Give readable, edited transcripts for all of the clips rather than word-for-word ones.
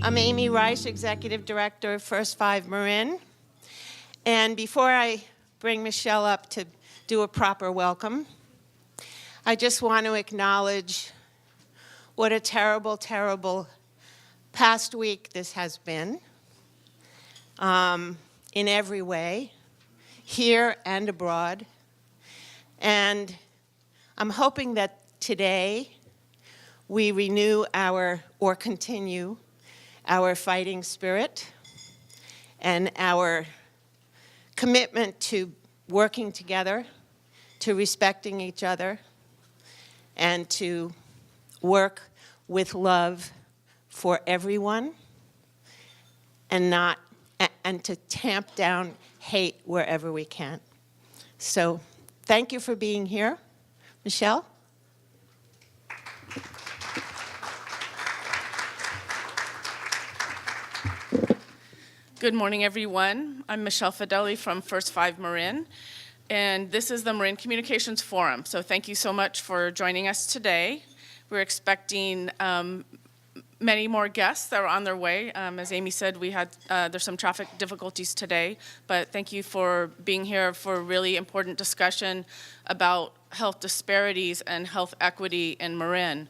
I'm Amy Rice, Executive Director of First 5 Marin. And before I bring Michelle up to do a proper welcome, I just want to acknowledge what a terrible, terrible past week this has been in every way, here and abroad. And I'm hoping that today we renew or continue our fighting spirit and our commitment to working together, to respecting each other, and to work with love for everyone, and to tamp down hate wherever we can. So thank you for being here. Michelle? Good morning, everyone. I'm Michelle Fedeli from First 5 Marin, and this is the Marin Communications Forum. So thank you so much for joining us today. We're expecting many more guests that are on their way. As Amy said, there's some traffic difficulties today, but thank you for being here for a really important discussion about health disparities and health equity in Marin.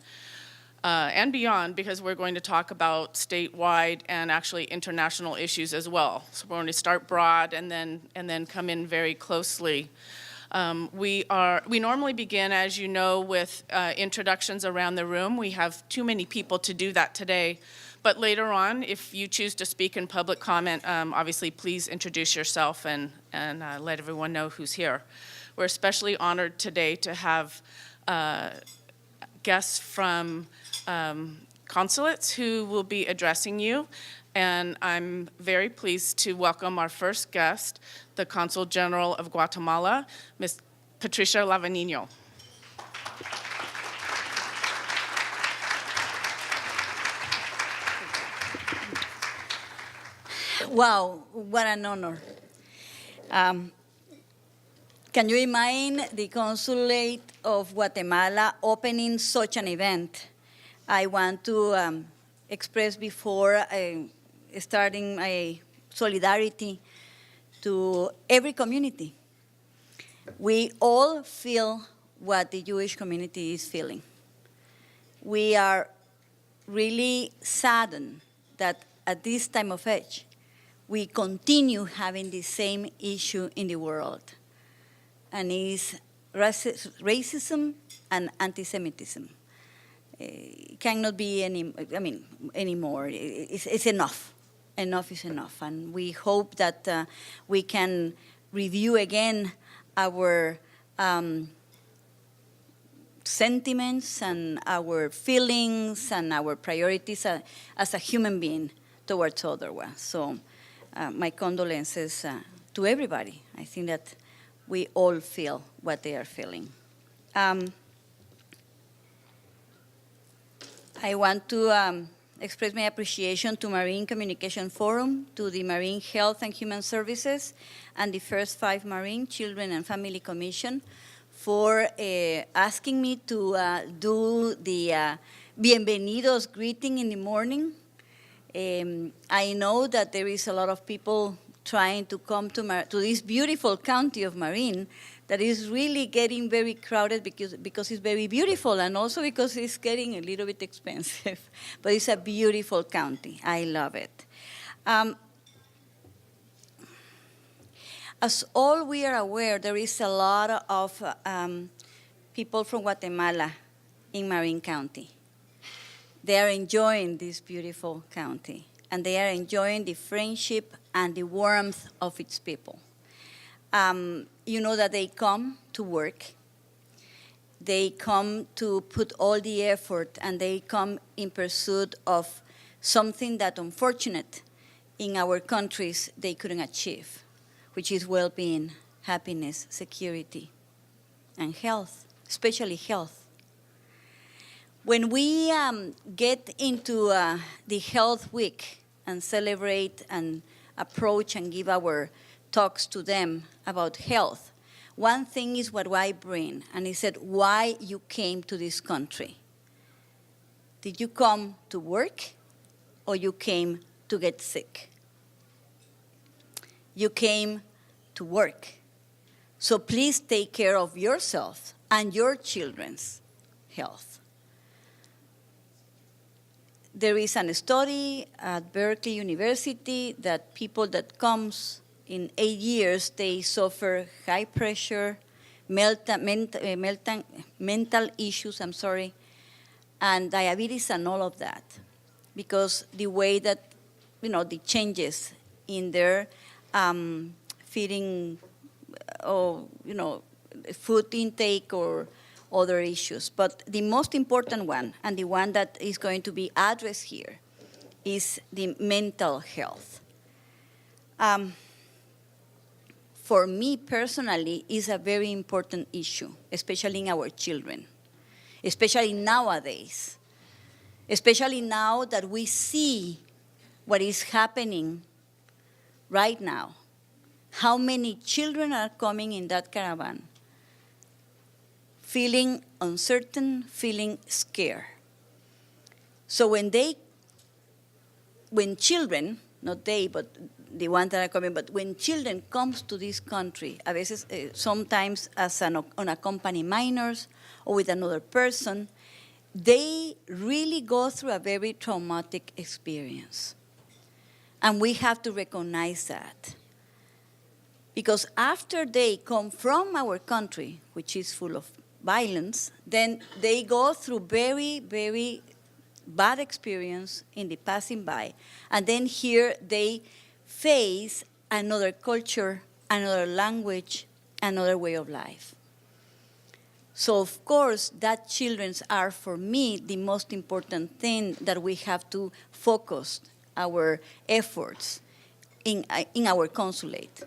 And beyond, because we're going to talk about statewide and actually international issues as well. So we're going to start broad and then come in very closely. We normally begin, as you know, with introductions around the room. We have too many people to do that today. But later on, if you choose to speak in public comment, obviously please introduce yourself and let everyone know who's here. We're especially honored today to have guests from consulates who will be addressing you. And I'm very pleased to welcome our first guest, the Consul General of Guatemala, Ms. Patricia Lavanino. Wow, what an honor. Can you imagine the Consulate of Guatemala opening such an event? I want to express before starting a solidarity to every community. We all feel what the Jewish community is feeling. We are really saddened that at this time of age, we continue having the same issue in the world, and it's racism and anti-Semitism. Cannot be anymore. It's enough. Enough is enough, and we hope that we can review again our sentiments and our feelings and our priorities as a human being towards other ones. So my condolences to everybody. I think that we all feel what they are feeling. I want to express my appreciation to Marin Communication Forum, to the Marin Health and Human Services, and the First 5 Marin Children and Family Commission for asking me to do the Bienvenidos greeting in the morning. I know that there is a lot of people trying to come to this beautiful county of Marin that is really getting very crowded because it's very beautiful, and also because it's getting a little bit expensive. But it's a beautiful county. I love it. As all we are aware, there is a lot of people from Guatemala in Marin County. They are enjoying this beautiful county, and they are enjoying the friendship and the warmth of its people. You know that they come to work, they come to put all the effort, and they come in pursuit of something that, unfortunate, in our countries they couldn't achieve, which is well-being, happiness, security, and health, especially health. When we get into the Health Week and celebrate and approach and give our talks to them about health, one thing is what I bring, and he said, why you came to this country. Did you come to work or you came to get sick. You came to work. So please take care of yourself and your children's health. There is a study at Berkeley University that people that comes in 8 years, they suffer high pressure, mental issues, and diabetes and all of that, because the way that, the changes in their feeding or, food intake or other issues. But the most important one, and the one that is going to be addressed here, is the mental health. For me personally, is a very important issue, especially in our children, especially nowadays, especially now that we see what is happening right now. How many children are coming in that caravan, feeling uncertain, feeling scared. So when children, not they, but the ones that are coming, but when children comes to this country, a veces, sometimes as an unaccompanied minors or with another person, they really go through a very traumatic experience. And we have to recognize that. Because after they come from our country, which is full of violence, then they go through very, very bad experience in the passing by. And then here they face another culture, another language, another way of life. So of course, that children are, for me, the most important thing that we have to focus our efforts in our consulate.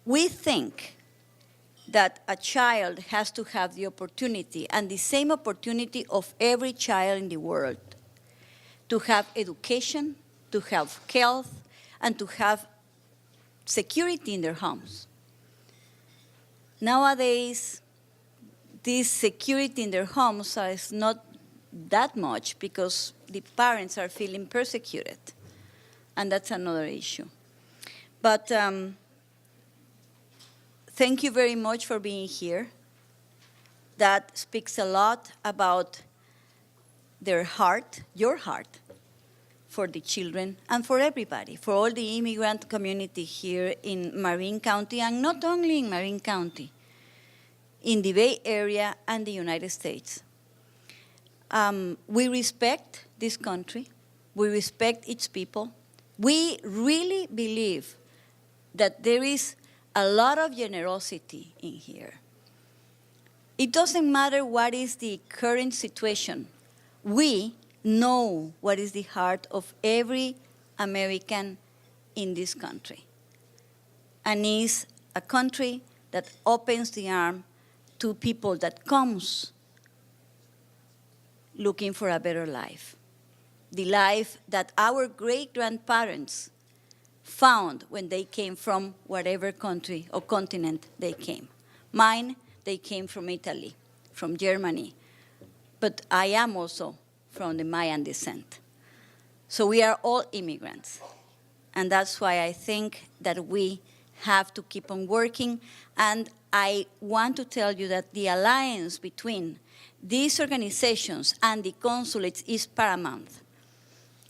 We think that a child has to have the opportunity, and the same opportunity of every child in the world, to have education, to have health, and to have security in their homes. Nowadays, this security in their homes is not that much because the parents are feeling persecuted, and that's another issue. But thank you very much for being here. That speaks a lot about their heart, your heart, for the children and for everybody, for all the immigrant community here in Marin County, and not only in Marin County, in the Bay Area and the United States. We respect this country. We respect its people. We really believe that there is a lot of generosity in here. It doesn't matter what is the current situation. We know what is the heart of every American in this country. And is a country that opens the arm to people that comes looking for a better life. The life that our great-grandparents found when they came from whatever country or continent they came. Mine, they came from Italy, from Germany, but I am also from the Mayan descent. So we are all immigrants, and that's why I think that we have to keep on working, and I want to tell you that the alliance between these organizations and the consulates is paramount.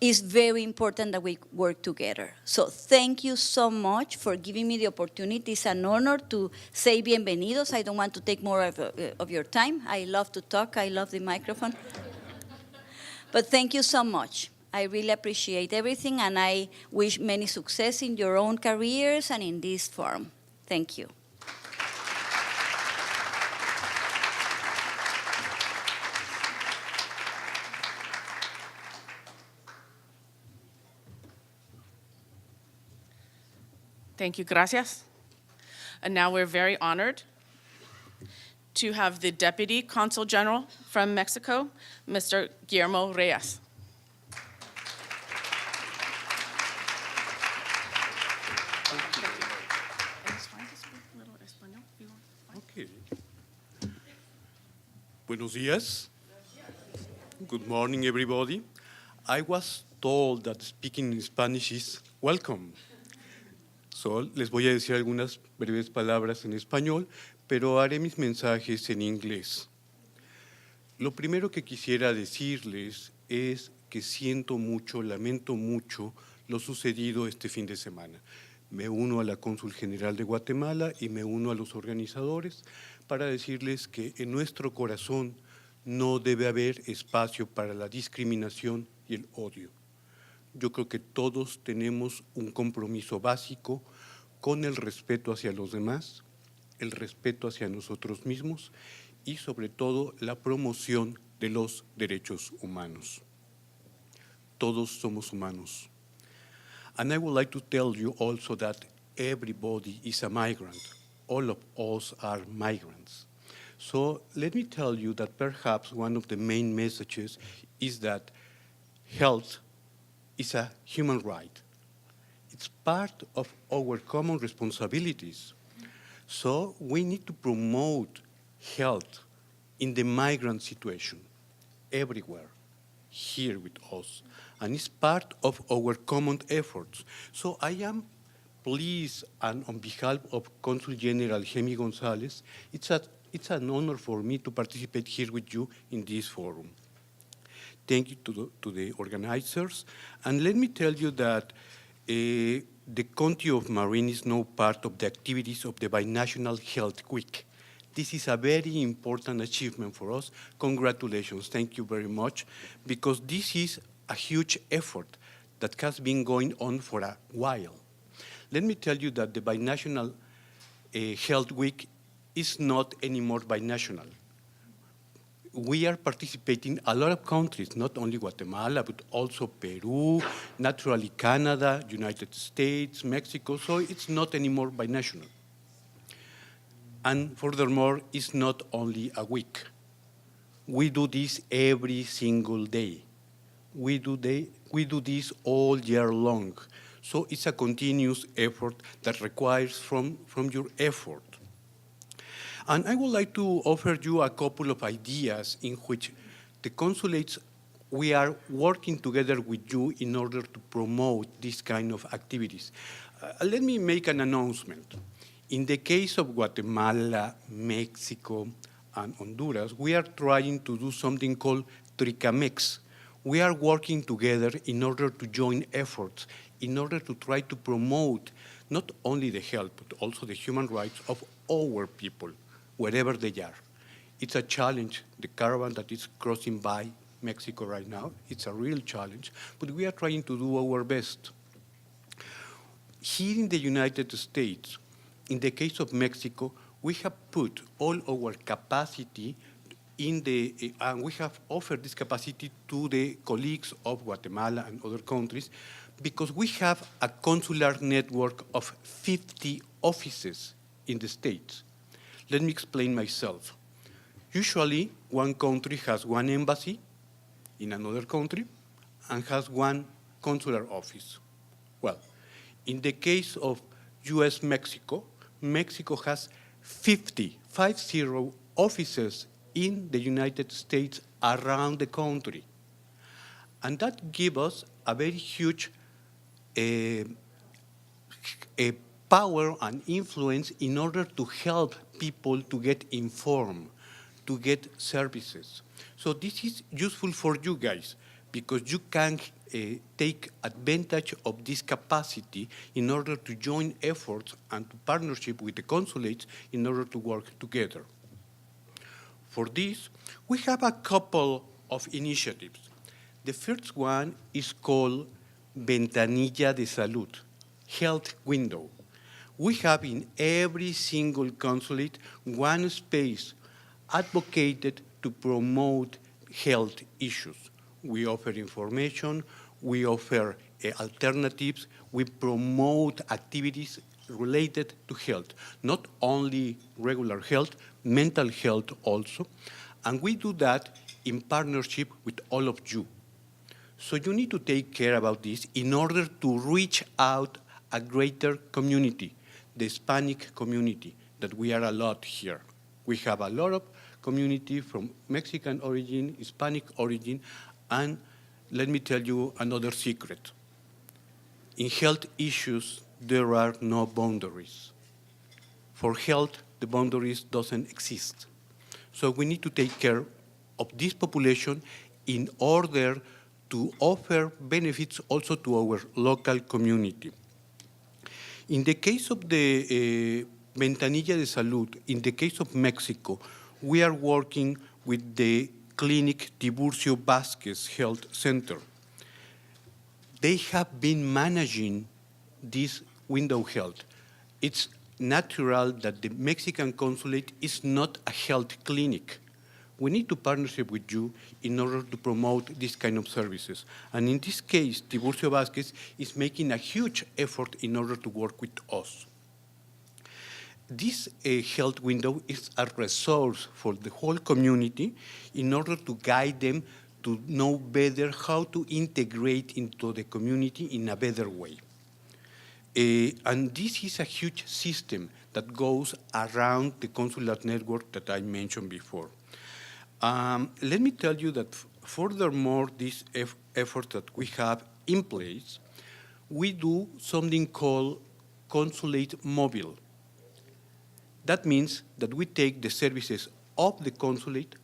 It's very important that we work together. So thank you so much for giving me the opportunity. It's an honor to say bienvenidos. I don't want to take more of your time. I love to talk. I love the microphone. But thank you so much. I really appreciate everything, and I wish many success in your own careers and in this forum. Thank you. Thank you, gracias. And now we're very honored to have the Deputy Consul General from Mexico, Mr. Guillermo Reyes. Okay. Buenos días. Good morning, everybody. I was told that speaking in Spanish is welcome. So, les voy a decir algunas breves palabras en español, pero haré mis mensajes en inglés. Lo primero que quisiera decirles es que siento mucho, lamento mucho lo sucedido este fin de semana. Me uno a la Cónsul General de Guatemala y me uno a los organizadores para decirles que en nuestro corazón no debe haber espacio para la discriminación y el odio. Yo creo que todos tenemos un compromiso básico con el respeto hacia los demás, el respeto hacia nosotros mismos y sobre todo la promoción de los derechos humanos. Todos somos humanos. And I would like to tell you also that everybody is a migrant. All of us are migrants. So let me tell you that perhaps one of the main messages is that health is a human right. It's part of our common responsibilities. So we need to promote health in the migrant situation everywhere, here with us. And it's part of our common efforts. So I am pleased, and on behalf of Consul General Jaime Gonzalez, it's an honor for me to participate here with you in this forum. Thank you to the organizers. And let me tell you that the County of Marin is now part of the activities of the Binational Health Week. This is a very important achievement for us. Congratulations, thank you very much, because this is a huge effort that has been going on for a while. Let me tell you that the Binational Health Week is not anymore binational. We are participating a lot of countries, not only Guatemala, but also Peru, naturally Canada, United States, Mexico, so it's not anymore binational. And furthermore, it's not only a week. We do this every single day. We do this all year long. So it's a continuous effort that requires from your effort. And I would like to offer you a couple of ideas in which the consulates, we are working together with you in order to promote this kind of activities. Let me make an announcement. In the case of Guatemala, Mexico, and Honduras, we are trying to do something called Tricamex. We are working together in order to join efforts, in order to try to promote not only the health, but also the human rights of our people, wherever they are. It's a challenge, the caravan that is crossing by Mexico right now, it's a real challenge, but we are trying to do our best. Here in the United States, in the case of Mexico, we have put all our capacity in the, and we have offered this capacity to the colleagues of Guatemala and other countries because we have a consular network of 50 offices in the States. Let me explain myself. Usually, one country has one embassy in another country and has one consular office. Well, in the case of US-Mexico, Mexico has 50 offices in the United States around the country. And that gives us a very huge power and influence in order to help people to get informed, to get services. So this is useful for you guys because you can take advantage of this capacity in order to join efforts and to partnership with the consulates in order to work together. For this, we have a couple of initiatives. The first one is called Ventanilla de Salud, Health Window. We have in every single consulate one space advocated to promote health issues. We offer information, we offer alternatives, we promote activities related to health, not only regular health, mental health also, and we do that in partnership with all of you. So you need to take care about this in order to reach out a greater community, the Hispanic community, that we are a lot here. We have a lot of community from Mexican origin, Hispanic origin, and let me tell you another secret. In health issues, there are no boundaries. For health, the boundaries doesn't exist. So we need to take care of this population in order to offer benefits also to our local community. In the case of the Ventanilla de Salud, in the case of Mexico, we are working with the Clinic Tiburcio Vázquez Health Center. They have been managing this window health. It's natural that the Mexican consulate is not a health clinic. We need to partnership with you in order to promote this kind of services. And in this case, Tiburcio Vázquez is making a huge effort in order to work with us. This health window is a resource for the whole community in order to guide them to know better how to integrate into the community in a better way. And this is a huge system that goes around the consular network that I mentioned before. Let me tell you that furthermore, this effort that we have in place, we do something called Consulate Mobile. That means that we take the services of the consulate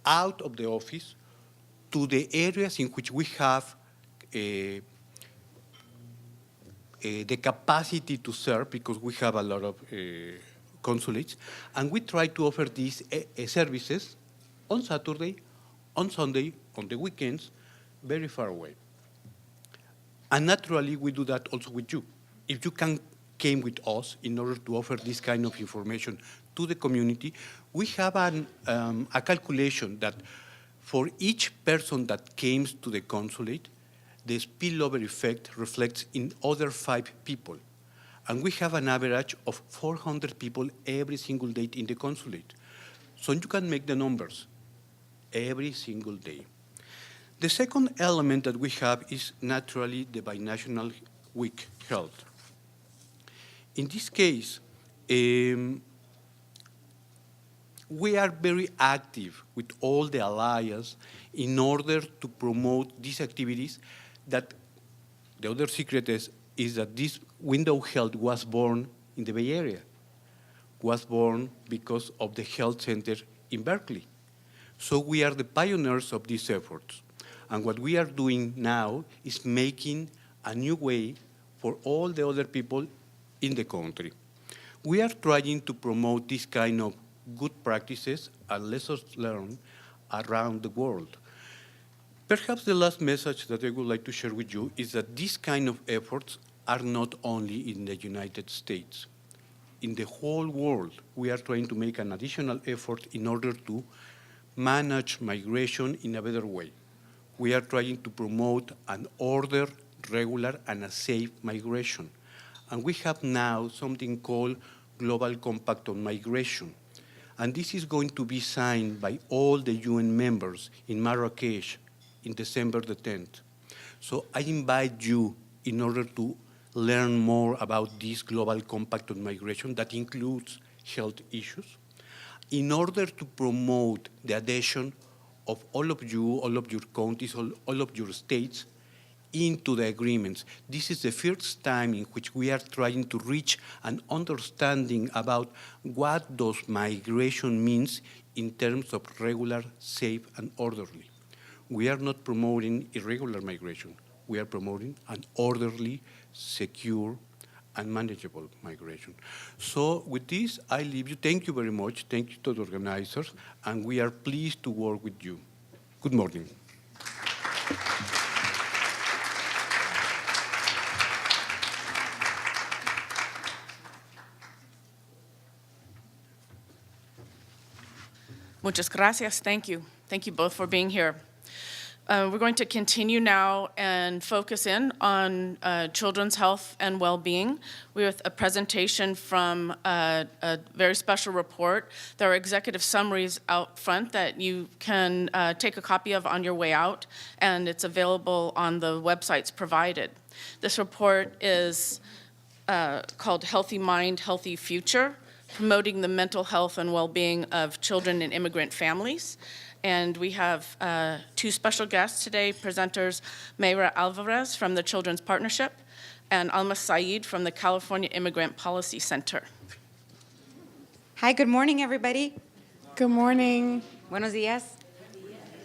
out of the office to the areas in which we have the capacity to serve, because we have a lot of consulates, and we try to offer these services on Saturday, on Sunday, on the weekends, very far away. And naturally, we do that also with you. If you came with us in order to offer this kind of information to the community, we have a calculation that for each person that came to the consulate, the spillover effect reflects in other 5 people. And we have an average of 400 people every single day in the consulate. So you can make the numbers every single day. The second element that we have is naturally the binational week health. In this case, we are very active with all the alliances in order to promote these activities. That the other secret is that this window health was born in the Bay Area, was born because of the health center in Berkeley. So we are the pioneers of these efforts. And what we are doing now is making a new way for all the other people in the country. We are trying to promote this kind of good practices and lessons learned around the world. Perhaps the last message that I would like to share with you is that these kind of efforts are not only in the United States. In the whole world, we are trying to make an additional effort in order to manage migration in a better way. We are trying to promote an ordered, regular, and a safe migration. And we have now something called Global Compact on Migration. And this is going to be signed by all the UN members in Marrakesh in December the 10th. So I invite you in order to learn more about this Global Compact on Migration that includes health issues, in order to promote the adhesion of all of you, all of your counties, all of your states into the agreements. This is the first time in which we are trying to reach an understanding about what does migration means in terms of regular, safe, and orderly. We are not promoting irregular migration. We are promoting an orderly, secure, and manageable migration. So with this, I leave you. Thank you very much. Thank you to the organizers, and we are pleased to work with you. Good morning. Muchas gracias. Thank you. Thank you both for being here. We're going to continue now and focus in on children's health and well-being with a presentation from a very special report. There are executive summaries out front that you can take a copy of on your way out, and it's available on the websites provided. This report is called Healthy Mind, Healthy Future, Promoting the Mental Health and Well-Being of Children in Immigrant Families. And we have two special guests today, presenters Mayra Alvarez from the Children's Partnership and Alma Saeed from the California Immigrant Policy Center. Hi, good morning, everybody. Good morning. Buenos dias.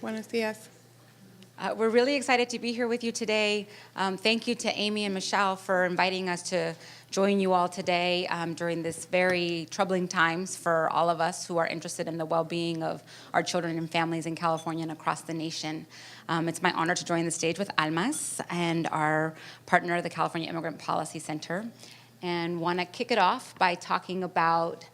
Buenos dias. We're really excited to be here with you today. Thank you to Amy and Michelle for inviting us to join you all today during this very troubling times for all of us who are interested in the well-being of our children and families in California and across the nation. It's my honor to join the stage with Almas and our partner, the California Immigrant Policy Center, and want to kick it off by talking about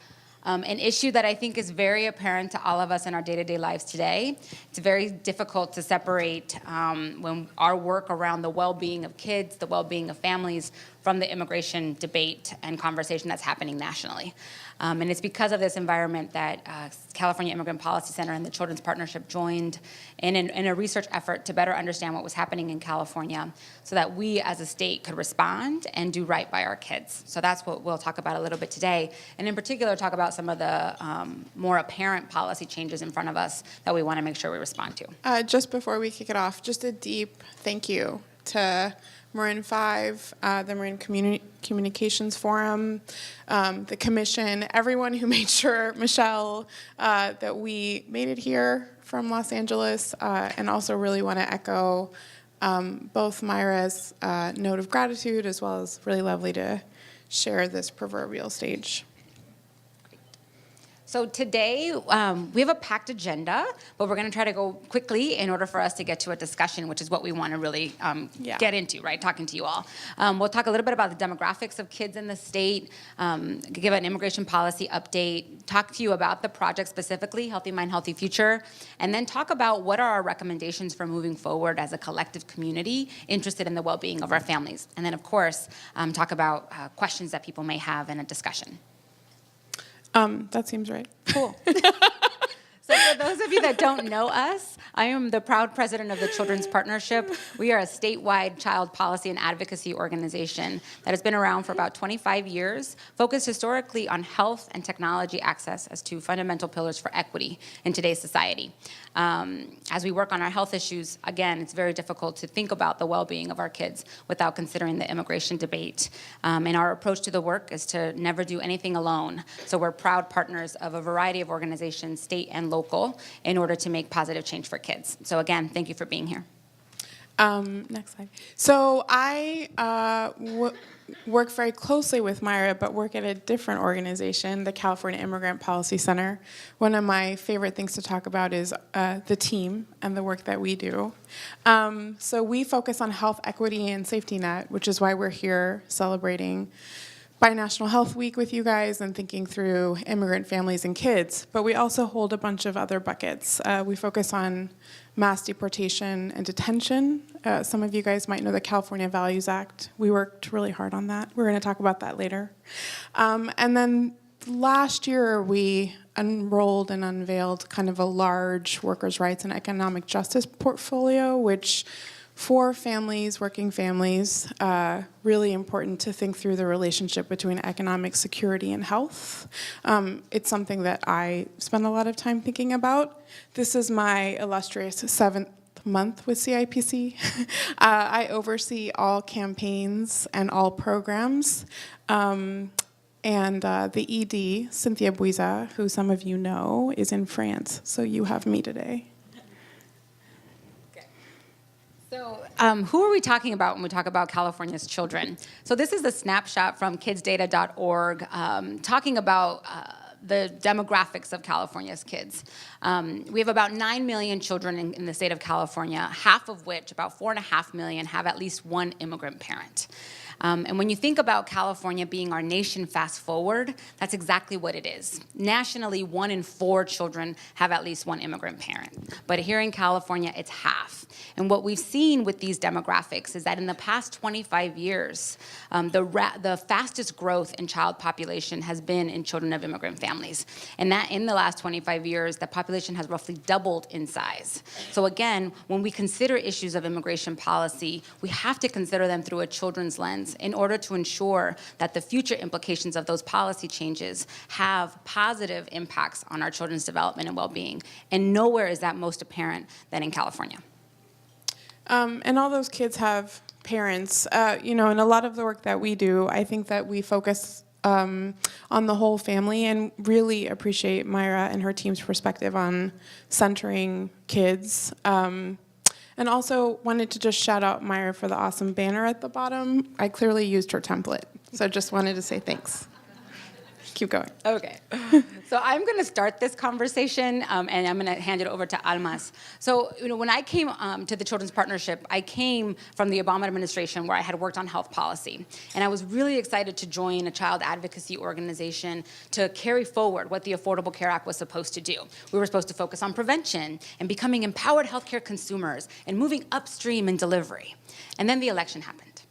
an issue that I think is very apparent to all of us in our day-to-day lives today. It's very difficult to separate when our work around the well-being of kids, the well-being of families, from the immigration debate and conversation that's happening nationally. And it's because of this environment that California Immigrant Policy Center and the Children's Partnership joined in a research effort to better understand what was happening in California so that we as a state could respond and do right by our kids. So that's what we'll talk about a little bit today. And in particular, talk about some of the more apparent policy changes in front of us that we want to make sure we respond to. Just before we kick it off, just a deep thank you to Marin 5, the Marin Communications Forum, the Commission, everyone who made sure, Michelle, that we made it here from Los Angeles, and also really want to echo both Myra's note of gratitude as well as really lovely to share this proverbial stage. So today, we have a packed agenda, but we're going to try to go quickly in order for us to get to a discussion, which is what we want to really get into, right, talking to you all. We'll talk a little bit about the demographics of kids in the state, give an immigration policy update, talk to you about the project specifically, Healthy Mind, Healthy Future, and then talk about what are our recommendations for moving forward as a collective community interested in the well-being of our families. And then, of course, talk about questions that people may have in a discussion. That seems right. Cool. So for those of you that don't know us, I am the proud president of the Children's Partnership. We are a statewide child policy and advocacy organization that has been around for about 25 years, focused historically on health and technology access as two fundamental pillars for equity in today's society. As we work on our health issues, again, it's very difficult to think about the well-being of our kids without considering the immigration debate. And our approach to the work is to never do anything alone. So we're proud partners of a variety of organizations, state and local, in order to make positive change for kids. So again, thank you for being here. Next slide. So I work very closely with Myra, but work at a different organization, the California Immigrant Policy Center. One of my favorite things to talk about is the team and the work that we do. So we focus on health equity and safety net, which is why we're here celebrating Binational Health Week with you guys and thinking through immigrant families and kids. But we also hold a bunch of other buckets. We focus on mass deportation and detention. Some of you guys might know the California Values Act. We worked really hard on that. We're going to talk about that later. And then last year, we enrolled and unveiled kind of a large workers' rights and economic justice portfolio, which for families, working families, really important to think through the relationship between economic security and health. It's something that I spend a lot of time thinking about. This is my illustrious 7th month with CIPC. I oversee all campaigns and all programs. And the ED, Cynthia Buiza, who some of you know, is in France. So you have me today. So who are we talking about when we talk about California's children? So this is a snapshot from kidsdata.org talking about the demographics of California's kids. We have about 9 million children in the state of California, half of which, about 4.5 million, have at least one immigrant parent. And when you think about California being our nation fast forward, that's exactly what it is. Nationally, 1 in 4 children have at least one immigrant parent. But here in California, it's half. And what we've seen with these demographics is that in the past 25 years, the fastest growth in child population has been in children of immigrant families. And that in the last 25 years, the population has roughly doubled in size. So again, when we consider issues of immigration policy, we have to consider them through a children's lens plans in order to ensure that the future implications of those policy changes have positive impacts on our children's development and well-being. And nowhere is that most apparent than in California. And all those kids have parents. In a lot of the work that we do, I think that we focus on the whole family, and really appreciate Myra and her team's perspective on centering kids. And also wanted to just shout out Myra for the awesome banner at the bottom. I clearly used her template, so just wanted to say thanks. Keep going. Okay. So I'm going to start this conversation, and I'm going to hand it over to Almas. So, when I came to the Children's Partnership, I came from the Obama administration where I had worked on health policy. And I was really excited to join a child advocacy organization to carry forward what the Affordable Care Act was supposed to do. We were supposed to focus on prevention and becoming empowered healthcare consumers and moving upstream in delivery. And then the election happened.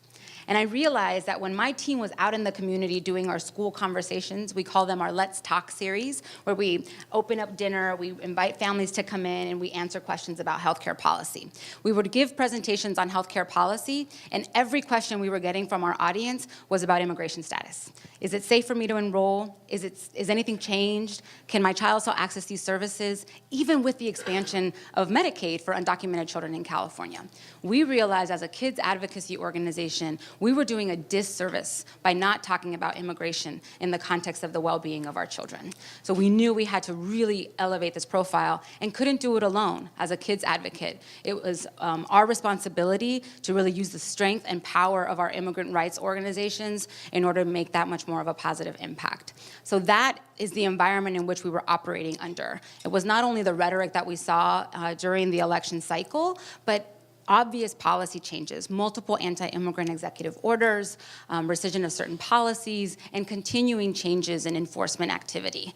And I realized that when my team was out in the community doing our school conversations, we call them our Let's Talk series, where we open up dinner, we invite families to come in, and we answer questions about healthcare policy. We would give presentations on healthcare policy, and every question we were getting from our audience was about immigration status. Is it safe for me to enroll? Is anything changed? Can my child still access these services, even with the expansion of Medicaid for undocumented children in California? We realized as a kids advocacy organization, we were doing a disservice by not talking about immigration in the context of the well-being of our children. So we knew we had to really elevate this profile and couldn't do it alone as a kids advocate. It was our responsibility to really use the strength and power of our immigrant rights organizations in order to make that much more of a positive impact. So that is the environment in which we were operating under. It was not only the rhetoric that we saw during the election cycle, but obvious policy changes, multiple anti-immigrant executive orders, rescission of certain policies, and continuing changes in enforcement activity.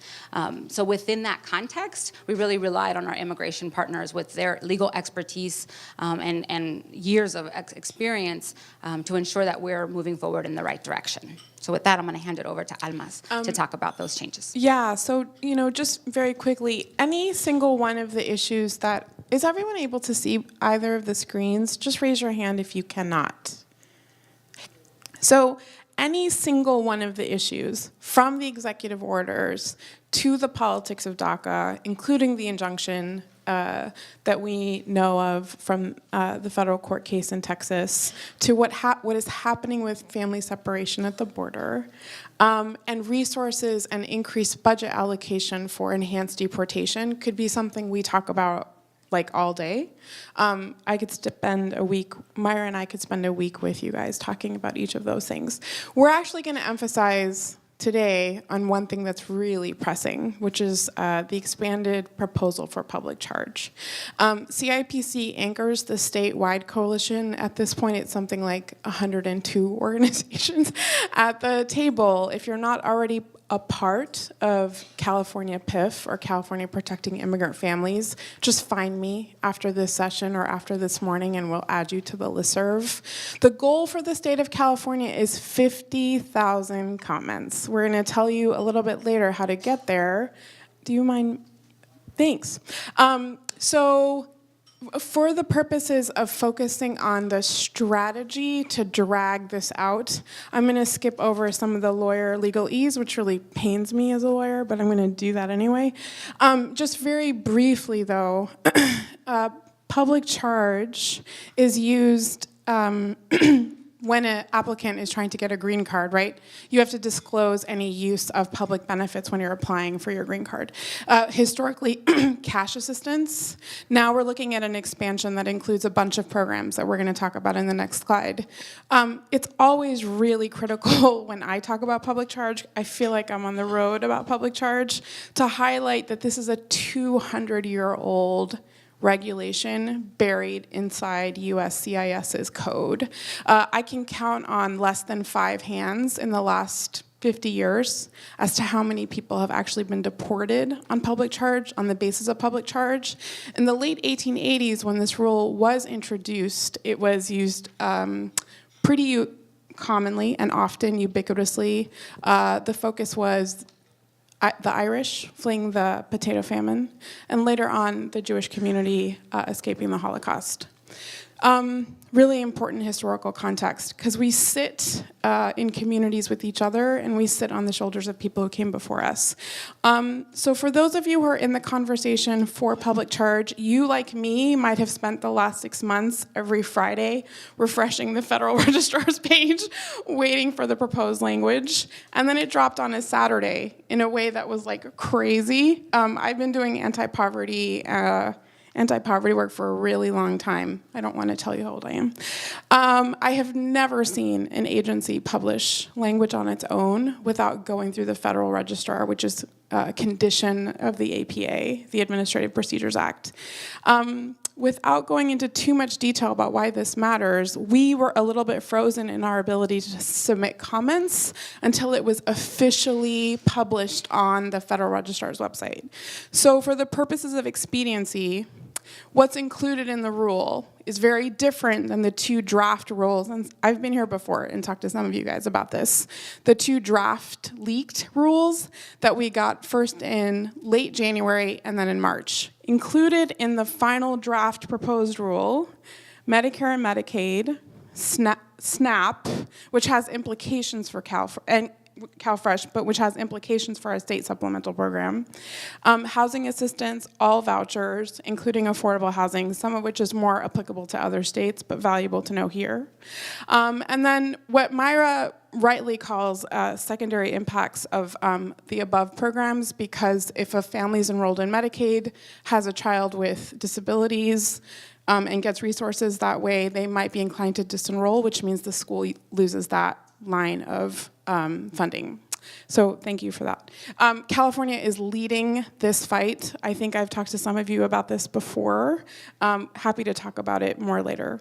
So within that context, we really relied on our immigration partners with their legal expertise and years of experience to ensure that we're moving forward in the right direction. So with that, I'm going to hand it over to Almas to talk about those changes. Yeah, so, just very quickly, any single one of the issues that, is everyone able to see either of the screens? Just raise your hand if you cannot. So any single one of the issues, from the executive orders to the politics of DACA, including the injunction that we know of from the federal court case in Texas, to what is happening with family separation at the border, and resources and increased budget allocation for enhanced deportation could be something we talk about like all day. I could spend a week, Myra and I could spend a week with you guys talking about each of those things. We're actually going to emphasize today on one thing that's really pressing, which is the expanded proposal for public charge. CIPC anchors the statewide coalition. At this point, it's something like 102 organizations at the table. If you're not already a part of California PIF, or California Protecting Immigrant Families, just find me after this session or after this morning and we'll add you to the listserv. The goal for the state of California is 50,000 comments. We're gonna tell you a little bit later how to get there. Do you mind? Thanks. So for the purposes of focusing on the strategy to drag this out, I'm going to skip over some of the lawyer legalese, which really pains me as a lawyer, but I'm going to do that anyway. Just very briefly, though, public charge is used when an applicant is trying to get a green card, right? You have to disclose any use of public benefits when you're applying for your green card. Historically, cash assistance. Now we're looking at an expansion that includes a bunch of programs that we're going to talk about in the next slide. It's always really critical when I talk about public charge, I feel like I'm on the road about public charge, to highlight that this is a 200-year-old regulation buried inside USCIS's code. I can count on less than 5 hands in the last 50 years as to how many people have actually been deported on public charge, on the basis of public charge. In the late 1880s, when this rule was introduced, it was used pretty commonly and often, ubiquitously. The focus was the Irish fleeing the potato famine, and later on, the Jewish community escaping the Holocaust. Really important historical context, because we sit in communities with each other, and we sit on the shoulders of people who came before us. So for those of you who are in the conversation for public charge, you, like me, might have spent the last 6 months every Friday refreshing the Federal Registrar's page, waiting for the proposed language, and then it dropped on a Saturday in a way that was like crazy. I've been doing anti-poverty work for a really long time. I don't want to tell you how old I am. I have never seen an agency publish language on its own without going through the Federal Registrar, which is a condition of the APA, the Administrative Procedures Act. Without going into too much detail about why this matters, we were a little bit frozen in our ability to submit comments until it was officially published on the Federal Registrar's website. So for the purposes of expediency, what's included in the rule is very different than the 2 draft rules, and I've been here before and talked to some of you guys about this. The 2 draft leaked rules that we got first in late January and then in March. Included in the final draft proposed rule, Medicare and Medicaid, SNAP, which has implications for CalFresh, but which has implications for our state supplemental program. Housing assistance, all vouchers, including affordable housing, some of which is more applicable to other states, but valuable to know here. And then what Myra rightly calls secondary impacts of the above programs, because if a family is enrolled in Medicaid, has a child with disabilities, and gets resources that way, they might be inclined to disenroll, which means the school loses that line of funding. So thank you for that. California is leading this fight. I think I've talked to some of you about this before. Happy to talk about it more later.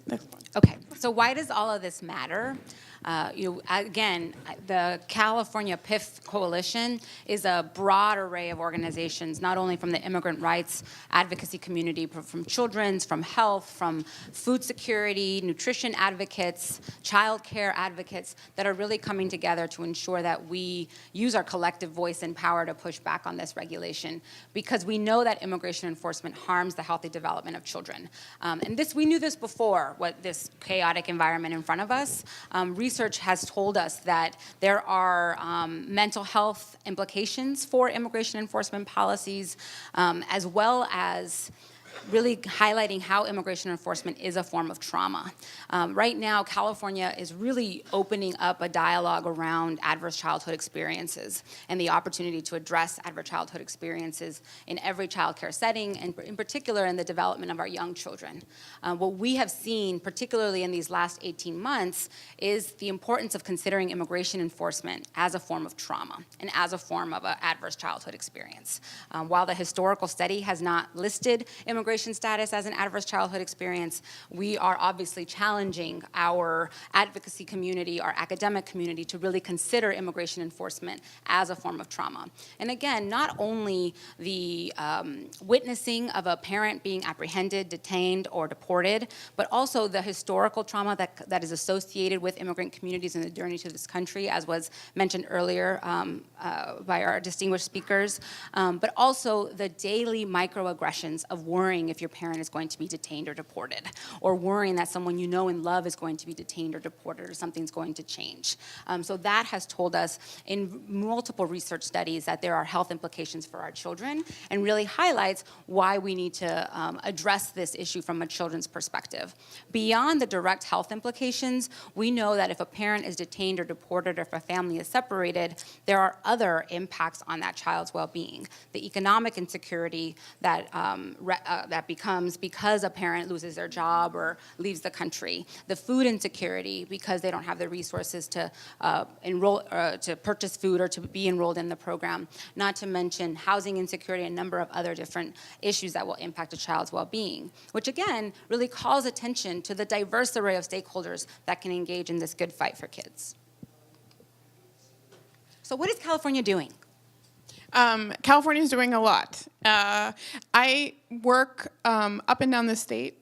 Next one. Okay, so why does all of this matter? Again, the California PIF Coalition is a broad array of organizations, not only from the immigrant rights advocacy community, but from children's, from health, from food security, nutrition advocates, child care advocates, that are really coming together to ensure that we use our collective voice and power to push back on this regulation, because we know that immigration enforcement harms the healthy development of children. And we knew this before, what this chaotic environment in front of us. Research has told us that there are mental health implications for immigration enforcement policies, as well as really highlighting how immigration enforcement is a form of trauma. Right now, California is really opening up a dialogue around adverse childhood experiences and the opportunity to address adverse childhood experiences in every child care setting, and in particular in the development of our young children. What we have seen, particularly in these last 18 months, is the importance of considering immigration enforcement as a form of trauma and as a form of an adverse childhood experience. While the historical study has not listed immigration status as an adverse childhood experience, we are obviously challenging our advocacy community, our academic community, to really consider immigration enforcement as a form of trauma. And again, not only the witnessing of a parent being apprehended, detained, or deported, but also the historical trauma that is associated with immigrant communities in the journey to this country, as was mentioned earlier by our distinguished speakers, but also the daily microaggressions of worrying if your parent is going to be detained or deported, or worrying that someone you know and love is going to be detained or deported, or something's going to change. So that has told us in multiple research studies that there are health implications for our children, and really highlights why we need to address this issue from a children's perspective. Beyond the direct health implications, we know that if a parent is detained or deported, or if a family is separated, there are other impacts on that child's well-being. The economic insecurity that becomes because a parent loses their job or leaves the country. The food insecurity because they don't have the resources to enroll, to purchase food, or to be enrolled in the program. Not to mention housing insecurity and a number of other different issues that will impact a child's well-being, which again really calls attention to the diverse array of stakeholders that can engage in this good fight for kids. So what is California doing? California is doing a lot. I work up and down the state,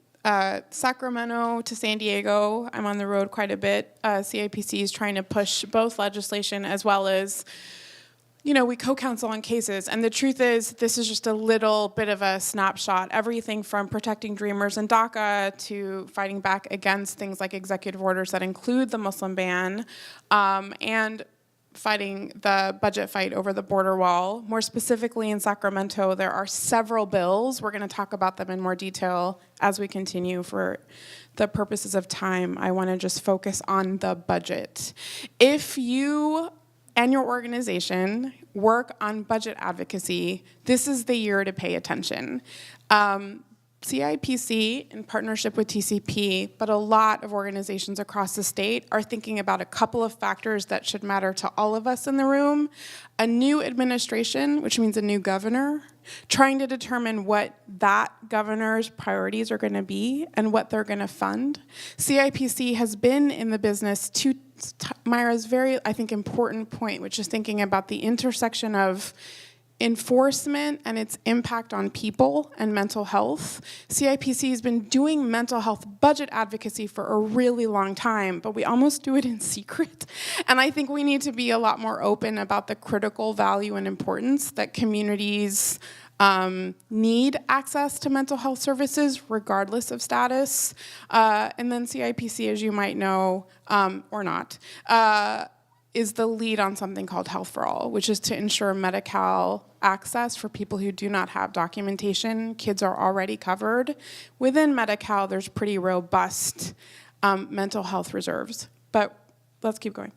Sacramento to San Diego. I'm on the road quite a bit. CIPC is trying to push both legislation as well as we co-counsel on cases, and the truth is this is just a little bit of a snapshot. Everything from protecting dreamers in DACA to fighting back against things like executive orders that include the Muslim ban, and fighting the budget fight over the border wall. More specifically in Sacramento, there are several bills. We're going to talk about them in more detail as we continue. For the purposes of time, I want to just focus on the budget. If you and your organization work on budget advocacy, this is the year to pay attention. CIPC, in partnership with TCP, but a lot of organizations across the state are thinking about a couple of factors that should matter to all of us in the room. A new administration, which means a new governor, trying to determine what that governor's priorities are going to be and what they're going to fund. CIPC has been in the business to Myra's very, I think, important point, which is thinking about the intersection of enforcement and its impact on people and mental health. CIPC has been doing mental health budget advocacy for a really long time, but we almost do it in secret. And I think we need to be a lot more open about the critical value and importance that communities need access to mental health services regardless of status. And then CIPC, as you might know, or not, is the lead on something called Health for All, which is to ensure Medi-Cal access for people who do not have documentation. Kids are already covered. Within Medi-Cal, there's pretty robust mental health reserves. But let's keep going.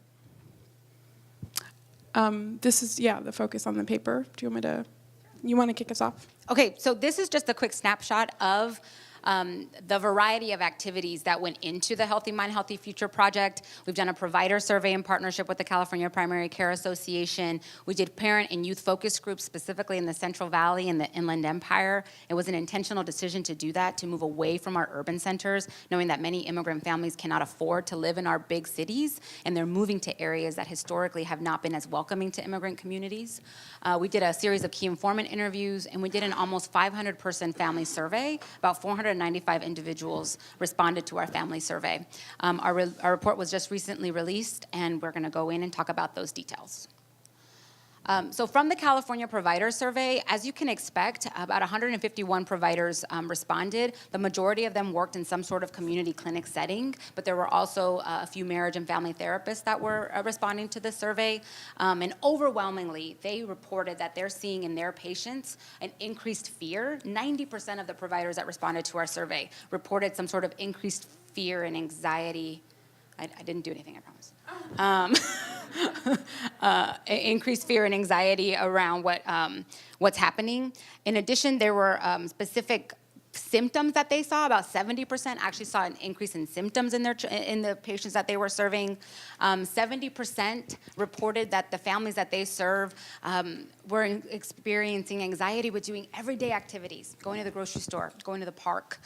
This is, the focus on the paper. Do you want to kick us off? Okay, so this is just a quick snapshot of the variety of activities that went into the Healthy Mind, Healthy Future project. We've done a provider survey in partnership with the California Primary Care Association. We did parent and youth focus groups specifically in the Central Valley and the Inland Empire. It was an intentional decision to do that, to move away from our urban centers, knowing that many immigrant families cannot afford to live in our big cities, and they're moving to areas that historically have not been as welcoming to immigrant communities. We did a series of key informant interviews, and we did an almost 500-person family survey. About 495 individuals responded to our family survey. Our report was just recently released, and we're going to go in and talk about those details. So from the California Provider Survey, as you can expect, about 151 providers responded. The majority of them worked in some sort of community clinic setting, but there were also a few marriage and family therapists that were responding to the survey. And overwhelmingly, they reported that they're seeing in their patients an increased fear. 90% of the providers that responded to our survey reported some sort of increased fear and anxiety. I didn't do anything, I promise. Increased fear and anxiety around what's happening. In addition, there were specific symptoms that they saw. About 70% actually saw an increase in symptoms in the patients that they were serving. 70% reported that the families that they serve were experiencing anxiety with doing everyday activities, going to the grocery store, going to the park,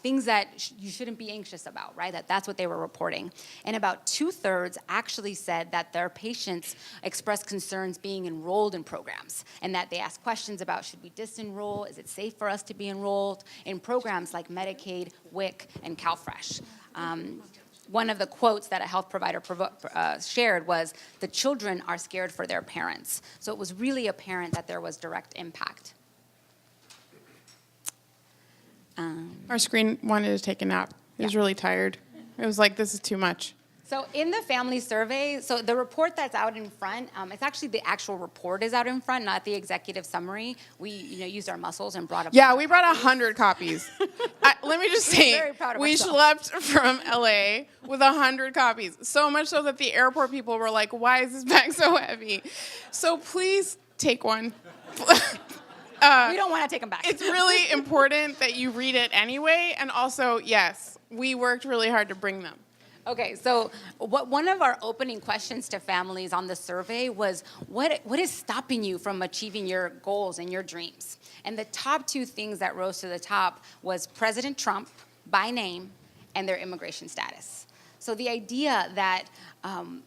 things that you shouldn't be anxious about, right? That's what they were reporting. And about 2/3 actually said that their patients expressed concerns being enrolled in programs, and that they asked questions about, should we disenroll? Is it safe for us to be enrolled in programs like Medicaid, WIC, and CalFresh? One of the quotes that a health provider shared was, the children are scared for their parents. So it was really apparent that there was direct impact. Our screen wanted to take a nap. It was really tired. It was like, this is too much. So in the family survey, so the report that's out in front, it's actually the actual report is out in front, not the executive summary. We used our muscles and brought up. Yeah, we brought 100 copies. Let me just say, we schlepped from LA with 100 copies. So much so that the airport people were like, why is this bag so heavy? So please take one. We don't want to take them back. It's really important that you read it anyway. And also, yes, we worked really hard to bring them. Okay, so one of our opening questions to families on the survey was, what is stopping you from achieving your goals and your dreams? And the top two things that rose to the top was President Trump, by name, and their immigration status. So the idea that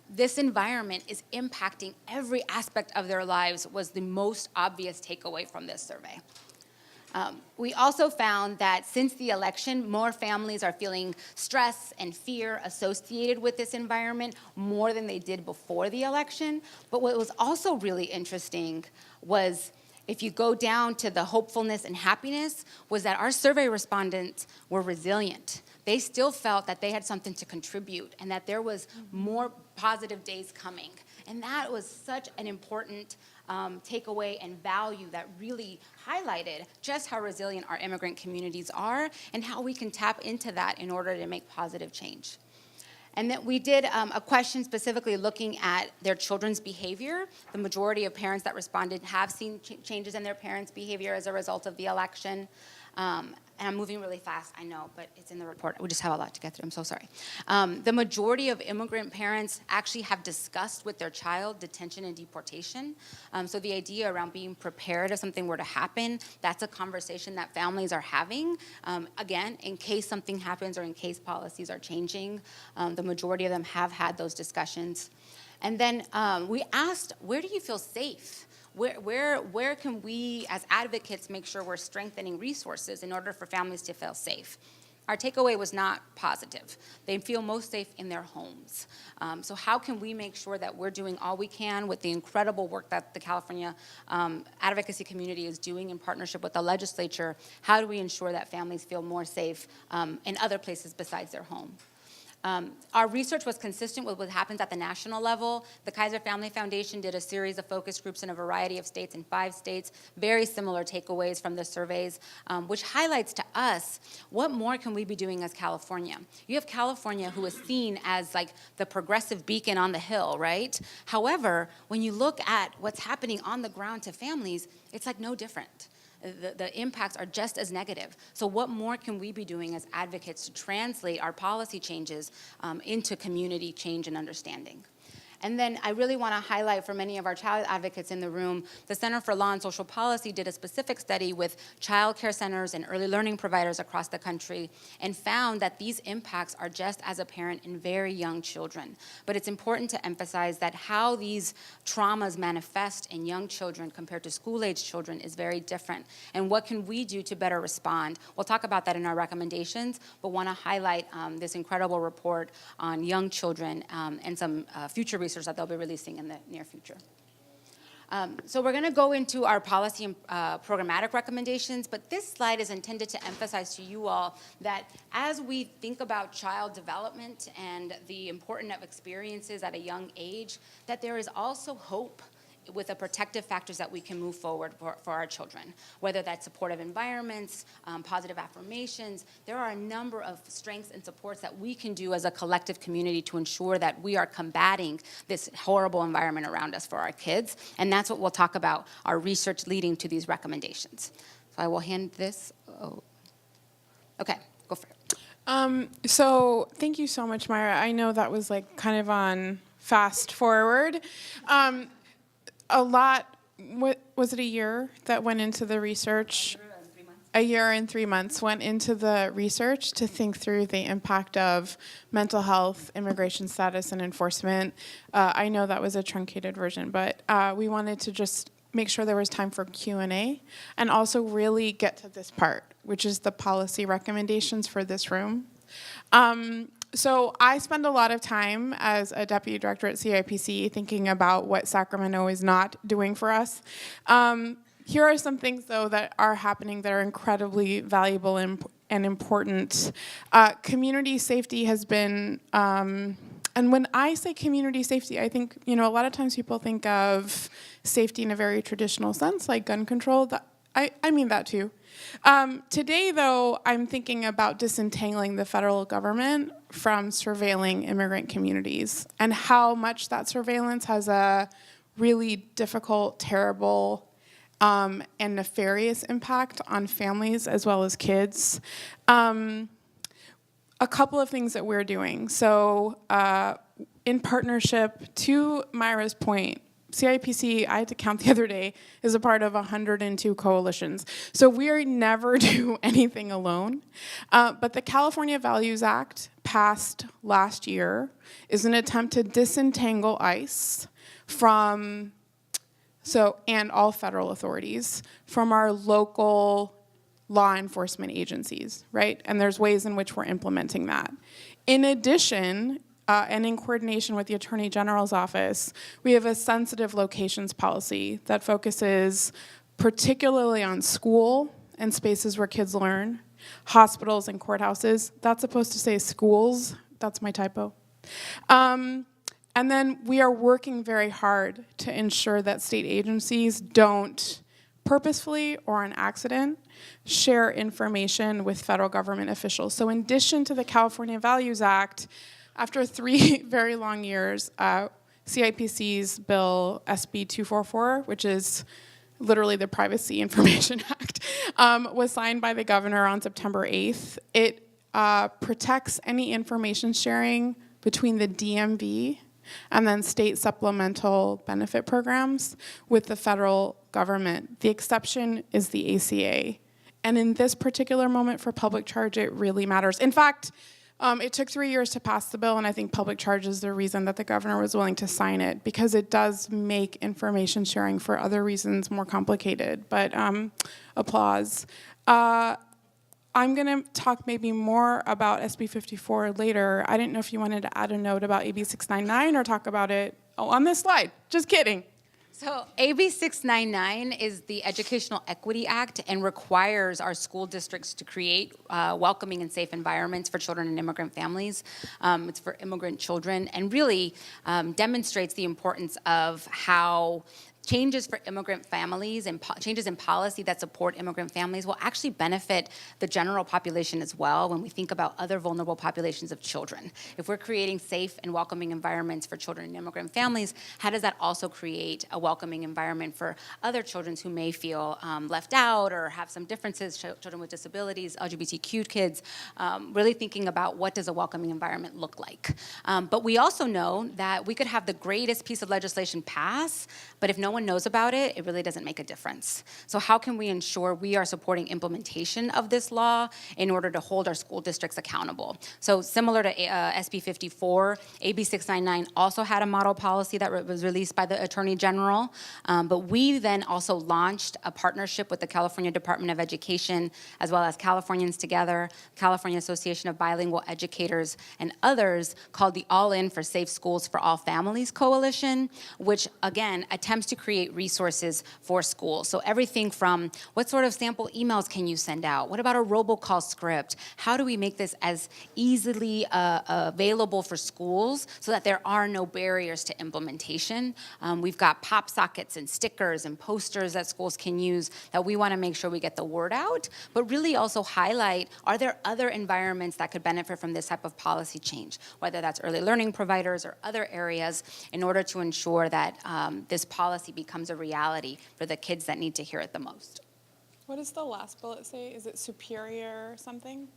this environment is impacting every aspect of their lives was the most obvious takeaway from this survey. We also found that since the election, more families are feeling stress and fear associated with this environment more than they did before the election. But what was also really interesting was, if you go down to the hopefulness and happiness, was that our survey respondents were resilient. They still felt that they had something to contribute and that there was more positive days coming. And that was such an important takeaway and value that really highlighted just how resilient our immigrant communities are and how we can tap into that in order to make positive change. And then we did a question specifically looking at their children's behavior. The majority of parents that responded have seen changes in their parents' behavior as a result of the election. And I'm moving really fast, I know, but it's in the report. We just have a lot to get through, I'm so sorry. The majority of immigrant parents actually have discussed with their child detention and deportation. So the idea around being prepared if something were to happen, that's a conversation that families are having. Again, in case something happens or in case policies are changing, the majority of them have had those discussions. And then we asked, where do you feel safe? Where can we, as advocates, make sure we're strengthening resources in order for families to feel safe? Our takeaway was not positive. They feel most safe in their homes. So how can we make sure that we're doing all we can with the incredible work that the California advocacy community is doing in partnership with the legislature? How do we ensure that families feel more safe in other places besides their home? Our research was consistent with what happens at the national level. The Kaiser Family Foundation did a series of focus groups in a variety of states, in 5 states, very similar takeaways from the surveys, which highlights to us what more can we be doing as California. You have California, who is seen as like the progressive beacon on the hill, right? However, when you look at what's happening on the ground to families, it's like no different. The impacts are just as negative. So what more can we be doing as advocates to translate our policy changes into community change and understanding? And then I really want to highlight for many of our child advocates in the room, the Center for Law and Social Policy did a specific study with child care centers and early learning providers across the country and found that these impacts are just as apparent in very young children. But it's important to emphasize that how these traumas manifest in young children compared to school-age children is very different. And what can we do to better respond? We'll talk about that in our recommendations, but want to highlight this incredible report on young children and some future research that they'll be releasing in the near future. So we're going to go into our policy and programmatic recommendations, but this slide is intended to emphasize to you all that as we think about child development and the importance of experiences at a young age, that there is also hope with the protective factors that we can move forward for our children, whether that's supportive environments, positive affirmations. There are a number of strengths and supports that we can do as a collective community to ensure that we are combating this horrible environment around us for our kids, and that's what we'll talk about, our research leading to these recommendations. So I will hand this, okay, go for it. So thank you so much, Myra. I know that was like kind of on fast forward. A lot, what was it, a year that went into the research? A year and 3 months went into the research to think through the impact of mental health, immigration status, and enforcement. I know that was a truncated version, but we wanted to just make sure there was time for Q&A and also really get to this part, which is the policy recommendations for this room. So I spend a lot of time as a deputy director at CIPC thinking about what Sacramento is not doing for us. Here are some things, though, that are happening that are incredibly valuable and important. Community safety has been, and when I say community safety, I think, a lot of times people think of safety in a very traditional sense, like gun control. I mean that too. Today, though, I'm thinking about disentangling the federal government from surveilling immigrant communities and how much that surveillance has a really difficult, terrible, and nefarious impact on families as well as kids. A couple of things that we're doing. So in partnership, to Myra's point, CIPC, I had to count the other day, is a part of 102 coalitions. So we never do anything alone. But the California Values Act, passed last year, is an attempt to disentangle ICE and all federal authorities from our local law enforcement agencies, right? And there's ways in which we're implementing that. In addition, and in coordination with the Attorney General's office, we have a sensitive locations policy that focuses particularly on school and spaces where kids learn, hospitals and courthouses. That's supposed to say schools. That's my typo. And then we are working very hard to ensure that state agencies don't purposefully or on accident share information with federal government officials. So in addition to the California Values Act, after 3 very long years, CIPC's bill SB 244, which is literally the Privacy Information Act, was signed by the governor on September 8th. It protects any information sharing between the DMV and then state supplemental benefit programs with the federal government. The exception is the ACA. And in this particular moment for public charge, it really matters. In fact, it took 3 years to pass the bill, and I think public charge is the reason that the governor was willing to sign it, because it does make information sharing for other reasons more complicated, but applause. I'm going to talk maybe more about SB 54 later. I didn't know if you wanted to add a note about AB 699 or talk about it on this slide. Just kidding. So AB 699 is the Educational Equity Act and requires our school districts to create welcoming and safe environments for children and immigrant families. It's for immigrant children, and really demonstrates the importance of how changes for immigrant families and changes in policy that support immigrant families will actually benefit the general population as well when we think about other vulnerable populations of children. If we're creating safe and welcoming environments for children and immigrant families, how does that also create a welcoming environment for other children who may feel left out or have some differences, children with disabilities, LGBTQ kids, really thinking about what does a welcoming environment look like. But we also know that we could have the greatest piece of legislation pass, but if no one knows about it, it really doesn't make a difference. So how can we ensure we are supporting implementation of this law in order to hold our school districts accountable? So similar to SB 54, AB 699 also had a model policy that was released by the Attorney General, but we then also launched a partnership with the California Department of Education, as well as Californians Together, California Association of Bilingual Educators, and others, called the All In for Safe Schools for All Families Coalition, which again attempts to create resources for schools. So everything from what sort of sample emails can you send out? What about a robocall script? How do we make this as easily available for schools so that there are no barriers to implementation? We've got pop sockets and stickers and posters that schools can use that we want to make sure we get the word out, but really also highlight, are there other environments that could benefit from this type of policy change, whether that's early learning providers or other areas, in order to ensure that this policy becomes a reality for the kids that need to hear it the most. What does the last bullet say? Is it superior something?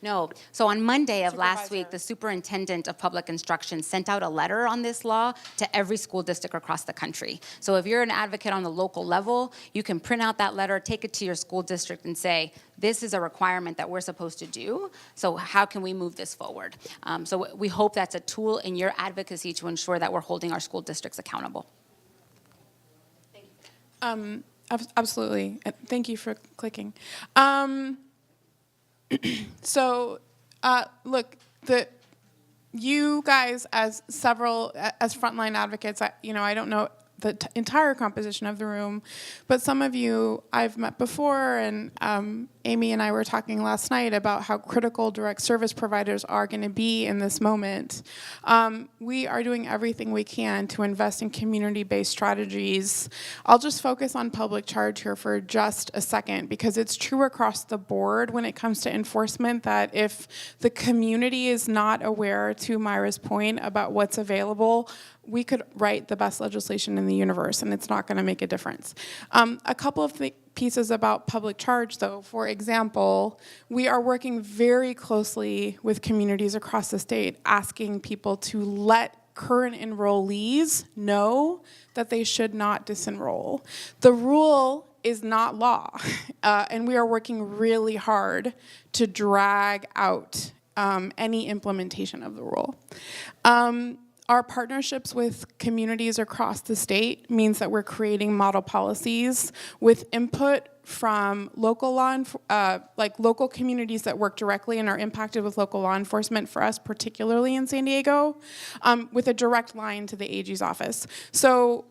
No. So on Monday of last Supervisor. week, the superintendent of public instruction sent out a letter on this law to every school district across the country. So if you're an advocate on the local level, you can print out that letter, take it to your school district and say, this is a requirement that we're supposed to do, so how can we move this forward? So we hope that's a tool in your advocacy to ensure that we're holding our school districts accountable. Absolutely. Thank you for clicking. So, look, you guys as frontline advocates, I don't know the entire composition of the room, but some of you I've met before, and Amy and I were talking last night about how critical direct service providers are going to be in this moment. We are doing everything we can to invest in community-based strategies. I'll just focus on public charge here for just a second, because it's true across the board when it comes to enforcement that if the community is not aware, to Myra's point, about what's available, we could write the best legislation in the universe, and it's not going to make a difference. A couple of pieces about public charge, though. For example, we are working very closely with communities across the state, asking people to let current enrollees know that they should not disenroll. The rule is not law, and we are working really hard to drag out any implementation of the rule. Our partnerships with communities across the state means that we're creating model policies with input from local local communities that work directly and are impacted with local law enforcement for us, particularly in San Diego, with a direct line to the AG's office. So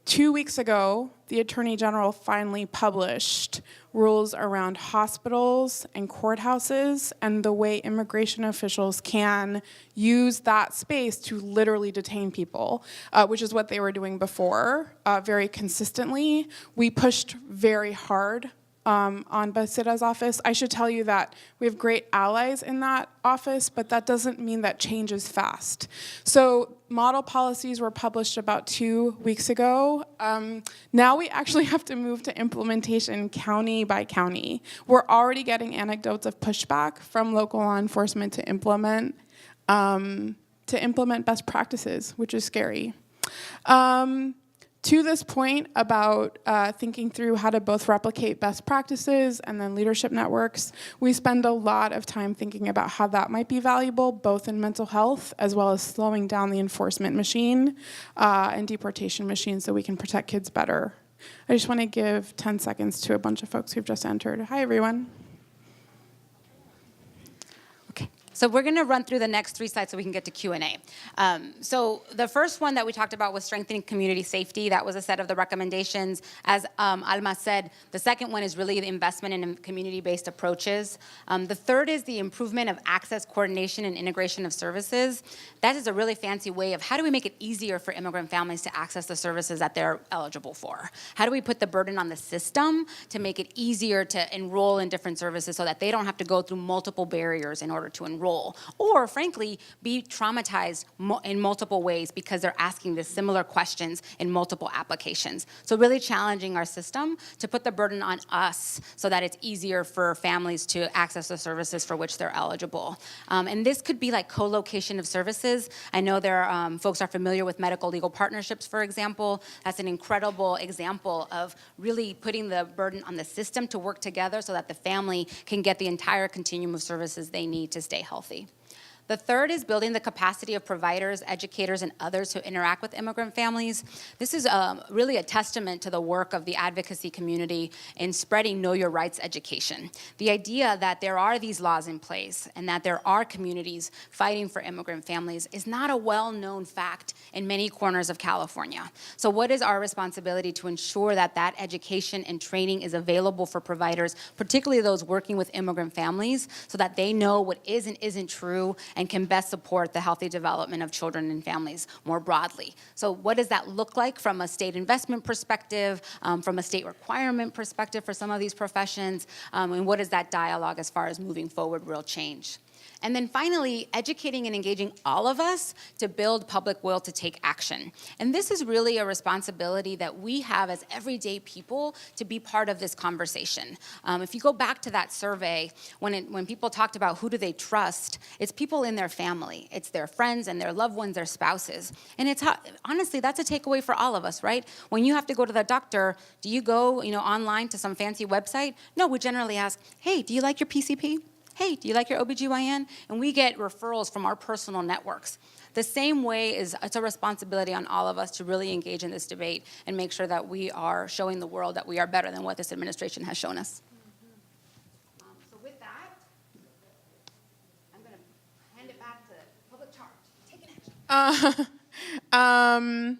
2 weeks ago, the Attorney General finally published rules around hospitals and courthouses and the way immigration officials can use that space to literally detain people, which is what they were doing before, very consistently. We pushed very hard on Besitos' office. I should tell you that we have great allies in that office, but that doesn't mean that change is fast. So model policies were published about 2 weeks ago. Now we actually have to move to implementation county by county. We're already getting anecdotes of pushback from local law enforcement to implement best practices, which is scary. To this point about thinking through how to both replicate best practices and then leadership networks, we spend a lot of time thinking about how that might be valuable, both in mental health as well as slowing down the enforcement machine and deportation machine so we can protect kids better. I just want to give 10 seconds to a bunch of folks who've just entered. Hi, everyone. So we're going to run through the next 3 slides so we can get to Q&A. So the first one that we talked about was strengthening community safety. That was a set of the recommendations. As Alma said, the second one is really the investment in community-based approaches. The third is the improvement of access, coordination, and integration of services. That is a really fancy way of how do we make it easier for immigrant families to access the services that they're eligible for? How do we put the burden on the system to make it easier to enroll in different services so that they don't have to go through multiple barriers in order to enroll? Or, frankly, be traumatized in multiple ways because they're asking the similar questions in multiple applications. So really challenging our system to put the burden on us so that it's easier for families to access the services for which they're eligible. And this could be like co-location of services. I know folks are familiar with medical legal partnerships, for example. That's an incredible example of really putting the burden on the system to work together so that the family can get the entire continuum of services they need to stay healthy. The third is building the capacity of providers, educators, and others who interact with immigrant families. This is really a testament to the work of the advocacy community in spreading Know Your Rights education. The idea that there are these laws in place and that there are communities fighting for immigrant families is not a well-known fact in many corners of California. So what is our responsibility to ensure that that education and training is available for providers, particularly those working with immigrant families, so that they know what is and isn't true and can best support the healthy development of children and families more broadly. So what does that look like from a state investment perspective, from a state requirement perspective for some of these professions, and what is that dialogue as far as moving forward real change? And then finally, educating and engaging all of us to build public will to take action. And this is really a responsibility that we have as everyday people to be part of this conversation. If you go back to that survey, when people talked about who do they trust, it's people in their family. It's their friends and their loved ones, their spouses. And it's honestly, that's a takeaway for all of us, right? When you have to go to the doctor, do you go online to some fancy website? No, we generally ask, hey, do you like your PCP? Hey, do you like your OBGYN? And we get referrals from our personal networks. The same way it's a responsibility on all of us to really engage in this debate and make sure that we are showing the world that we are better than what this administration has shown us. So with that, I'm going to hand it back to public charge. Take an action.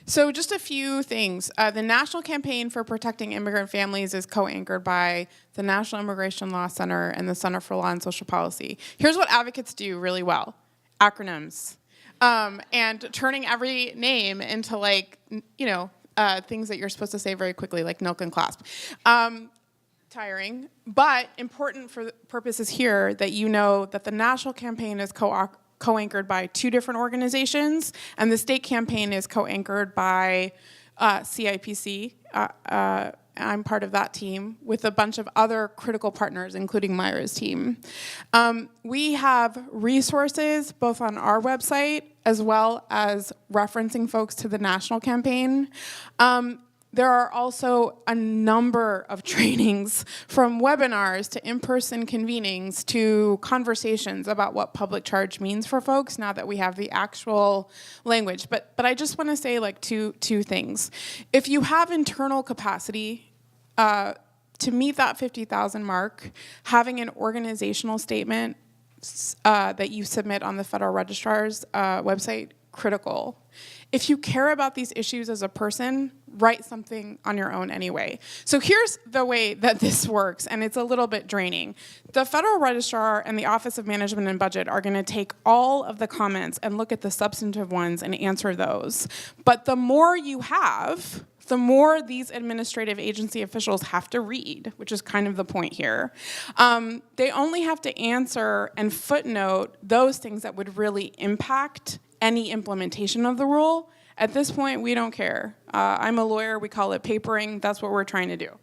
So just a few things. The National Campaign for Protecting Immigrant Families is co-anchored by the National Immigration Law Center and the Center for Law and Social Policy. Here's what advocates do really well. Acronyms. And turning every name into things that you're supposed to say very quickly, like milk and clasp. Tiring, but important for the purposes here that you know that the national campaign is co-anchored by 2 different organizations, and the state campaign is co-anchored by CIPC. I'm part of that team with a bunch of other critical partners, including Myra's team. We have resources both on our website as well as referencing folks to the national campaign. There are also a number of trainings, from webinars to in-person convenings to conversations about what public charge means for folks now that we have the actual language. But I just want to say two things. If you have internal capacity to meet that 50,000 mark, having an organizational statement that you submit on the Federal Registrar's website, critical. If you care about these issues as a person, write something on your own anyway. So here's the way that this works, and it's a little bit draining. The Federal Registrar and the Office of Management and Budget are going to take all of the comments and look at the substantive ones and answer those. But the more you have, the more these administrative agency officials have to read, which is kind of the point here. They only have to answer and footnote those things that would really impact any implementation of the rule. At this point, we don't care. I'm a lawyer, we call it papering, that's what we're trying to do.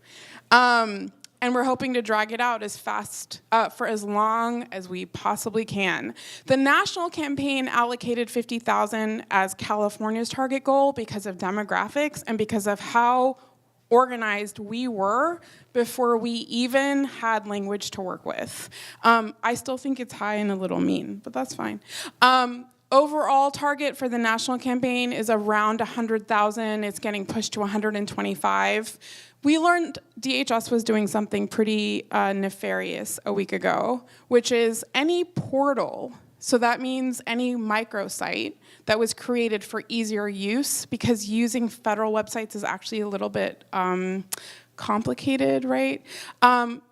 And we're hoping to drag it out as fast, for as long as we possibly can. The national campaign allocated 50,000 as California's target goal because of demographics and because of how organized we were before we even had language to work with. I still think it's high and a little mean, but that's fine. Overall target for the national campaign is around 100,000. It's getting pushed to 125. We learned DHS was doing something pretty nefarious a week ago, which is any portal, so that means any microsite that was created for easier use, because using federal websites is actually a little bit complicated, right?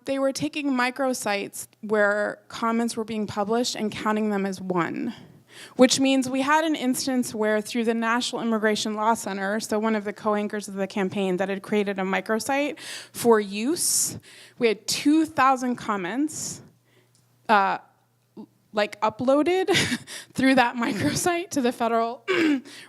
They were taking microsites where comments were being published and counting them as one. Which means we had an instance where through the National Immigration Law Center, so one of the co-anchors of the campaign that had created a microsite for use, we had 2,000 comments uploaded through that microsite to the federal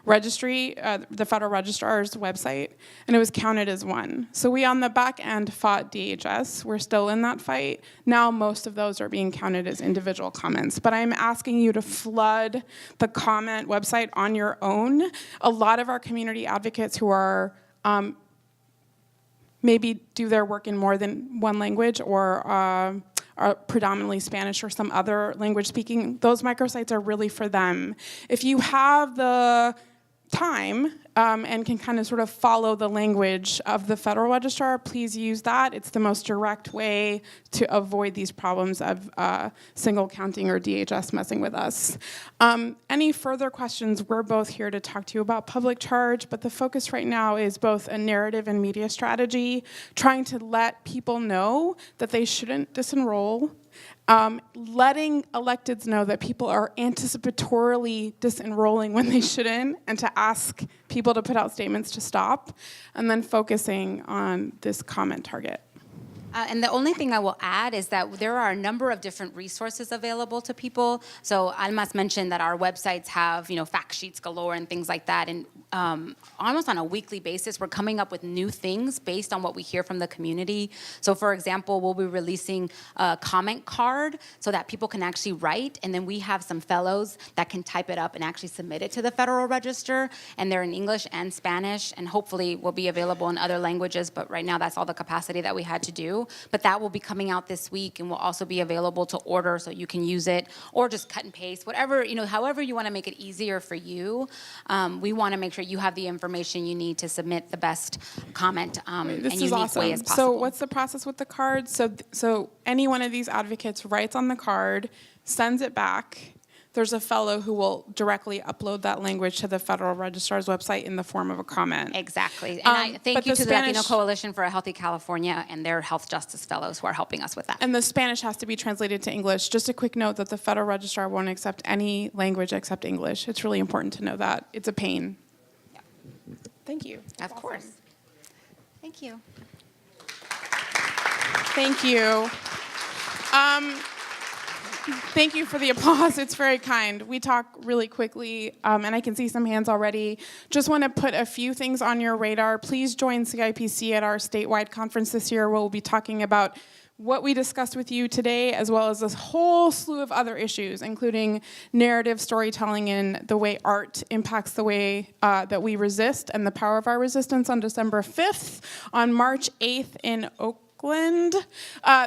registry, the Federal Registrar's website, and it was counted as one. So we on the back end fought DHS. We're still in that fight. Now most of those are being counted as individual comments. But I'm asking you to flood the comment website on your own. A lot of our community advocates who are maybe do their work in more than one language or are predominantly Spanish or some other language speaking, those microsites are really for them. If you have the time and can kind of sort of follow the language of the Federal Registrar, please use that. It's the most direct way to avoid these problems of single counting or DHS messing with us. Any further questions, we're both here to talk to you about public charge, but the focus right now is both a narrative and media strategy, trying to let people know that they shouldn't disenroll, letting electeds know that people are anticipatorily disenrolling when they shouldn't, and to ask people to put out statements to stop, and then focusing on this comment target. And the only thing I will add is that there are a number of different resources available to people. So Alma's mentioned that our websites have, fact sheets galore and things like that. And almost on a weekly basis, we're coming up with new things based on what we hear from the community. So for example, we'll be releasing a comment card so that people can actually write. And then we have some fellows that can type it up and actually submit it to the Federal Register. And they're in English and Spanish, and hopefully will be available in other languages. But right now, that's all the capacity that we had to do. But that will be coming out this week and will also be available to order so you can use it or just cut and paste, whatever, however you want to make it easier for you. We want to make sure you have the information you need to submit the best comment and unique way as possible. So what's the process with the card? So any one of these advocates writes on the card, sends it back. There's a fellow who will directly upload that language to the Federal Registrar's website in the form of a comment. Exactly. And I thank you to the Latino Coalition for a Healthy California and their health justice fellows who are helping us with that. And the Spanish has to be translated to English. Just a quick note that the Federal Registrar won't accept any language except English. It's really important to know that. It's a pain. Yeah. Thank you. Of course. Thank you. Thank you. Thank you for the applause. It's very kind. We talk really quickly, and I can see some hands already. Just want to put a few things on your radar. Please join CIPC at our statewide conference this year, where we'll be talking about what we discussed with you today, as well as this whole slew of other issues, including narrative storytelling and the way art impacts the way that we resist and the power of our resistance on December 5th. On March 8th in Oakland,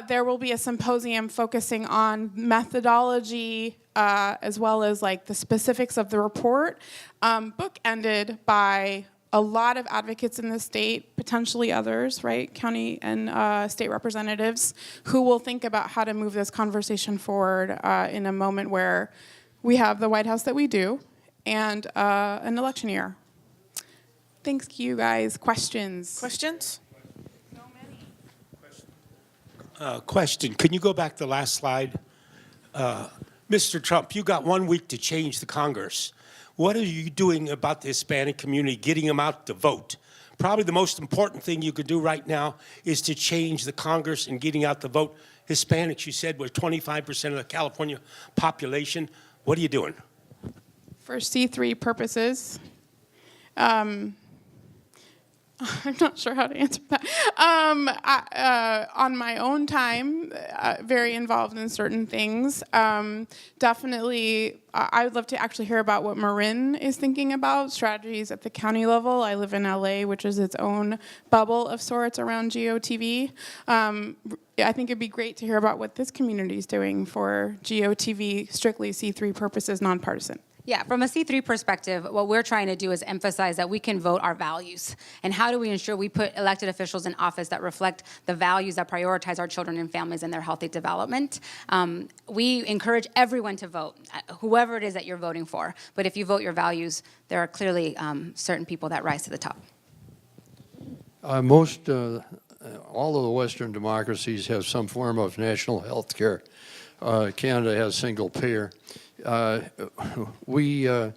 there will be a symposium focusing on methodology as well as the specifics of the report, bookended by a lot of advocates in the state, potentially others, right, county and state representatives, who will think about how to move this conversation forward in a moment where we have the White House that we do and an election year. Thanks, you guys. Questions? Questions? Question. Can you go back to the last slide? Mr. Trump, you got 1 week to change the Congress. What are you doing about the Hispanic community, getting them out to vote? Probably the most important thing you could do right now is to change the Congress and getting out to vote. Hispanics, you said, were 25% of the California population. What are you doing? For C3 purposes, I'm not sure how to answer that. On my own time, very involved in certain things. Definitely, I would love to actually hear about what Marin is thinking about, strategies at the county level. I live in LA, which is its own bubble of sorts around GOTV. I think it'd be great to hear about what this community is doing for GOTV, strictly C3 purposes, nonpartisan. Yeah, from a C3 perspective, what we're trying to do is emphasize that we can vote our values. And how do we ensure we put elected officials in office that reflect the values that prioritize our children and families and their healthy development? We encourage everyone to vote, whoever it is that you're voting for. But if you vote your values, there are clearly certain people that rise to the top. All of the Western democracies have some form of national health care. Canada has single payer. We are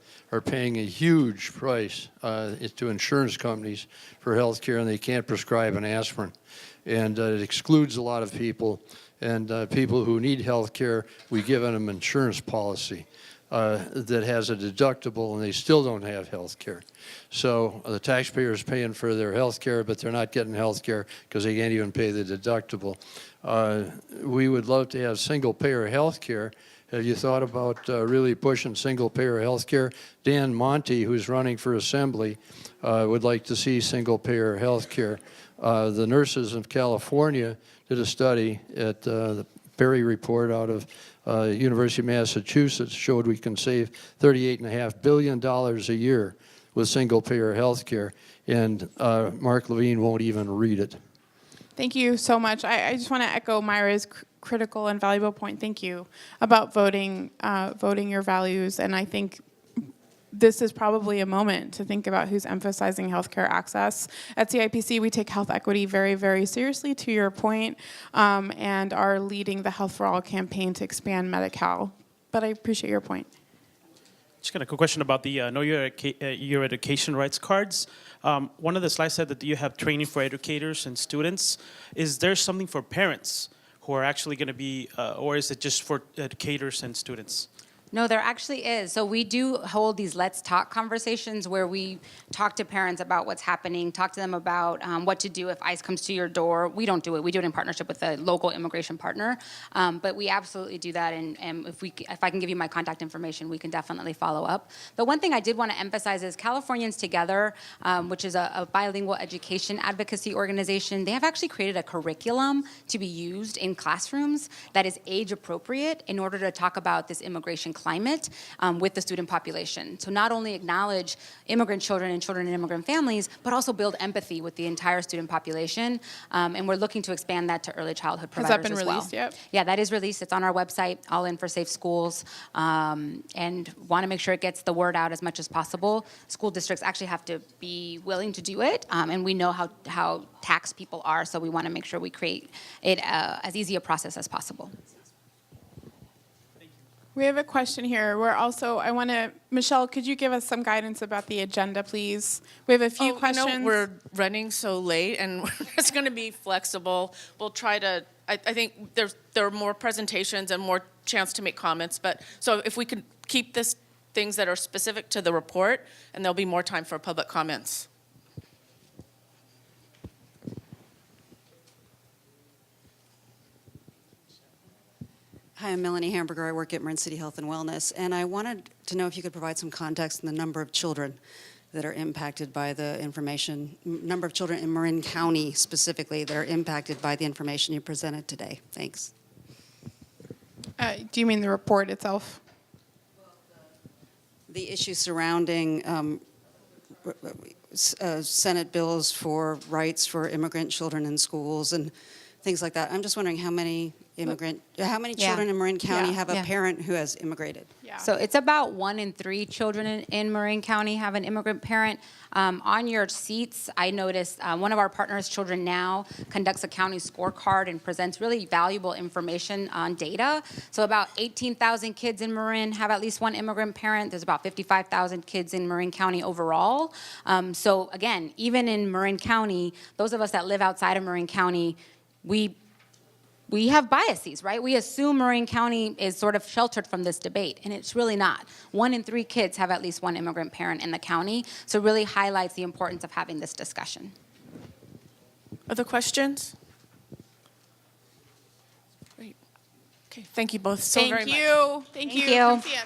paying a huge price to insurance companies for health care, and they can't prescribe an aspirin. And it excludes a lot of people. And people who need health care, we give them insurance policy that has a deductible, and they still don't have health care. So the taxpayer is paying for their health care, but they're not getting health care because they can't even pay the deductible. We would love to have single-payer health care. Have you thought about really pushing single-payer health care? Dan Monty, who's running for assembly, would like to see single-payer health care. The nurses of California did a study at the Perry report out of University of Massachusetts, showed we can save $38.5 billion a year with single-payer health care, and Mark Levine won't even read it. Thank you so much. I just want to echo Myra's critical and valuable point. Thank you about voting your values. And I think this is probably a moment to think about who's emphasizing healthcare access. At CIPC, we take health equity very, very seriously, to your point, and are leading the Health for All campaign to expand Medi-Cal. But I appreciate your point. Just got a quick question about the Know Your Education Rights cards. One of the slides said that you have training for educators and students. Is there something for parents who are actually going to be, or is it just for educators and students? No, there actually is. So we do hold these Let's Talk conversations where we talk to parents about what's happening, talk to them about what to do if ICE comes to your door. We don't do it. We do it in partnership with a local immigration partner. But we absolutely do that. And if I can give you my contact information, we can definitely follow up. The one thing I did want to emphasize is Californians Together, which is a bilingual education advocacy organization, they have actually created a curriculum to be used in classrooms that is age appropriate in order to talk about this immigration climate with the student population. So not only acknowledge immigrant children and children in immigrant families, but also build empathy with the entire student population. And we're looking to expand that to early childhood providers as well. Has that been released yet? Yeah, that is released. It's on our website, All In for Safe Schools, and want to make sure it gets the word out as much as possible. School districts actually have to be willing to do it, and we know how taxed people are, so we want to make sure we create it as easy a process as possible. We have a question here. Michelle, could you give us some guidance about the agenda, please? We have a few questions. You know, we're running so late, and we're just going to be flexible. We'll try to, I think there are more presentations and more chance to make comments. But so if we could keep this things that are specific to the report, and there'll be more time for public comments. Hi, I'm Melanie Hamburger. I work at Marin City Health and Wellness, and I wanted to know if you could provide some context on the number of children that are impacted by the information, number of children in Marin County specifically that are impacted by the information you presented today. Thanks. Do you mean the report itself? The issue surrounding Senate bills for rights for immigrant children in schools and things like that. I'm just wondering how many children in Marin County have a parent who has immigrated? So it's about 1 in 3 children in Marin County have an immigrant parent. On your seats, I noticed one of our partners, Children Now, conducts a county scorecard and presents really valuable information on data. So about 18,000 kids in Marin have at least one immigrant parent. There's about 55,000 kids in Marin County overall. So again, even in Marin County, those of us that live outside of Marin County, we have biases, right? We assume Marin County is sort of sheltered from this debate, and it's really not. 1 in 3 kids have at least one immigrant parent in the county, so it really highlights the importance of having this discussion. Other questions? Great. Okay, thank you both so very much. Thank you. you. Come see us.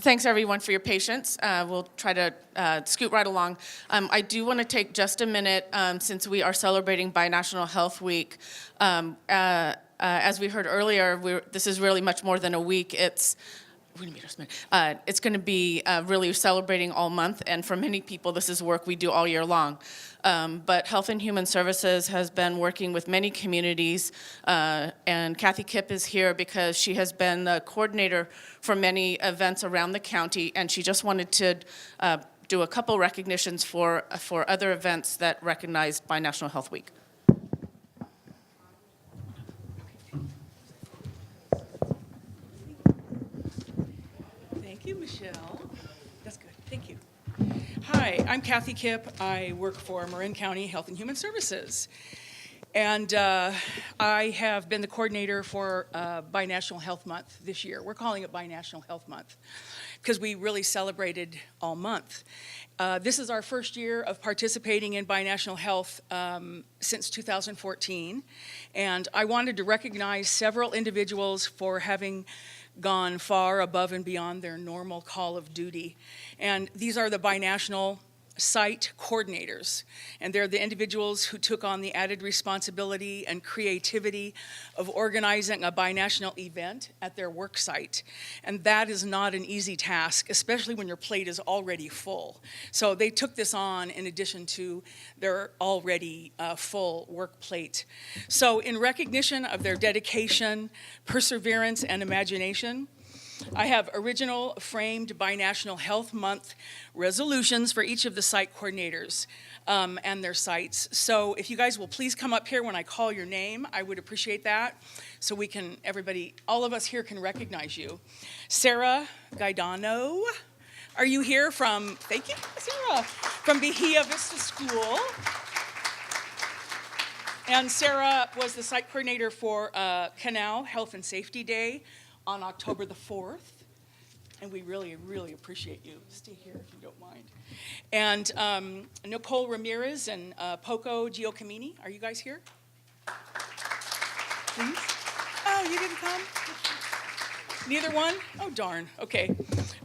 Thanks, everyone, for your patience. We'll try to scoot right along. I do want to take just a minute, since we are celebrating Binational Health Week. As we heard earlier, this is really much more than a week. It's going to be really celebrating all month, and for many people, this is work we do all year long. But Health and Human Services has been working with many communities, and Kathy Kipp is here because she has been the coordinator for many events around the county, and she just wanted to do a couple recognitions for other events that recognized Binational Health Week. Thank you, Michelle. That's good. Thank you. Hi, I'm Kathy Kipp. I work for Marin County Health and Human Services. And I have been the coordinator for Binational Health Month this year. We're calling it Binational Health Month because we really celebrated all month. This is our first year of participating in Binational Health since 2014. And I wanted to recognize several individuals for having gone far above and beyond their normal call of duty. And these are the binational site coordinators. And they're the individuals who took on the added responsibility and creativity of organizing a binational event at their work site. And that is not an easy task, especially when your plate is already full. So they took this on in addition to their already full work plate. So in recognition of their dedication, perseverance, and imagination, I have original framed Binational Health Month resolutions for each of the site coordinators and their sites. So if you guys will please come up here when I call your name, I would appreciate that. So we can, everybody, all of us here can recognize you. Sarah Gaidano, are you here from, thank you, Sarah, from Bahia Vista School. And Sarah was the site coordinator for Canal Health and Safety Day on October the 4th, and we really, really appreciate you. Stay here if you don't mind. And Nicole Ramirez and Poco Giacomini, are you guys here? Please? Oh, you didn't come? Neither one? Oh, darn. Okay.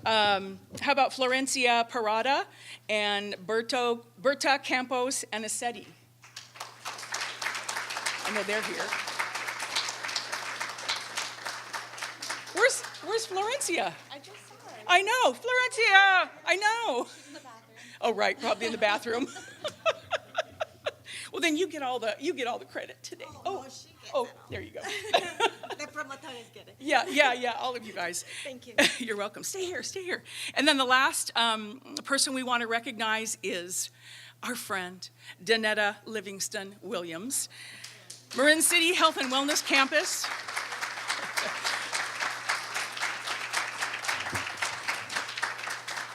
How about Florencia Parada and Berta Campos Anicetti? I know they're here. Where's Florencia? I just saw her. I know, Florencia, I know. In the bathroom. Oh, right, probably in the bathroom. Well, then you get all the credit today. Oh, no, she gets it. There you go. The promotores get it. Yeah, all of you guys. Thank you. You're welcome. Stay here. And then the last person we want to recognize is our friend, Danetta Livingston Williams. Marin City Health and Wellness Campus.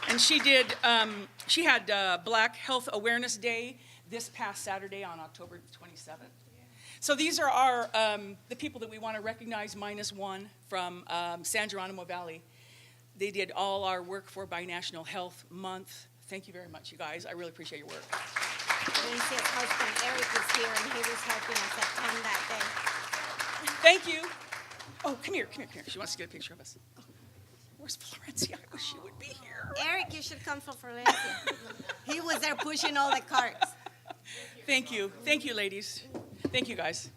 And she had Black Health Awareness Day this past Saturday on October 27th. So these are our the people that we want to recognize, minus one from San Geronimo Valley. They did all our work for Binational Health Month. Thank you very much, you guys. I really appreciate your work. Nancy's husband Eric is here, and he was helping us at Penn that day. Thank you. Oh, come here. She wants to get a picture of us. Oh, where's Florencia? I wish she would be here. Eric, you should come for Valencia. He was there pushing all the carts. Thank you, ladies. Thank you, guys.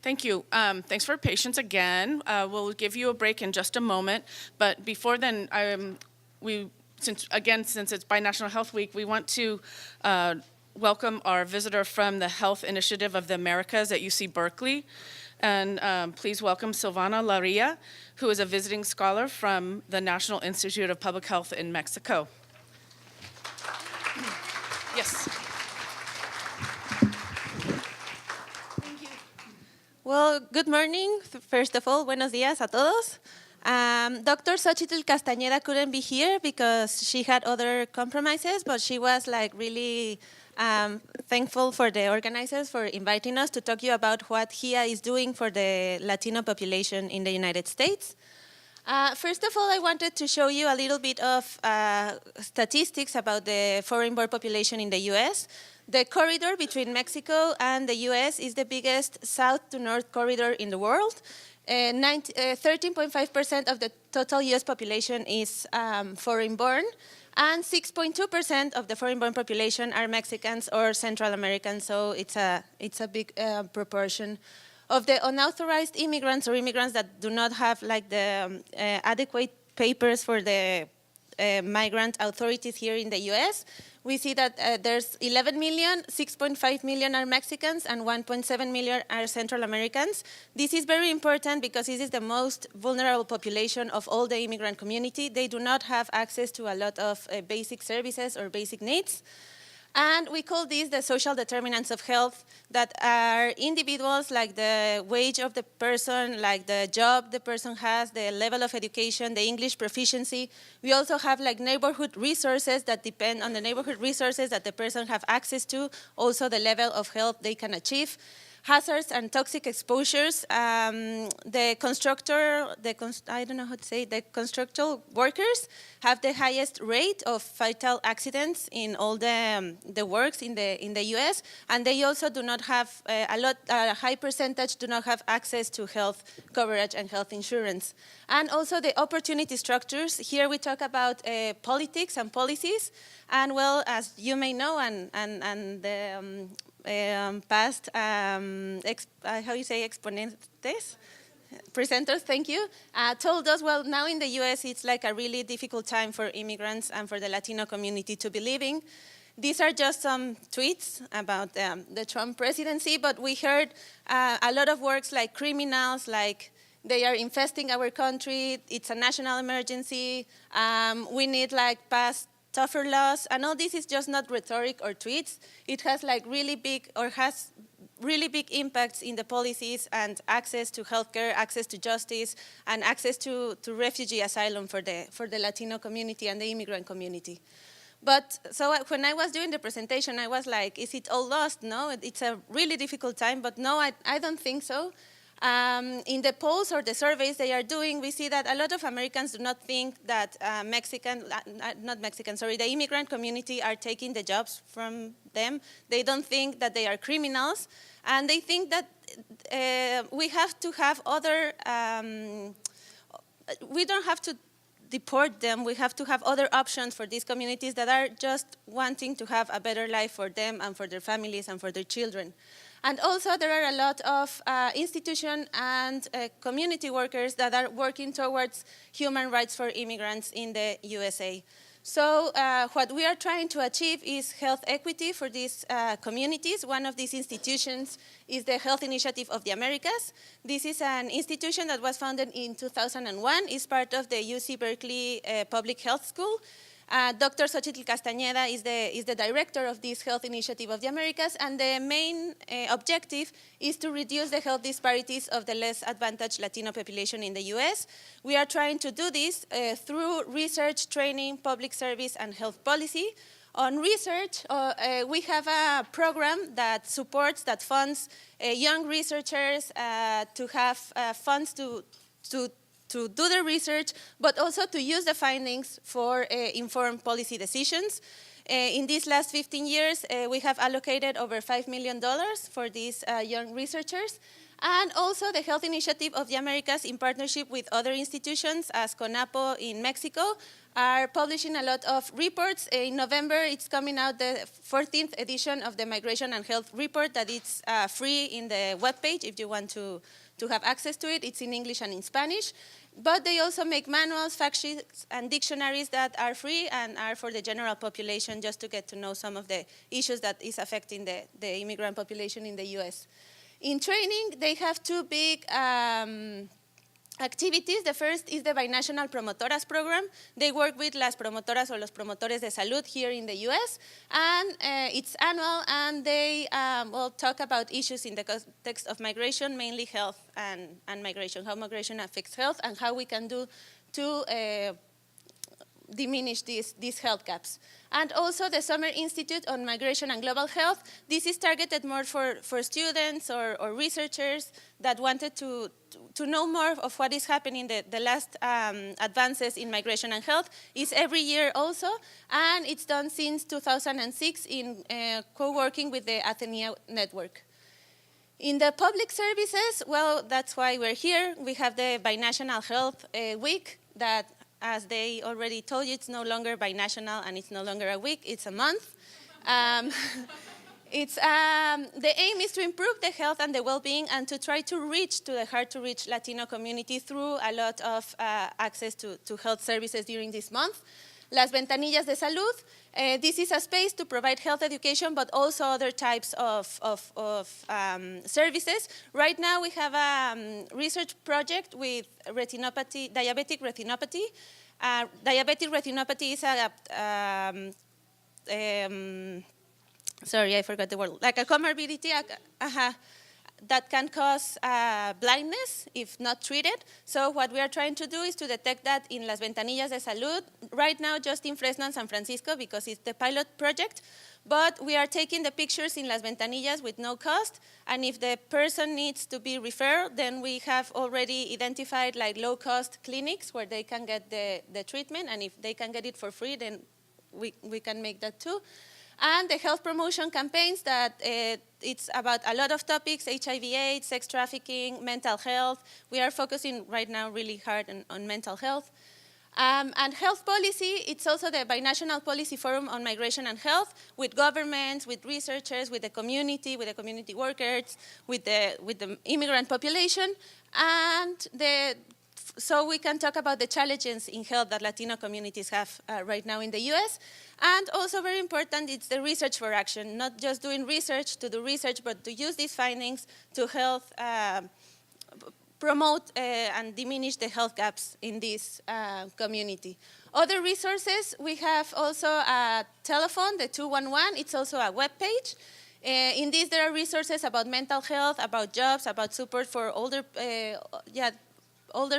Thank you. Thanks for your patience again. We'll give you a break in just a moment. But before then, since it's Binational Health Week, we want to welcome our visitor from the Health Initiative of the Americas at UC Berkeley. And please welcome Silvana Laria, who is a visiting scholar from the National Institute of Public Health in Mexico. Yes. Well, good morning. First of all, buenos días a todos. Dr. Xochitl Castañeda couldn't be here because she had other compromises, but she was really thankful for the organizers for inviting us to talk to you about what HIA is doing for the Latino population in the United States. First of all, I wanted to show you a little bit of statistics about the foreign-born population in the U.S. The corridor between Mexico and the U.S. is the biggest south to north corridor in the world. 13.5% of the total U.S. population is foreign-born, and 6.2% of the foreign-born population are Mexicans or Central Americans, so it's a big proportion. Of the unauthorized immigrants or immigrants that do not have the adequate papers for the migrant authorities here in the U.S., we see that there's 11 million, 6.5 million are Mexicans, and 1.7 million are Central Americans. This is very important because this is the most vulnerable population of all the immigrant community. They do not have access to a lot of basic services or basic needs. And we call these the social determinants of health, that are individuals like the wage of the person, like the job the person has, the level of education, the English proficiency. We also have neighborhood resources that depend on the neighborhood resources that the person have access to, also the level of health they can achieve. Hazards and toxic exposures. The construction workers have the highest rate of fatal accidents in all the works in the U.S., and they also do not have a high percentage do not have access to health coverage and health insurance. And also the opportunity structures. Here we talk about politics and policies, and well, as you may know, and the past, exponentes? Presenters, thank you, told us, well, now in the U.S. it's a really difficult time for immigrants and for the Latino community to be living. These are just some tweets about the Trump presidency, but we heard a lot of words like criminals, like they are infesting our country, it's a national emergency, we need pass tougher laws, and all this is just not rhetoric or tweets. It has really big impacts in the policies and access to healthcare, access to justice, and access to refugee asylum for the Latino community and the immigrant community. But so when I was doing the presentation, I was like, is it all lost? No, it's a really difficult time, but no, I don't think so. In the polls or the surveys they are doing, we see that a lot of Americans do not think that the immigrant community are taking the jobs from them. They don't think that they are criminals, and they think that we have to have we don't have to deport them. We have to have other options for these communities that are just wanting to have a better life for them and for their families and for their children. And also there are a lot of institution and community workers that are working towards human rights for immigrants in the USA. So what we are trying to achieve is health equity for these communities. One of these institutions is the Health Initiative of the Americas. This is an institution that was founded in 2001. It's part of the UC Berkeley Public Health School. Dr. Xochitl Castañeda is the director of this Health Initiative of the Americas, and the main objective is to reduce the health disparities of the less advantaged Latino population in the U.S. We are trying to do this through research, training, public service, and health policy. On research, we have a program that funds young researchers to have funds to do the research, but also to use the findings for informed policy decisions. In these last 15 years, we have allocated over $5 million for these young researchers. And also the Health Initiative of the Americas, in partnership with other institutions, as CONAPO in Mexico, are publishing a lot of reports. In November, it's coming out the 14th edition of the Migration and Health Report that it's free in the webpage if you want to have access to it. It's in English and in Spanish. But they also make manuals, fact sheets, and dictionaries that are free and are for the general population, just to get to know some of the issues that is affecting the immigrant population in the US. In training, they have two big activities. The first is the Binational Promotoras Program. They work with las promotoras or los promotores de salud here in the US, and it's annual, and they will talk about issues in the context of migration, mainly health and migration, how migration affects health, and how we can do to diminish these health gaps. And also the Summer Institute on Migration and Global Health. This is targeted more for students or researchers that wanted to know more of what is happening, the last advances in migration and health. It's every year also, and it's done since 2006 in co-working with the Ateneo Network. In the public services, well, that's why we're here. We have the Binational Health Week that, as they already told you, it's no longer binational and it's no longer a week, it's a month. The aim is to improve the health and the well-being and to try to reach to the hard-to-reach Latino community through a lot of access to health services during this month. Las Ventanillas de Salud, this is a space to provide health education, but also other types of services. Right now, we have a research project with retinopathy, diabetic retinopathy. Diabetic retinopathy is sorry, I forgot the word, like a comorbidity that can cause blindness if not treated. So what we are trying to do is to detect that in Las Ventanillas de Salud, right now just in Fresno and San Francisco because it's the pilot project, but we are taking the pictures in Las Ventanillas with no cost, and if the person needs to be referred, then we have already identified like low-cost clinics where they can get the treatment, and if they can get it for free, then we can make that too. And the health promotion campaigns that it's about a lot of topics, HIV/AIDS, sex trafficking, mental health. We are focusing right now really hard on mental health. And health policy, it's also the Binational Policy Forum on Migration and Health with governments, with researchers, with the community workers, with the immigrant population. And so we can talk about the challenges in health that Latino communities have right now in the US. And also very important, it's the research for action, not just doing research to do research, but to use these findings to help promote and diminish the health gaps in this community. Other resources, we have also a telephone, the 211, it's also a web page. In this, there are resources about mental health, about jobs, about support for older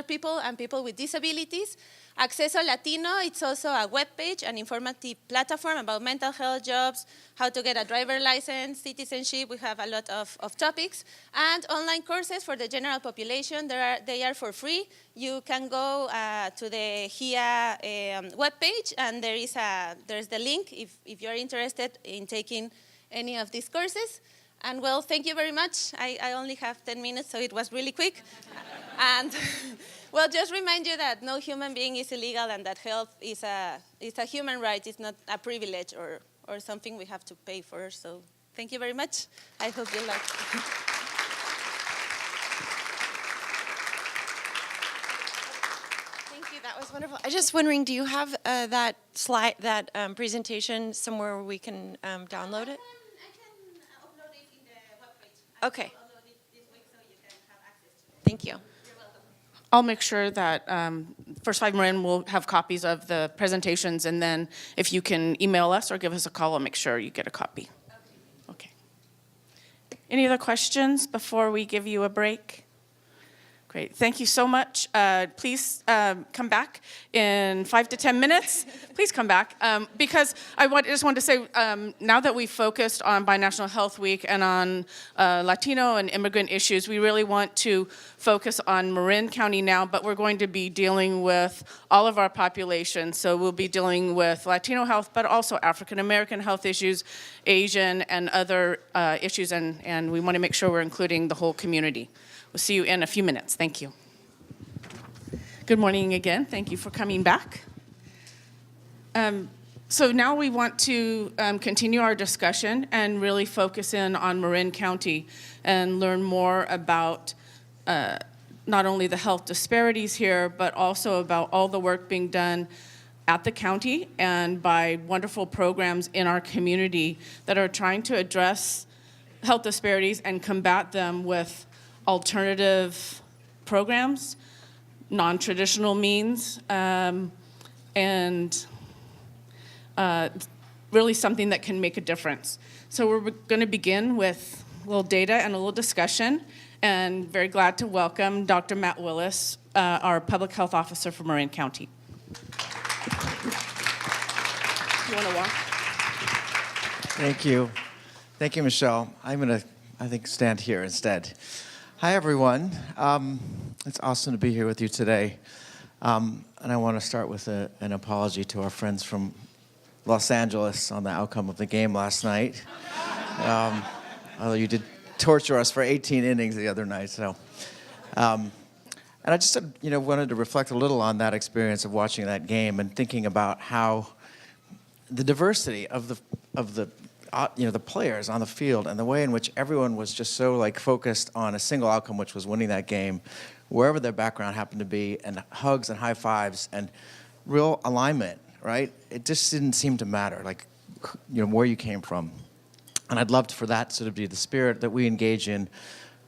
people and people with disabilities. Acceso Latino, it's also a web page, an informative platform about mental health, jobs, how to get a driver license, citizenship. We have a lot of topics. And online courses for the general population. They are for free. You can go to the HIA webpage, and there's the link if you're interested in taking any of these courses. And well, thank you very much. I only have 10 minutes, so it was really quick. And well, just remind you that no human being is illegal and that health is a human right. It's not a privilege or something we have to pay for. So thank you very much. I hope you like it. Thank you. That was wonderful. I was just wondering, do you have that slide, that presentation somewhere where we can download it? I can upload it in the webpage. Okay. I'll upload it this week so you can have access to it. Thank you. I'll make sure that First 5 Marin will have copies of the presentations, and then if you can email us or give us a call, I'll make sure you get a copy. Okay. Any other questions before we give you a break? Great. Great, thank you so much. Please come back in 5 to 10 minutes. Please come back, because just wanted to say, now that we've focused on Binational Health Week and on Latino and immigrant issues, we really want to focus on Marin County now, but we're going to be dealing with all of our population. So we'll be dealing with Latino health, but also African American health issues, Asian and other issues, and we want to make sure we're including the whole community. We'll see you in a few minutes. Thank you. Good morning again. Thank you for coming back. So now we want to continue our discussion and really focus in on Marin County and learn more about not only the health disparities here, but also about all the work being done at the county and by wonderful programs in our community that are trying to address health disparities and combat them with alternative programs, non-traditional means, and really something that can make a difference. So we're going to begin with a little data and a little discussion, and very glad to welcome Dr. Matt Willis, our Public Health Officer for Marin County. You want to walk? Thank you. Thank you, Michelle. I'm going to, I think, stand here instead. Hi, everyone. It's awesome to be here with you today. And I want to start with an apology to our friends from Los Angeles on the outcome of the game last night. Although you did torture us for 18 innings the other night. So, and I just wanted to reflect a little on that experience of watching that game and thinking about how the diversity of the players on the field and the way in which everyone was just so focused on a single outcome, which was winning that game, wherever their background happened to be, and hugs and high fives and real alignment, right? It just didn't seem to matter, where you came from. And I'd love for that sort of be the spirit that we engage in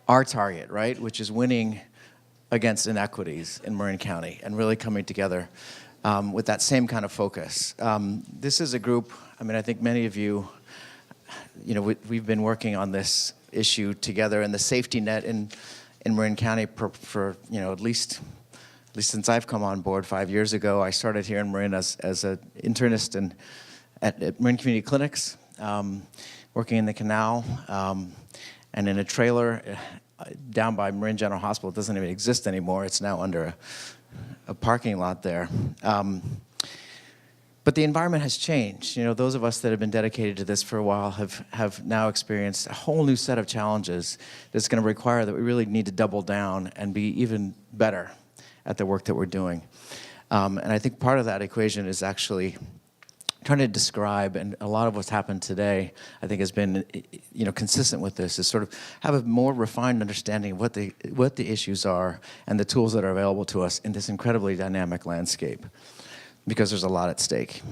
our target, right? Which is winning against inequities in Marin County and really coming together with that same kind of focus. This is a group, I think many of you, we've been working on this issue together, and the safety net in Marin County for at least since I've come on board 5 years ago. I started here in Marin as an internist at Marin Community Clinics, working in the canal, and in a trailer down by Marin General Hospital. It doesn't even exist anymore. It's now under a parking lot there. But the environment has changed. Those of us that have been dedicated to this for a while have now experienced a whole new set of challenges that's going to require that we really need to double down and be even better at the work that we're doing. And I think part of that equation is actually trying to describe, and a lot of what's happened today, I think, has been, consistent with this, is sort of have a more refined understanding of what the issues are and the tools that are available to us in this incredibly dynamic landscape, because there's a lot at stake.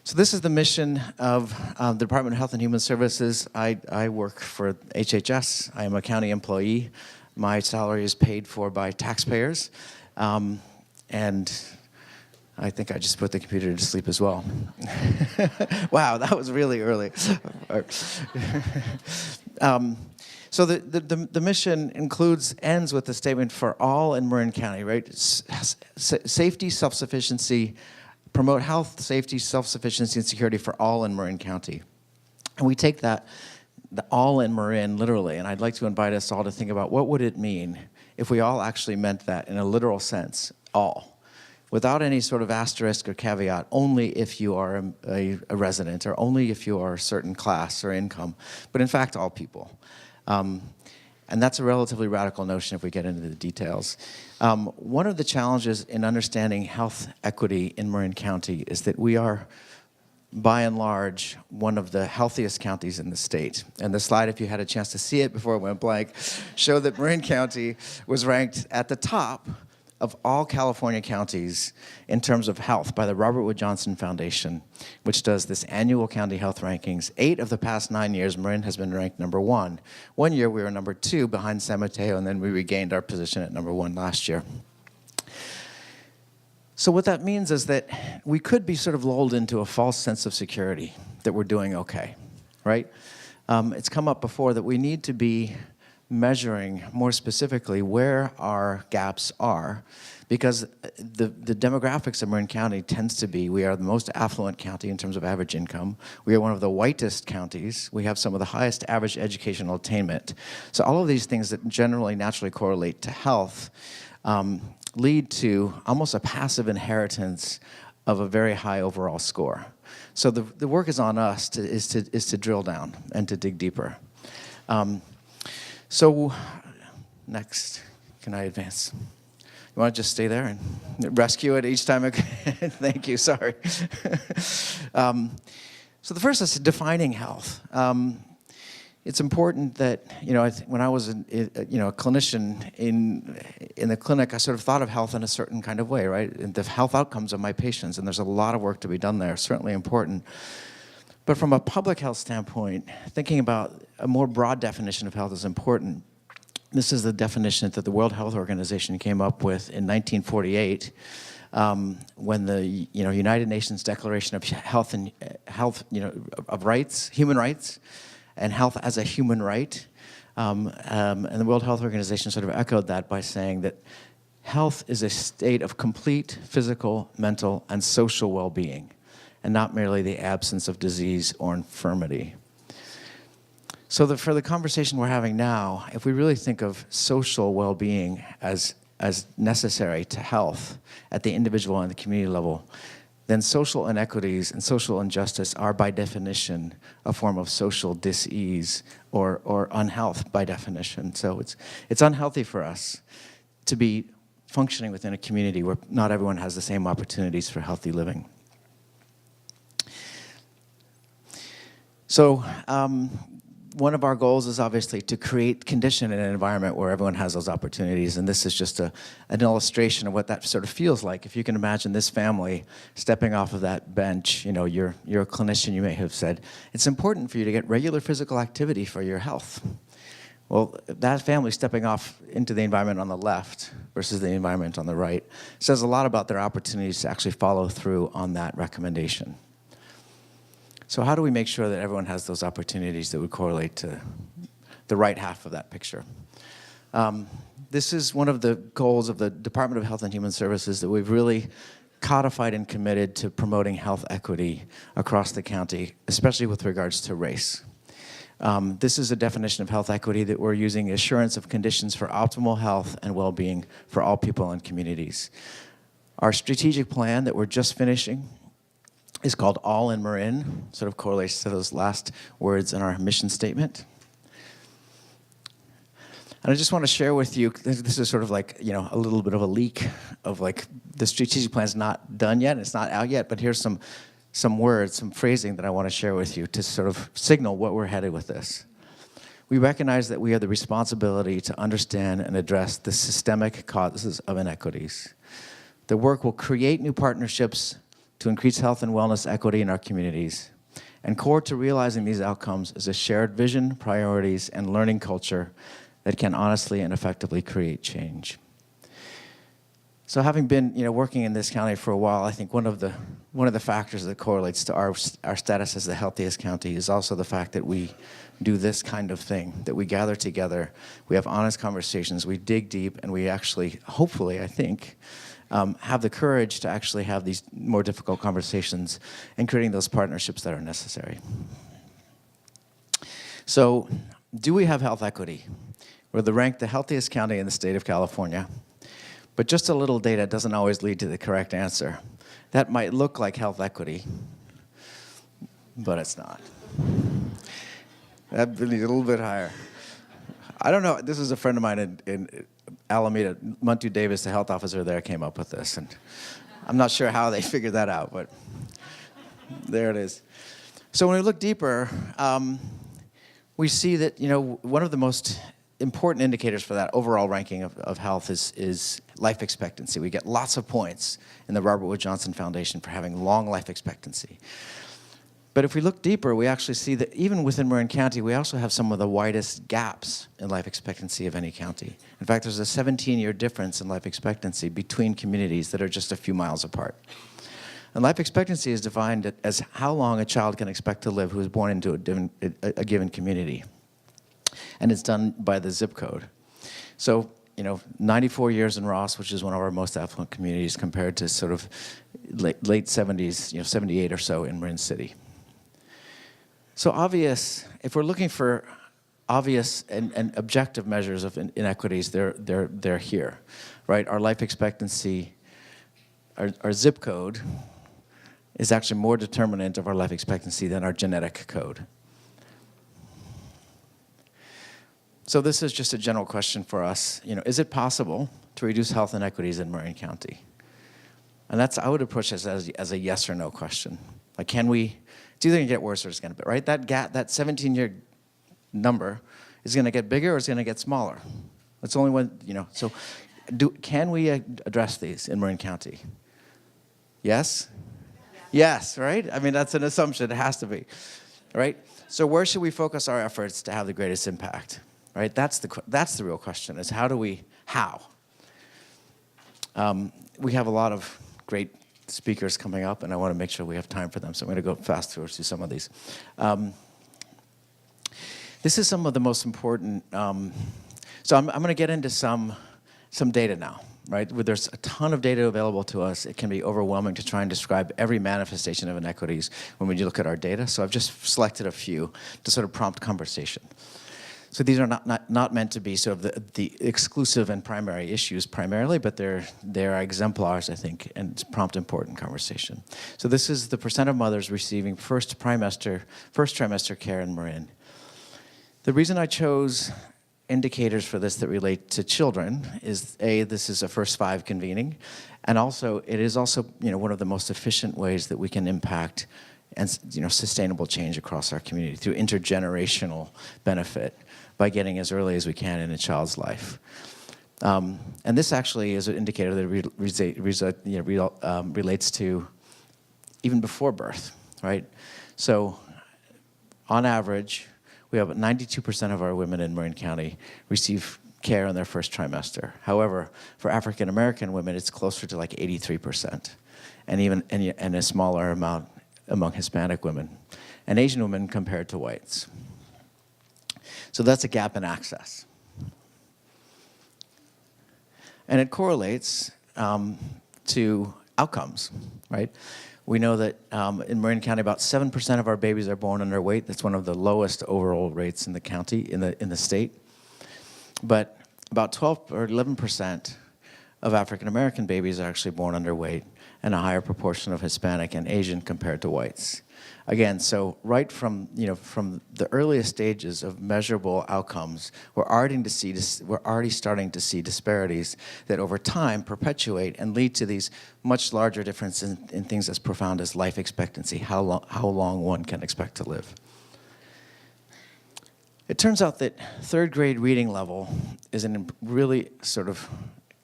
So this is the mission of the Department of Health and Human Services. I work for HHS. I am a county employee. My salary is paid for by taxpayers. And I think I just put the computer to sleep as well. Wow, that was really early. So the mission ends with the statement for all in Marin County, right? Safety, self-sufficiency, promote health, safety, self-sufficiency, and security for all in Marin County. And we take that, the all in Marin, literally, and I'd like to invite us all to think about what would it mean if we all actually meant that in a literal sense, all, without any sort of asterisk or caveat, only if you are a resident or only if you are a certain class or income, but in fact, all people. And that's a relatively radical notion if we get into the details. One of the challenges in understanding health equity in Marin County is that we are, by and large, one of the healthiest counties in the state. And the slide, if you had a chance to see it before it went blank, showed that Marin County was ranked at the top of all California counties in terms of health by the Robert Wood Johnson Foundation, which does this annual county health rankings. 8 of the past 9 years, Marin has been ranked number 1. One year we were number 2 behind San Mateo, and then we regained our position at number 1 last year. So what that means is that we could be sort of lulled into a false sense of security that we're doing okay, right? It's come up before that we need to be measuring more specifically where our gaps are, because the demographics of Marin County tends to be, we are the most affluent county in terms of average income. We are one of the whitest counties. We have some of the highest average educational attainment. So all of these things that generally naturally correlate to health lead to almost a passive inheritance of a very high overall score. So the work is on us is to drill down and to dig deeper. So next, can I advance? You want to just stay there and rescue it each time? Thank you, sorry. So the first is defining health. It's important that, when I was a clinician in the clinic, I sort of thought of health in a certain kind of way, right? And the health outcomes of my patients, and there's a lot of work to be done there, certainly important. But from a public health standpoint, thinking about a more broad definition of health is important. This is the definition that the World Health Organization came up with in 1948, when the United Nations Declaration of of Rights, Human Rights, and health as a human right, and the World Health Organization sort of echoed that by saying that health is a state of complete physical, mental, and social well-being, and not merely the absence of disease or infirmity. So for the conversation we're having now, if we really think of social well-being as necessary to health at the individual and the community level, then social inequities and social injustice are by definition a form of social dis-ease or unhealth by definition. So it's unhealthy for us to be functioning within a community where not everyone has the same opportunities for healthy living. So one of our goals is obviously to create condition in an environment where everyone has those opportunities, and this is just an illustration of what that sort of feels like. If you can imagine this family stepping off of that bench, you're a clinician, you may have said, it's important for you to get regular physical activity for your health. Well, that family stepping off into the environment on the left versus the environment on the right says a lot about their opportunities to actually follow through on that recommendation. So how do we make sure that everyone has those opportunities that would correlate to the right half of that picture? This is one of the goals of the Department of Health and Human Services, that we've really codified and committed to promoting health equity across the county, especially with regards to race. This is a definition of health equity that we're using: assurance of conditions for optimal health and well-being for all people and communities. Our strategic plan that we're just finishing is called All in Marin, sort of correlates to those last words in our mission statement. And I just want to share with you, this is sort of like, a little bit of a leak of like, the strategic plan's not done yet, it's not out yet, but here's some words, some phrasing that I want to share with you to sort of signal what we're headed with this. We recognize that we have the responsibility to understand and address the systemic causes of inequities. The work will create new partnerships to increase health and wellness equity in our communities. And core to realizing these outcomes is a shared vision, priorities, and learning culture that can honestly and effectively create change. So having been working in this county for a while, I think one of the factors that correlates to our status as the healthiest county is also the fact that we do this kind of thing, that we gather together, we have honest conversations, we dig deep, and we actually, hopefully, I think, have the courage to actually have these more difficult conversations and creating those partnerships that are necessary. So, do we have health equity? We're ranked the healthiest county in the state of California, but just a little data doesn't always lead to the correct answer. That might look like health equity, but it's not. That needs a little bit higher. I don't know, this is a friend of mine in Alameda, Muntu Davis, the health officer there, came up with this, and I'm not sure how they figured that out, but there it is. So when we look deeper, we see that one of the most important indicators for that overall ranking of health is life expectancy. We get lots of points in the Robert Wood Johnson Foundation for having long life expectancy. But if we look deeper, we actually see that even within Marin County, we also have some of the widest gaps in life expectancy of any county. In fact, there's a 17-year difference in life expectancy between communities that are just a few miles apart. And life expectancy is defined as how long a child can expect to live who is born into a given community. and it's done by the zip code. So, 94 years in Ross, which is one of our most affluent communities, compared to sort of late 70s, 78 or so in Marin City. So if we're looking for obvious and objective measures of inequities, they're here, right? Our life expectancy, our zip code is actually more determinant of our life expectancy than our genetic code. So this is just a general question for us. Is it possible to reduce health inequities in Marin County? And I would approach this as a yes or no question. Like, can we? It's either going to get worse or it's going to be, right? That gap, that 17-year number is going to get bigger or it's going to get smaller. That's only one, So can we address these in Marin County? Yes? Yes, right? I mean, that's an assumption. It has to be, right? So where should we focus our efforts to have the greatest impact, right? That's the real question, is how? We have a lot of great speakers coming up, and I want to make sure we have time for them, so I'm going to go fast through some of these. This is some of the most important, so I'm going to get into some data now, right? There's a ton of data available to us. It can be overwhelming to try and describe every manifestation of inequities when we look at our data, so I've just selected a few to sort of prompt conversation. So these are not meant to be sort of the exclusive and primary issues primarily, but they're exemplars, I think, and prompt important conversation. So this is the percent of mothers receiving first trimester care in Marin. The reason I chose indicators for this that relate to children is this is a first 5 convening, and also it is also one of the most efficient ways that we can impact and sustainable change across our community through intergenerational benefit by getting as early as we can in a child's life. And this actually is an indicator that relates to even before birth, right? So on average, we have 92% of our women in Marin County receive care in their first trimester. However, for African American women, it's closer to like 83%, and a smaller amount among Hispanic women, and Asian women compared to whites. So that's a gap in access. And it correlates to outcomes, right? We know that in Marin County, about 7% of our babies are born underweight. That's one of the lowest overall rates in the county, in the state. But about 12 or 11% of African American babies are actually born underweight, and a higher proportion of Hispanic and Asian compared to whites. Again, so right from the earliest stages of measurable outcomes, we're already starting to see disparities that over time perpetuate and lead to these much larger differences in things as profound as life expectancy, how long one can expect to live. It turns out that third grade reading level is a really sort of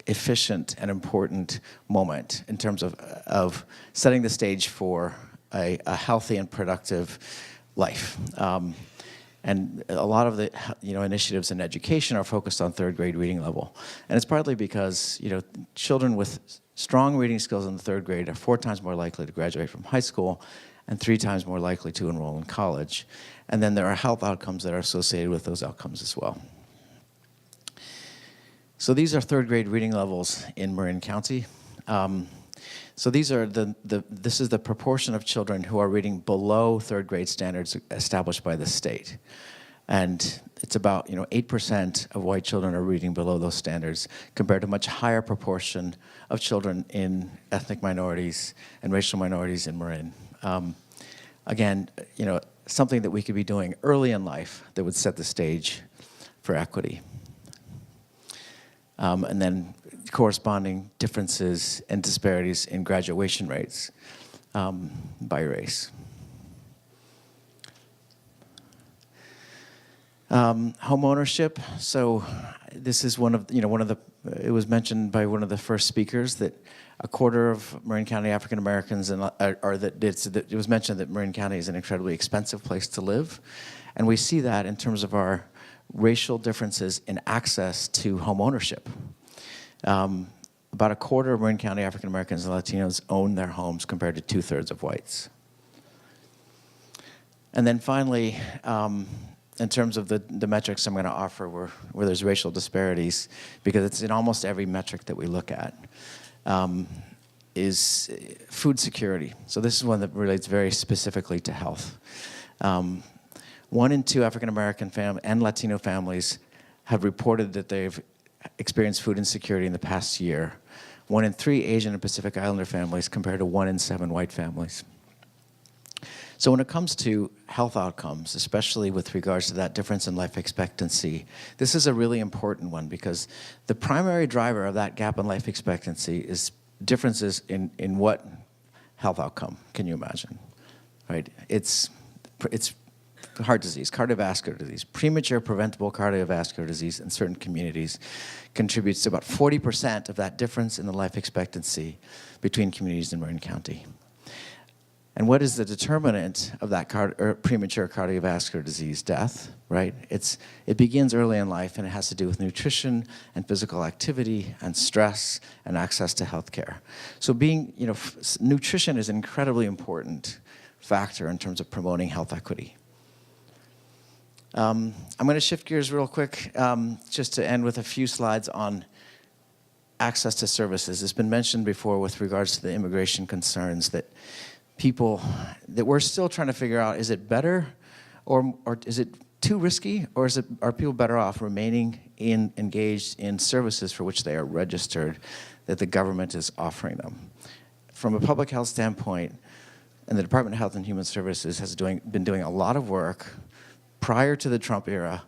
efficient and important moment in terms of setting the stage for a healthy and productive life. And a lot of the initiatives in education are focused on third grade reading level. And it's partly because children with strong reading skills in the third grade are 4 times more likely to graduate from high school and 3 times more likely to enroll in college. And then there are health outcomes that are associated with those outcomes as well. So these are third grade reading levels in Marin County. So these are this is the proportion of children who are reading below third grade standards established by the state. And it's about 8% of white children are reading below those standards compared to a much higher proportion of children in ethnic minorities and racial minorities in Marin. Again, something that we could be doing early in life that would set the stage for equity. And then corresponding differences and disparities in graduation rates by race. Home ownership. So this is it was mentioned by one of the first speakers that a quarter of Marin County African Americans, it was mentioned that Marin County is an incredibly expensive place to live. And we see that in terms of our racial differences in access to home ownership. About a quarter of Marin County African Americans and Latinos own their homes compared to 2/3 of whites. And then finally, in terms of the metrics I'm going to offer where there's racial disparities, because it's in almost every metric that we look at, is food security. So this is one that relates very specifically to health. 1 in 2 African American and Latino families have reported that they've experienced food insecurity in the past year. 1 in 3 Asian and Pacific Islander families compared to 1 in 7 white families. So when it comes to health outcomes, especially with regards to that difference in life expectancy, this is a really important one because the primary driver of that gap in life expectancy is differences in what health outcome can you imagine, right? It's heart disease, cardiovascular disease. Premature preventable cardiovascular disease in certain communities contributes to about 40% of that difference in the life expectancy between communities in Marin County. And what is the determinant of that premature cardiovascular disease? Death, right? It begins early in life, and it has to do with nutrition and physical activity and stress and access to health care. So nutrition is an incredibly important factor in terms of promoting health equity. I'm going to shift gears real quick just to end with a few slides on access to services. It's been mentioned before with regards to the immigration concerns that we're still trying to figure out, is it better or is it too risky, or are people better off remaining engaged in services for which they are registered that the government is offering them? From a public health standpoint, and the Department of Health and Human Services has been doing a lot of work prior to the Trump era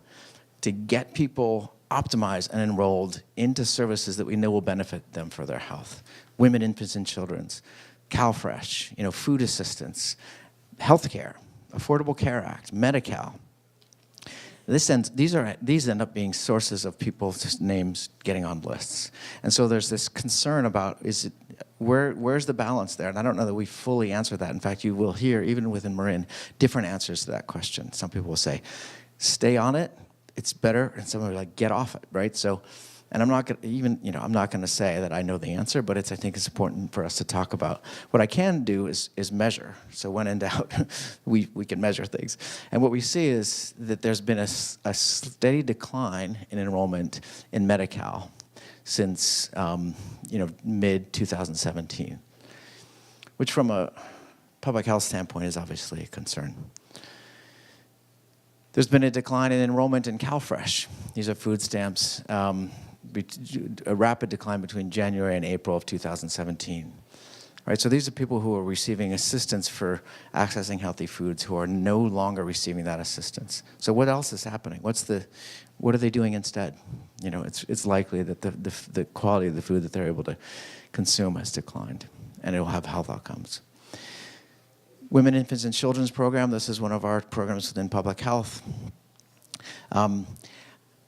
to get people optimized and enrolled into services that we know will benefit them for their health. Women, infants, and children's, CalFresh, food assistance, healthcare, Affordable Care Act, Medi-Cal. These end up being sources of people's names getting on lists. And so there's this concern about, where's the balance there? And I don't know that we fully answer that. In fact, you will hear, even within Marin, different answers to that question. Some people will say, stay on it, it's better, and some are like, get off it, right? So, and I'm not going to say that I know the answer, but I think it's important for us to talk about. What I can do is measure. So when in doubt, we can measure things. And what we see is that there's been a steady decline in enrollment in Medi-Cal since mid-2017, which from a public health standpoint is obviously a concern. There's been a decline in enrollment in CalFresh. These are food stamps. A rapid decline between January and April of 2017. Right, so these are people who are receiving assistance for accessing healthy foods who are no longer receiving that assistance. So what else is happening? What are they doing instead? It's likely that the quality of the food that they're able to consume has declined, and it will have health outcomes. Women, Infants, and Children's Program, this is one of our programs within public health.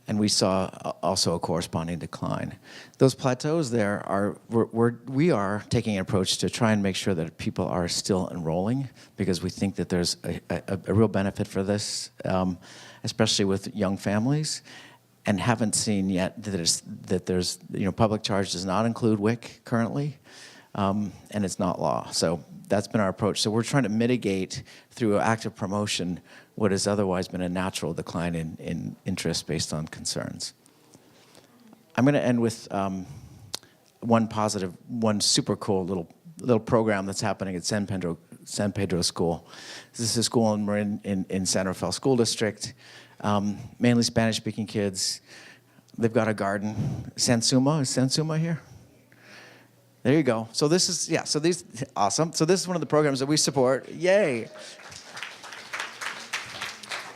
And we saw also a corresponding decline. Those plateaus there we are taking an approach to try and make sure that people are still enrolling, because we think that there's a real benefit for this, especially with young families, and haven't seen yet that there's public charge does not include WIC currently, and it's not law. So that's been our approach. So we're trying to mitigate through active promotion what has otherwise been a natural decline in interest based on concerns. I'm going to end with one super cool little program that's happening at San Pedro School. This is a school in Marin in San Rafael School District, mainly Spanish-speaking kids. They've got a garden. Sansuma, is Sansuma here? There you go. So this is, awesome. So this is one of the programs that we support. Yay.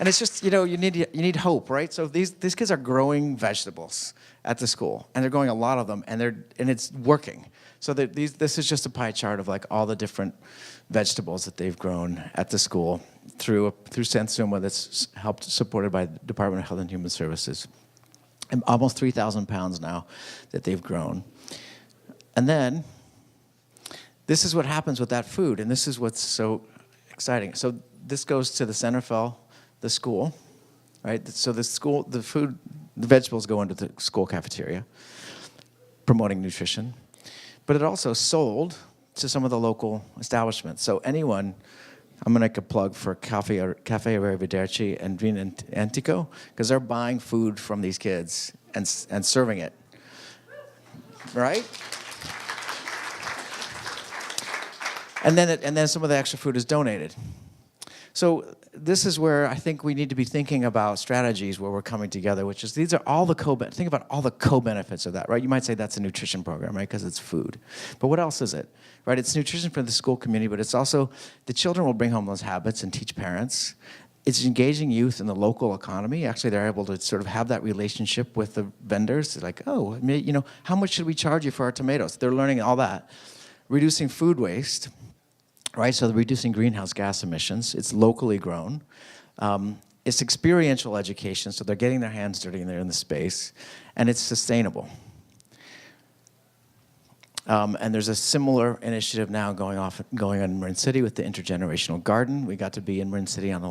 And it's just, you need hope, right? So these kids are growing vegetables at the school, and they're growing a lot of them, and it's working. So this is just a pie chart of like all the different vegetables that they've grown at the school through Sansuma that's supported by the Department of Health and Human Services. And almost 3,000 pounds now that they've grown. And then, this is what happens with that food, and this is what's so exciting. So this goes to the San Rafael, the school, right? So the vegetables go into the school cafeteria, promoting nutrition. But it also sold to some of the local establishments. So anyone I'm going to make a plug for Cafe Arrivederci and Vin Antico, because they're buying food from these kids and serving it. Right? And then some of the extra food is donated. So this is where I think we need to be thinking about strategies where we're coming together, which is these are all the think about all the co-benefits of that, right? You might say that's a nutrition program, right? Because it's food. But what else is it? Right? It's nutrition for the school community, but it's also the children will bring home those habits and teach parents. It's engaging youth in the local economy. Actually, they're able to sort of have that relationship with the vendors. They're like, oh, you know, how much should we charge you for our tomatoes? They're learning all that. Reducing food waste, right? So they're reducing greenhouse gas emissions. It's locally grown. It's experiential education, so they're getting their hands dirty and they're in the space. And it's sustainable. And there's a similar initiative now going on in Marin City with the Intergenerational Garden. We got to be in Marin City on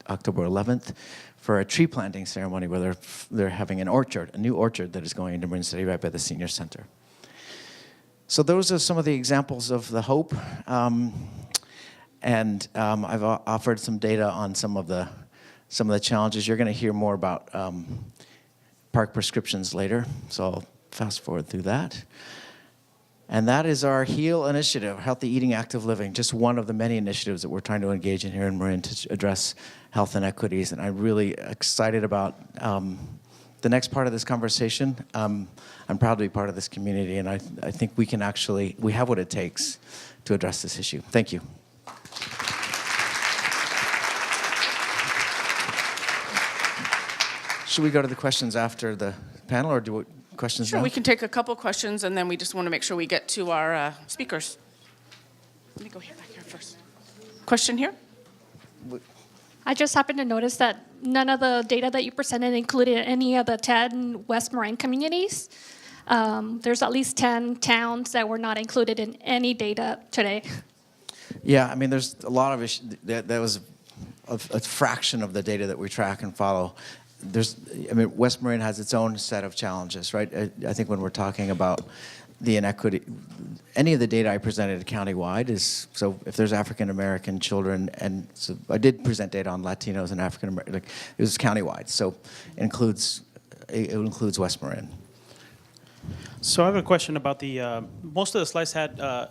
October 11th for a tree planting ceremony where they're having an orchard, a new orchard that is going into Marin City right by the senior center. So those are some of the examples of the hope. And I've offered some data on some of the challenges. You're going to hear more about park prescriptions later, so I'll fast forward through that. And that is our HEAL initiative, Healthy Eating, Active Living, just one of the many initiatives that we're trying to engage in here in Marin to address health inequities. And I'm really excited about the next part of this conversation. I'm proud to be part of this community, and I think we have what it takes to address this issue. Thank you. Should we go to the questions after the panel, or do questions Sure, now? we can take a couple questions, and then we just want to make sure we get to our speakers. Let me go back here first. Question here? I just happened to notice that none of the data that you presented included any of the 10 West Marin communities. There's at least 10 towns that were not included in any data today. Yeah, I mean, there's a lot of issues. That was a fraction of the data that we track and follow. West Marin has its own set of challenges, right? I think when we're talking about the inequity, any of the data I presented countywide is, so if there's African American children, and so I did present data on Latinos and African American, it was countywide, so it includes West Marin. So I have a question about the, most of the slides had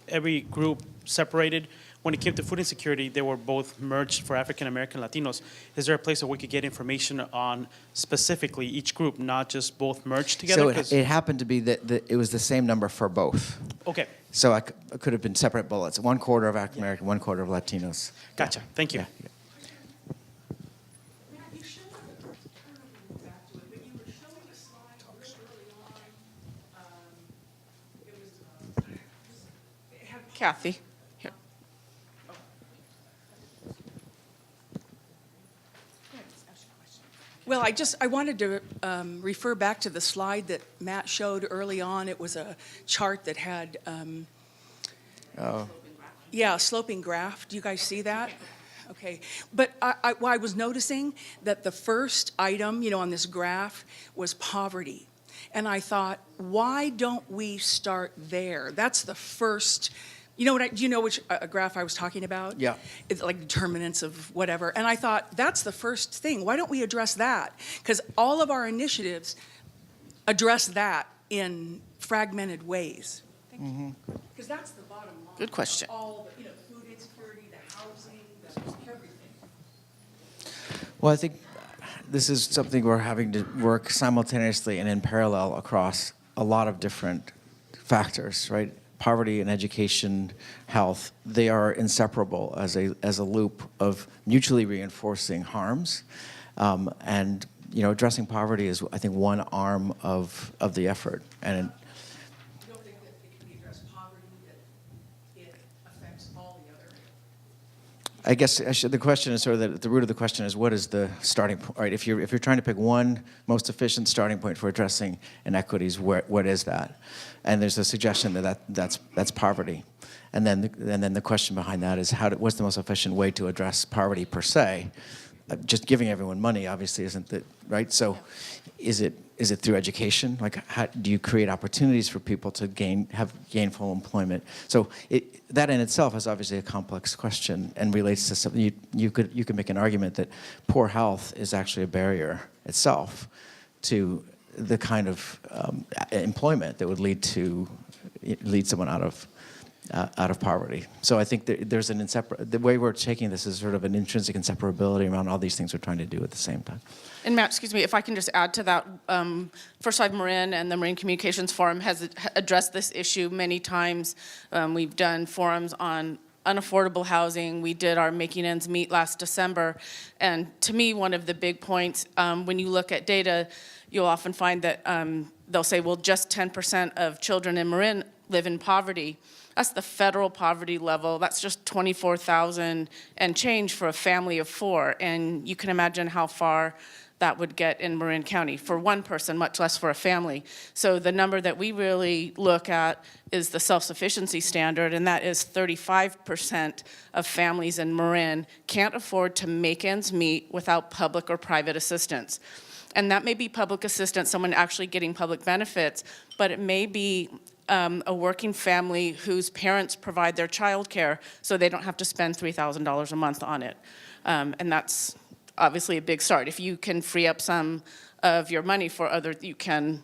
every group separated. When it came to food insecurity, they were both merged for African American Latinos. Is there a place where we could get information on specifically each group, not just both merged together? So it happened to be that it was the same number for both. Okay. So it could have been separate bullets. 1/4 of African American, 1/4 of Latinos. Gotcha. Thank you. Yeah. Kathy. Here. Well, I wanted to refer back to the slide that Matt showed early on. It was a chart that had, a sloping graph. Do you guys see that? Okay. But I was noticing that the first item, on this graph was poverty. And I thought, why don't we start there? That's the first. Do you know which graph I was talking about? Yeah. It's like determinants of whatever. And I thought, that's the first thing. Why don't we address that? Because all of our initiatives address that in fragmented ways. Because that's the bottom line. Good question. All the, food insecurity, the housing, everything. Well, I think this is something we're having to work simultaneously and in parallel across a lot of different factors, right? Poverty and education, health, they are inseparable as a loop of mutually reinforcing harms. And addressing poverty is, I think, one arm of the effort. And You don't think that it can be addressed poverty, that it affects all the other? I guess the question is sort of the root of the question is, what is the starting point? Right? If you're trying to pick one most efficient starting point for addressing inequities, what is that? And there's a suggestion that's poverty, and then the question behind that is what's the most efficient way to address poverty per se? just giving everyone money obviously isn't the right. So, is it through education? Like, how do you create opportunities for people to have gainful employment? So that in itself is obviously a complex question and relates to something you could make an argument that poor health is actually a barrier itself to the kind of employment that would lead someone out of poverty. So I think there's the way we're taking this is sort of an intrinsic inseparability around all these things we're trying to do at the same time. And Matt, excuse me, if I can just add to that, First Five Marin and the Marine Communications Forum has addressed this issue many times. We've done forums on unaffordable housing. We did our Making Ends Meet last December. And to me, one of the big points, when you look at data, you'll often find that they'll say, well, just 10% of children in Marin live in poverty. That's the federal poverty level. That's just $24,000 and change for a family of 4. And you can imagine how far that would get in Marin County for one person, much less for a family. So the number that we really look at is the self-sufficiency standard, and that is 35% of families in Marin can't afford to make ends meet without public or private assistance. And that may be public assistance, someone actually getting public benefits, but it may be a working family whose parents provide their child care so they don't have to spend $3,000 a month on it. And that's obviously a big start. If you can free up some of your money for other, you can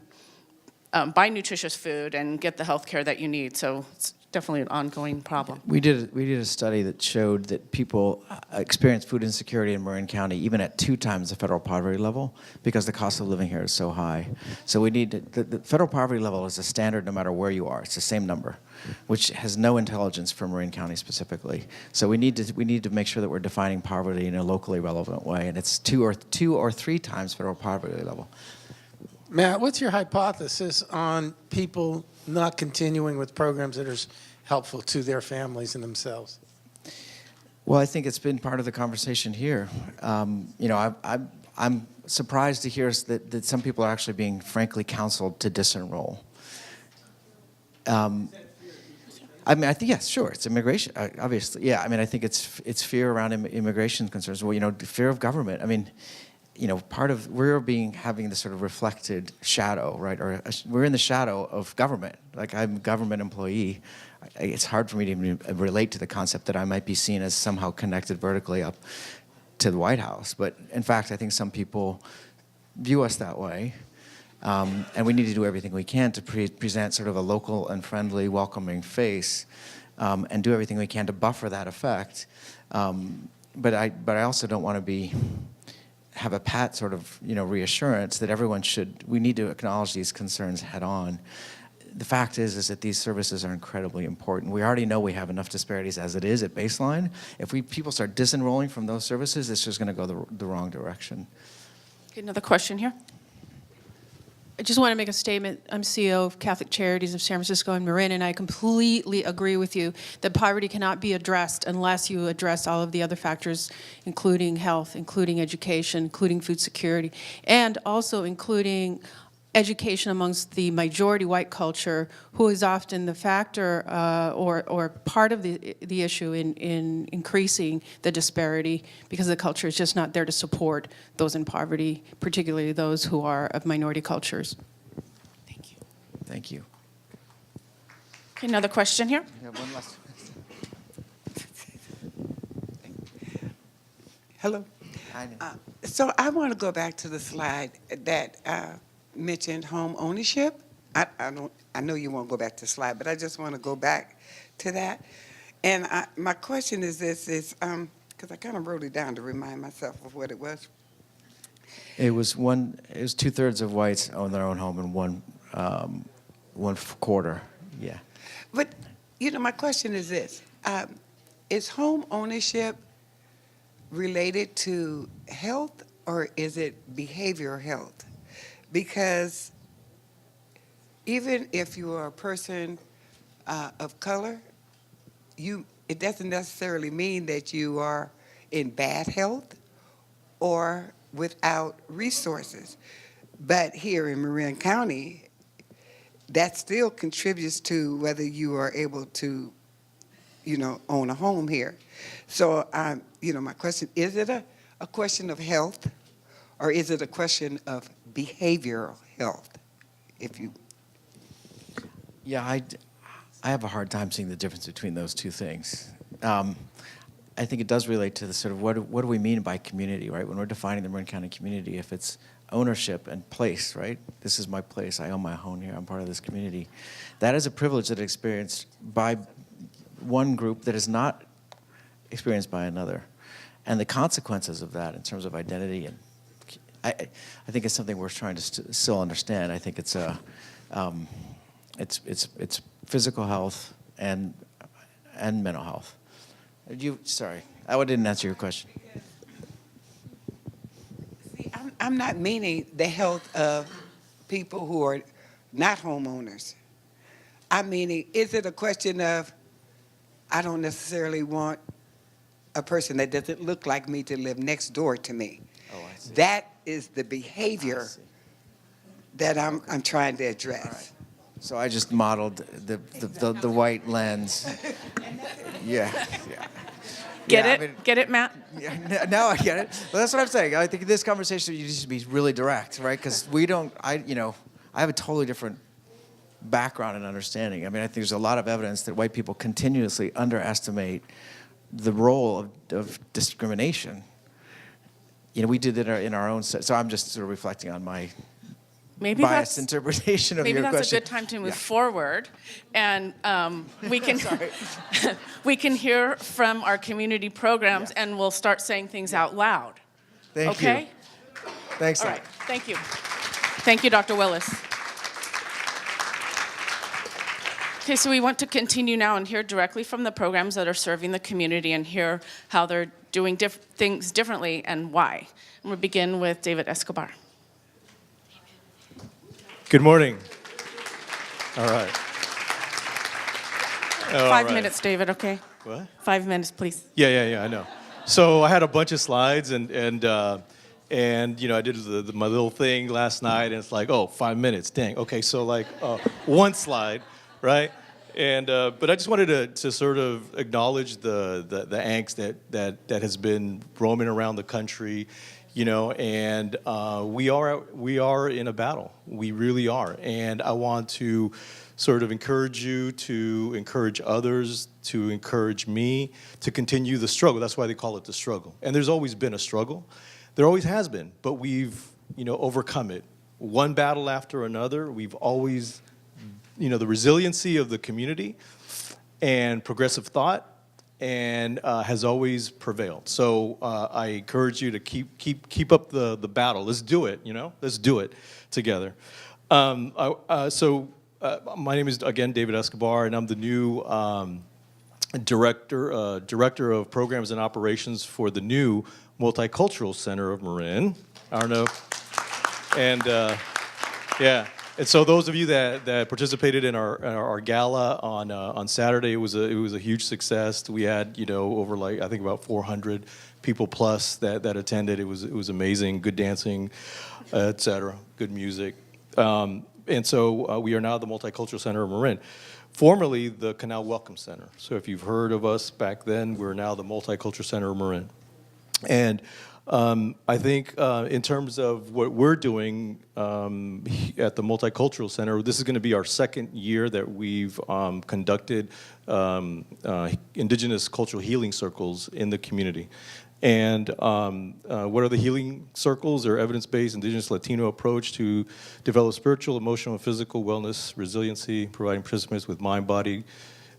buy nutritious food and get the health care that you need. So it's definitely an ongoing problem. We did a study that showed that people experience food insecurity in Marin County even at 2 times the federal poverty level because the cost of living here is so high. So we need the federal poverty level is a standard no matter where you are. It's the same number, which has no intelligence for Marin County specifically. So we need to make sure that we're defining poverty in a locally relevant way, and it's 2 or 3 times federal poverty level. Matt, what's your hypothesis on people not continuing with programs that are helpful to their families and themselves? Well, I think it's been part of the conversation here. I'm surprised to hear that some people are actually being frankly counseled to disenroll. I mean, I think, yes, sure, it's immigration, obviously. Yeah, I mean, I think it's fear around immigration concerns. Well, fear of government. I mean, part of having this sort of reflected shadow, right? Or we're in the shadow of government. Like, I'm a government employee. It's hard for me to even relate to the concept that I might be seen as somehow connected vertically up to the White House. But in fact, I think some people view us that way. And we need to do everything we can to present sort of a local and friendly, welcoming face, and do everything we can to buffer that effect. But I also don't want to have a pat sort of reassurance that we need to acknowledge these concerns head on. The fact is that these services are incredibly important. We already know we have enough disparities as it is at baseline. If people start disenrolling from those services, it's just going to go the wrong direction. Okay, another question here. I just want to make a statement. I'm CEO of Catholic Charities of San Francisco and Marin, and I completely agree with you that poverty cannot be addressed unless you address all of the other factors, including health, including education, including food security, and also including education amongst the majority white culture, who is often the factor or part of the issue in increasing the disparity, because the culture is just not there to support those in poverty, particularly those who are of minority cultures. Thank you. Thank you. Okay, another question here. We have one last. Hello. So I want to go back to the slide that mentioned home ownership. I know you won't go back to the slide, but I just want to go back to that. And my question is this, because I kind of wrote it down to remind myself of what it was. It was 2/3 of whites own their own home and one quarter, yeah. But, my question is this. Is home ownership related to health, or is it behavioral health? Because even if you are a person of color, it doesn't necessarily mean that you are in bad health or without resources. But here in Marin County, that still contributes to whether you are able to, own a home here. So, my question, is it a question of health, or is it a question of behavioral health? If you, Yeah, I have a hard time seeing the difference between those two things. I think it does relate to the sort of what do we mean by community, right? When we're defining the Marin County community, if it's ownership and place, right? This is my place. I own my home here. I'm part of this community. That is a privilege that is experienced by one group that is not experienced by another. And the consequences of that in terms of identity, and I think it's something we're trying to still understand. I think it's physical health and mental health. Sorry, I didn't answer your question. see, I'm not meaning the health of people who are not homeowners. I'm meaning, is it a question of, I don't necessarily want a person that doesn't look like me to live next door to me. Oh, I see. That is the behavior I see. that I'm trying to address. All right. So I just modeled the white lens. Yeah. Get Yeah, it? I mean, Get it, Matt? yeah, now I get it. Well, that's what I'm saying. I think in this conversation you need to be really direct, right? Because I have a totally different background and understanding. I mean, I think there's a lot of evidence that white people continuously underestimate the role of discrimination. We did it in our own set. So I'm just sort of reflecting on my biased interpretation of your question. Maybe that's a good time to move forward, and we can we can hear from our community programs, and we'll start saying things out loud. Thank you. Okay? Thanks. All right. Thank you. Thank you, Dr. Willis. Okay, so we want to continue now and hear directly from the programs that are serving the community and hear how they're doing things differently and why. And we'll begin with David Escobar. Good morning. All right. 5 minutes, David, okay? What? 5 minutes, please. Yeah, I know. So I had a bunch of slides, and I did my little thing last night, and it's like, 5 minutes, dang. Okay, so like one slide, right? And but I just wanted to sort of acknowledge the angst that has been roaming around the country. And we are in a battle. We really are. And I want to sort of encourage you to encourage others, to encourage me to continue the struggle. That's why they call it the struggle. And there's always been a struggle. There always has been, but we've, overcome it. One battle after another. We've always, the resiliency of the community and progressive thought and has always prevailed. So I encourage you to keep up the battle. Let's do it, Let's do it together. My name is, again, David Escobar, and I'm the new director of programs and operations for the new Multicultural Center of Marin. I don't know. And yeah. And so those of you that participated in our gala on Saturday, it was a huge success. We had over I think about 400 people plus that attended. It was amazing, good dancing, etc., good music. And so we are now the Multicultural Center of Marin, formerly the Canal Welcome Center. So if you've heard of us back then, we're now the Multicultural Center of Marin. And I think in terms of what we're doing at the Multicultural Center, this is going to be our second year that we've conducted indigenous cultural healing circles in the community. And what are the healing circles? They're evidence-based indigenous Latino approach to develop spiritual, emotional, and physical wellness, resiliency, providing participants with mind, body,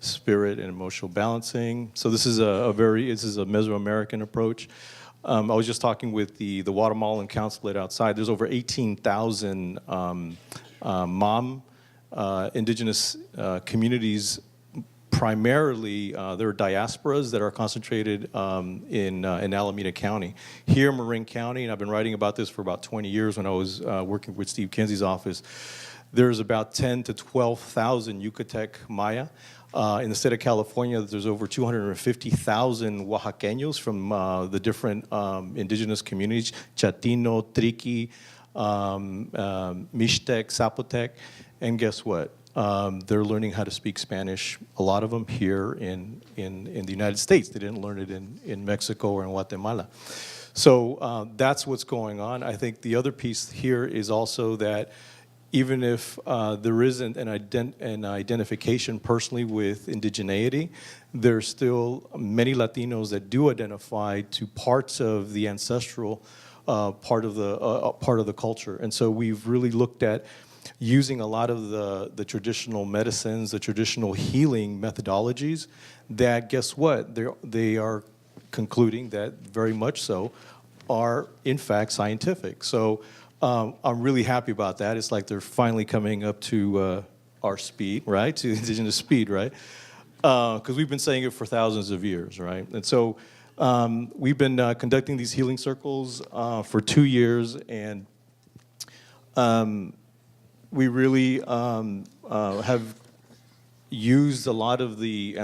spirit, and emotional balancing. So this is a Mesoamerican approach. I was just talking with the Guatemalan consulate outside. There's over 18,000 indigenous communities. Primarily, there are diasporas that are concentrated in Alameda County. Here in Marin County, and I've been writing about this for about 20 years when I was working with Steve Kinsey's office, there's about 10 to 12,000 Yucatec Maya. In the state of California, there's over 250,000 Oaxaqueños from the different indigenous communities, Chatino, Triqui, Mixtec, Zapotec, and guess what? They're learning how to speak Spanish, a lot of them here in the United States. They didn't learn it in Mexico or in Guatemala. So that's what's going on. I think the other piece here is also that even if there isn't an identification personally with indigeneity, there's still many Latinos that do identify to parts of the ancestral part of the culture. And so we've really looked at using a lot of the traditional medicines, the traditional healing methodologies that, guess what, they are concluding that very much so are in fact scientific. So I'm really happy about that. It's like they're finally coming up to our speed, right? To indigenous speed, right? Because we've been saying it for thousands of years, right? And so we've been conducting these healing circles for 2 years, and we really have used a lot of the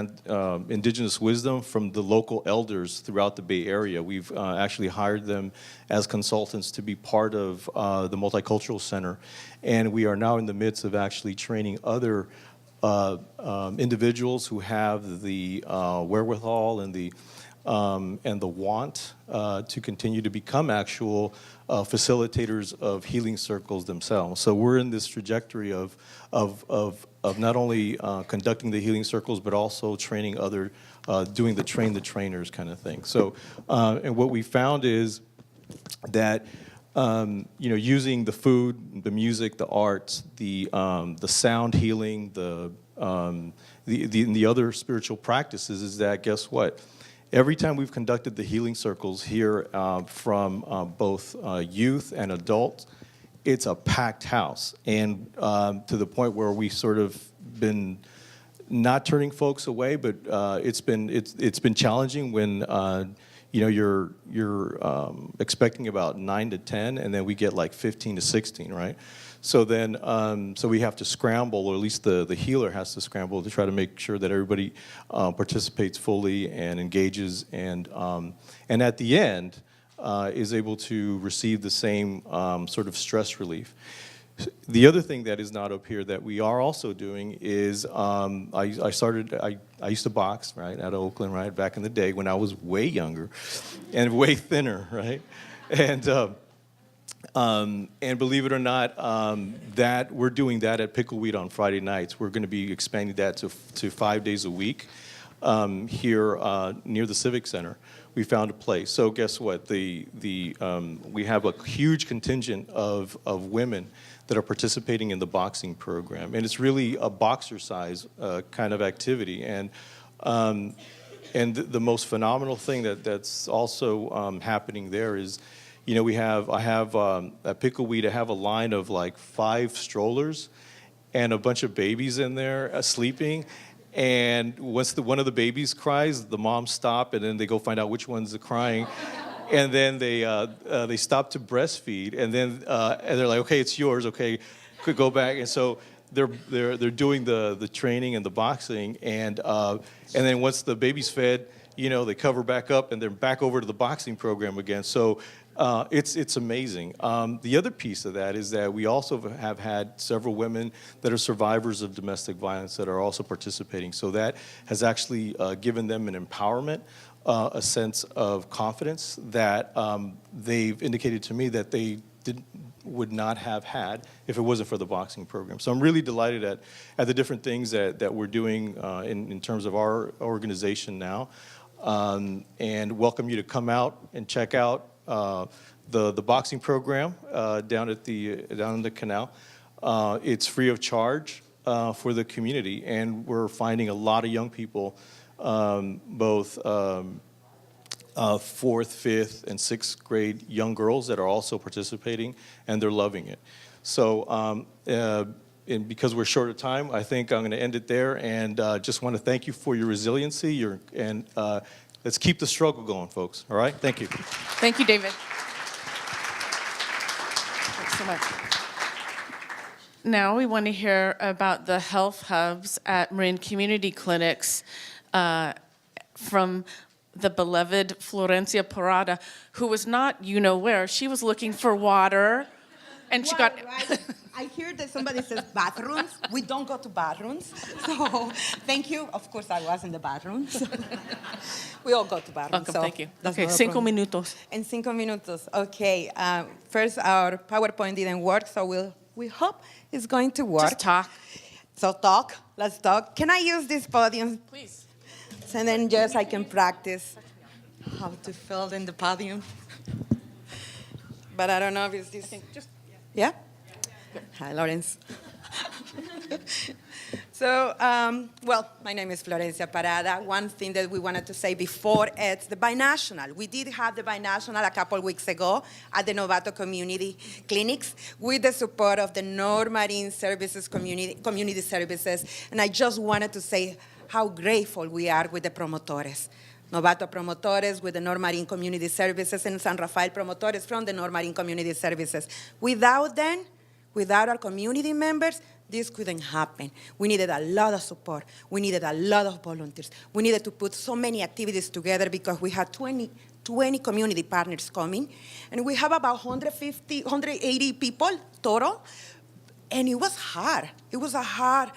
indigenous wisdom from the local elders throughout the Bay Area. We've actually hired them as consultants to be part of the Multicultural Center, and we are now in the midst of actually training other individuals who have the wherewithal and the want to continue to become actual facilitators of healing circles themselves. So we're in this trajectory of not only conducting the healing circles, but also training other, doing the train the trainers kind of thing. So, and what we found is that using the food, the music, the arts, the sound healing, the other spiritual practices, is that, guess what? Every time we've conducted the healing circles here from both youth and adults, it's a packed house, and to the point where we sort of been not turning folks away, but it's been challenging when you're expecting about 9 to 10, and then we get like 15 to 16, right? So then, so we have to scramble, or at least the healer has to scramble to try to make sure that everybody participates fully and engages, and at the end is able to receive the same sort of stress relief. The other thing that is not up here that we are also doing is I used to box, right, out of Oakland, right, back in the day when I was way younger and way thinner, right? And believe it or not, that we're doing that at Pickleweed on Friday nights. We're going to be expanding that to 5 days a week here near the Civic Center. We found a place. So guess what? We have a huge contingent of women that are participating in the boxing program, and it's really a boxer-size kind of activity. And the most phenomenal thing that's also happening there is, I have at Pickleweed, I have a line of like 5 strollers and a bunch of babies in there sleeping. And once one of the babies cries, the moms stop, and then they go find out which one's crying. And then they stop to breastfeed, and then and they're like, okay, it's yours, okay, could go back. And so they're doing the training and the boxing, and then once the baby's fed, they cover back up, and they're back over to the boxing program again. So it's amazing. The other piece of that is that we also have had several women that are survivors of domestic violence that are also participating. So that has actually given them an empowerment, a sense of confidence that they've indicated to me that they would not have had if it wasn't for the boxing program. So I'm really delighted at the different things that we're doing in terms of our organization now, and welcome you to come out and check out the boxing program down in the canal. It's free of charge for the community, and we're finding a lot of young people, both 4th, 5th, and 6th grade young girls that are also participating, and they're loving it. So, and because we're short of time, I think I'm going to end it there, and just want to thank you for your resiliency, and let's keep the struggle going, folks. All right? Thank you. Thank you, David. Thanks so much. Now we want to hear about the health hubs at Marin Community Clinics from the beloved Florencia Parada, who was not where. She was looking for water, and she got I hear that somebody says bathrooms. We don't go to bathrooms. So thank you. Of course, I was in the bathrooms. We all go to bathrooms. Welcome, so thank you. that's Okay, not a 5 problem. minutos. In 5 minutos. Okay. First, our PowerPoint didn't work, so we hope it's going to work. Just talk. So talk. Let's talk. Can I use this podium? Please. And then just I can practice how to fill in the podium. But I don't know if it's this. Yeah? Hi, Lawrence. So, well, my name is Florencia Parada. One thing that we wanted to say before, it's the binational. We did have the binational a couple weeks ago at the Novato Community Clinics with the support of the Marin Services Community Services. And I just wanted to say how grateful we are with the promotores. Novato promotores with the Marin Community Services and San Rafael promotores from the Marin Community Services. Without them, without our community members, this couldn't happen. We needed a lot of support. We needed a lot of volunteers. We needed to put so many activities together because we had 20 community partners coming. And we have about 180 people total. And it was hard. It was a hard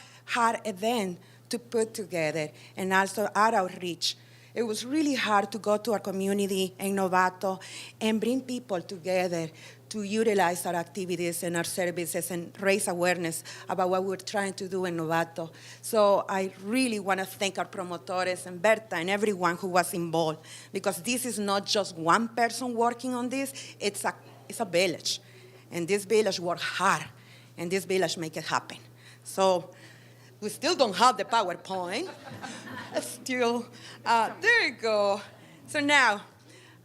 event to put together and also our outreach. It was really hard to go to our community in Novato and bring people together to utilize our activities and our services and raise awareness about what we're trying to do in Novato. So I really want to thank our promotores and Berta and everyone who was involved, because this is not just one person working on this, it's a village. And this village worked hard, and this village make it happen. So we still don't have the PowerPoint. Still, there you go. So now,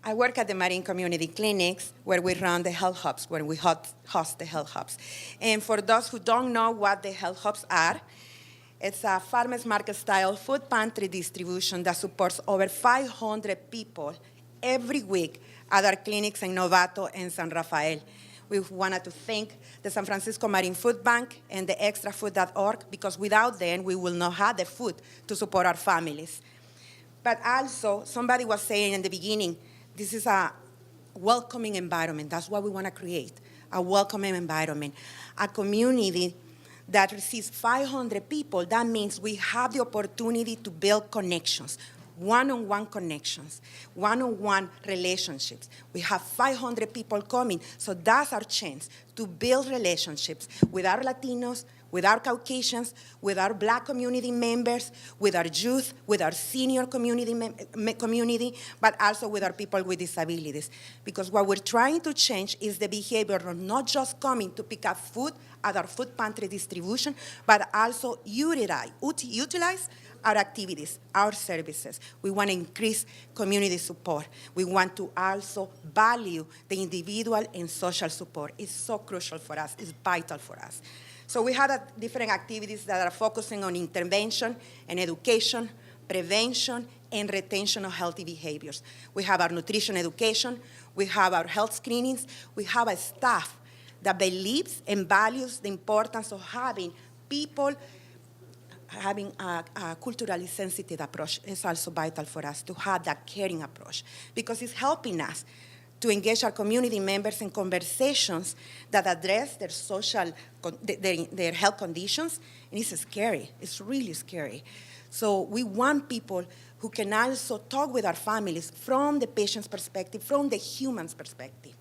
I work at the Marin Community Clinics, where we run the health hubs, where we host the health hubs. And for those who don't know what the health hubs are, it's a farmers market-style food pantry distribution that supports over 500 people every week at our clinics in Novato and San Rafael. We wanted to thank the San Francisco Marin Food Bank and the extrafood.org, because without them, we will not have the food to support our families. But also, somebody was saying in the beginning, this is a welcoming environment. That's what we want to create, a welcoming environment. A community that receives 500 people, that means we have the opportunity to build connections, one-on-one connections, one-on-one relationships. We have 500 people coming, so that's our chance to build relationships with our Latinos, with our Caucasians, with our Black community members, with our youth, with our senior community, but also with our people with disabilities. Because what we're trying to change is the behavior of not just coming to pick up food at our food pantry distribution, but also utilize our activities, our services. We want to increase community support. We want to also value the individual and social support. It's so crucial for us. It's vital for us. So we have different activities that are focusing on intervention and education, prevention, and retention of healthy behaviors. We have our nutrition education. We have our health screenings. We have a staff that believes and values the importance of having people having a culturally sensitive approach. Is also vital for us to have that caring approach, because it's helping us to engage our community members in conversations that address their their health conditions, and it's scary. It's really scary. So we want people who can also talk with our families from the patient's perspective, from the human's perspective.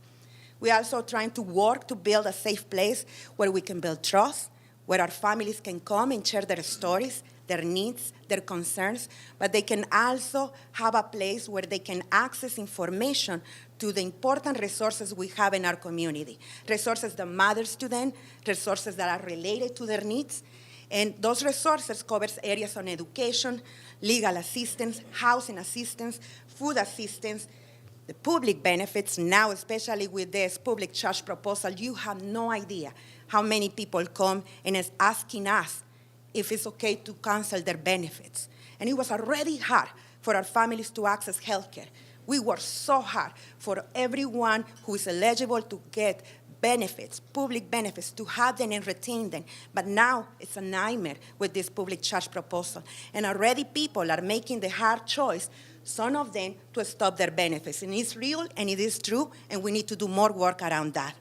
We're also trying to work to build a safe place where we can build trust, where our families can come and share their stories, their needs, their concerns, but they can also have a place where they can access information to the important resources we have in our community, resources that matters to them, resources that are related to their needs. And those resources covers areas on education, legal assistance, housing assistance, food assistance, the public benefits. Now, especially with this public charge proposal, you have no idea how many people come and is asking us if it's okay to cancel their benefits. And it was already hard for our families to access health care. We worked so hard for everyone who is eligible to get benefits, public benefits, to have them and retain them. But now it's a nightmare with this public charge proposal. And already people are making the hard choice, some of them, to stop their benefits. And it's real and it is true, and we need to do more work around that.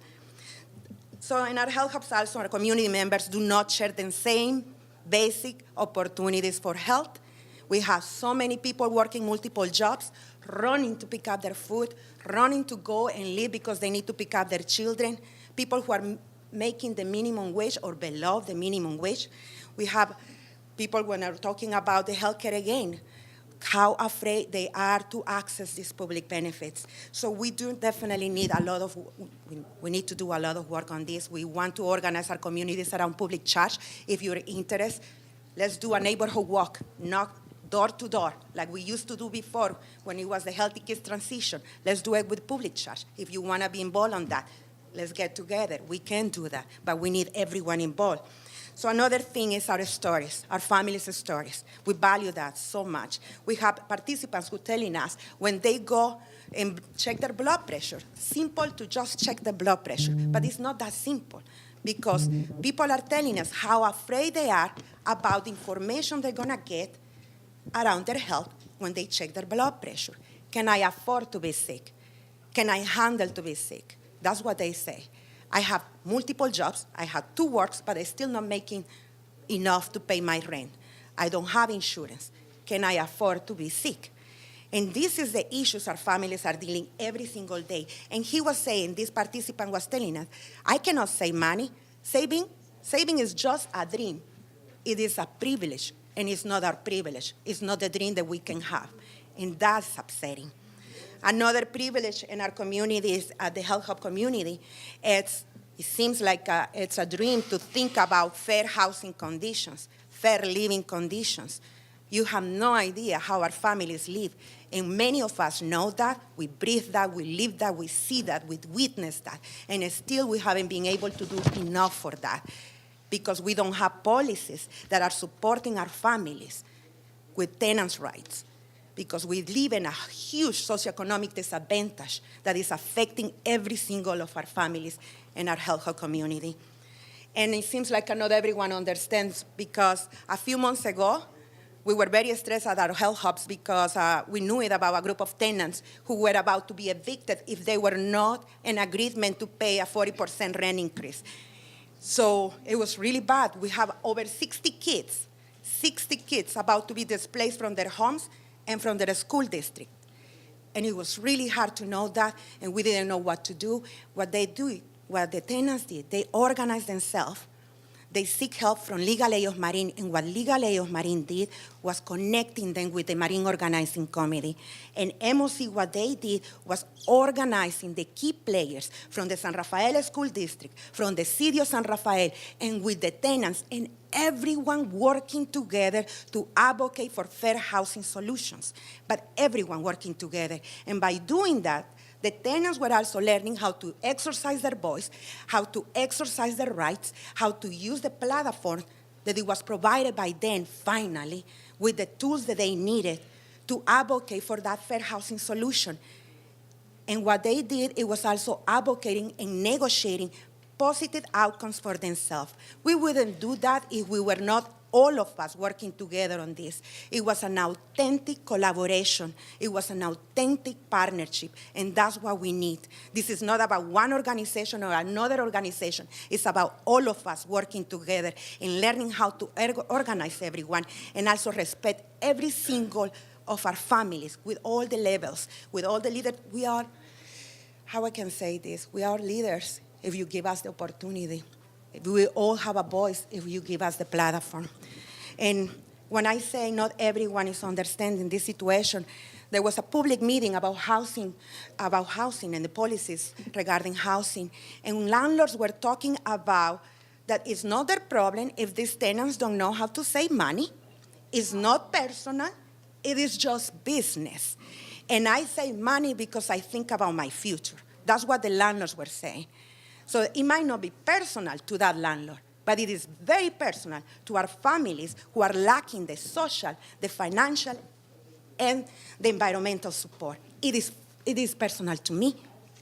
So in our health hubs also, our community members do not share the same basic opportunities for health. We have so many people working multiple jobs, running to pick up their food, running to go and leave because they need to pick up their children, people who are making the minimum wage or below the minimum wage. We have people when are talking about the healthcare again, how afraid they are to access these public benefits. So we do definitely need we need to do a lot of work on this. We want to organize our communities around public charge. If you're interested, let's do a neighborhood walk, knock door to door, like we used to do before when it was the Healthy Kids transition. Let's do it with public charge. If you want to be involved on that, let's get together. We can do that, but we need everyone involved. So another thing is our stories, our families' stories. We value that so much. We have participants who are telling us when they go and check their blood pressure, simple to just check the blood pressure, but it's not that simple because people are telling us how afraid they are about the information they're gonna get around their health when they check their blood pressure. Can I afford to be sick? Can I handle to be sick? That's what they say. I have multiple jobs, I have 2 works, but I'm still not making enough to pay my rent. I don't have insurance. Can I afford to be sick? And this is the issues our families are dealing every single day. And he was saying, this participant was telling us, I cannot save money. Saving is just a dream. It is a privilege, and it's not our privilege. It's not the dream that we can have. And that's upsetting. Another privilege in our communities, the health hub community, it seems like it's a dream to think about fair housing conditions, fair living conditions. You have no idea how our families live. And many of us know that, we breathe that, we live that, we see that, we witness that. And still we haven't been able to do enough for that because we don't have policies that are supporting our families with tenants' rights. Because we live in a huge socioeconomic disadvantage that is affecting every single of our families in our health hub community. And it seems like not everyone understands because a few months ago, we were very stressed at our health hubs because we knew it about a group of tenants who were about to be evicted if they were not in agreement to pay a 40% rent increase. So it was really bad. We have over 60 kids about to be displaced from their homes and from their school district. And it was really hard to know that, and we didn't know what to do. What the tenants did, they organized themselves. They seek help from Legal Aid of Marin, and what Legal Aid of Marin did was connecting them with the Marin Organizing Committee. And MOC, what they did was organizing the key players from the San Rafael School District, from the City of San Rafael, and with the tenants, and everyone working together to advocate for fair housing solutions, but everyone working together. And by doing that, the tenants were also learning how to exercise their voice, how to exercise their rights, how to use the platform that it was provided by them, finally, with the tools that they needed to advocate for that fair housing solution. And what they did, it was also advocating and negotiating positive outcomes for themselves. We wouldn't do that if we were not all of us working together on this. It was an authentic collaboration. It was an authentic partnership, and that's what we need. This is not about one organization or another organization. It's about all of us working together and learning how to organize everyone and also respect every single of our families with all the levels, with all the leaders. We are, how I can say this, we are leaders if you give us the opportunity. We all have a voice if you give us the platform. And when I say not everyone is understanding this situation, there was a public meeting about housing and the policies regarding housing. And landlords were talking about that it's not their problem if these tenants don't know how to save money. It's not personal, it is just business. And I save money because I think about my future. That's what the landlords were saying. So it might not be personal to that landlord, but it is very personal to our families who are lacking the social, the financial, and the environmental support. It is personal to me.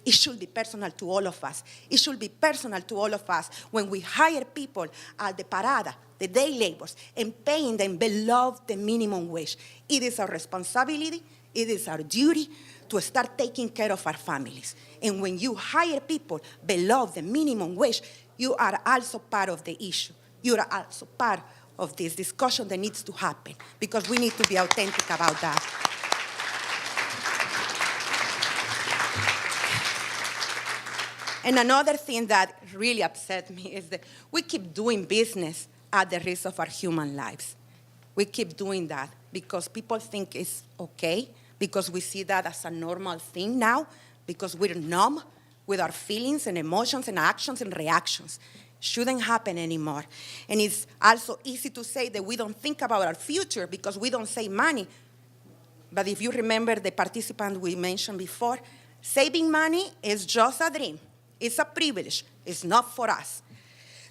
It should be personal to all of us. It should be personal to all of us when we hire people at the parada, the day laborers, and paying them below the minimum wage. It is our responsibility, it is our duty to start taking care of our families. And when you hire people below the minimum wage, you are also part of the issue. You are also part of this discussion that needs to happen, because we need to be authentic about that. And another thing that really upset me is that we keep doing business at the risk of our human lives. We keep doing that because people think it's okay, because we see that as a normal thing now, because we're numb with our feelings and emotions and actions and reactions. Shouldn't happen anymore. And it's also easy to say that we don't think about our future because we don't save money. But if you remember the participant we mentioned before, saving money is just a dream. It's a privilege. It's not for us.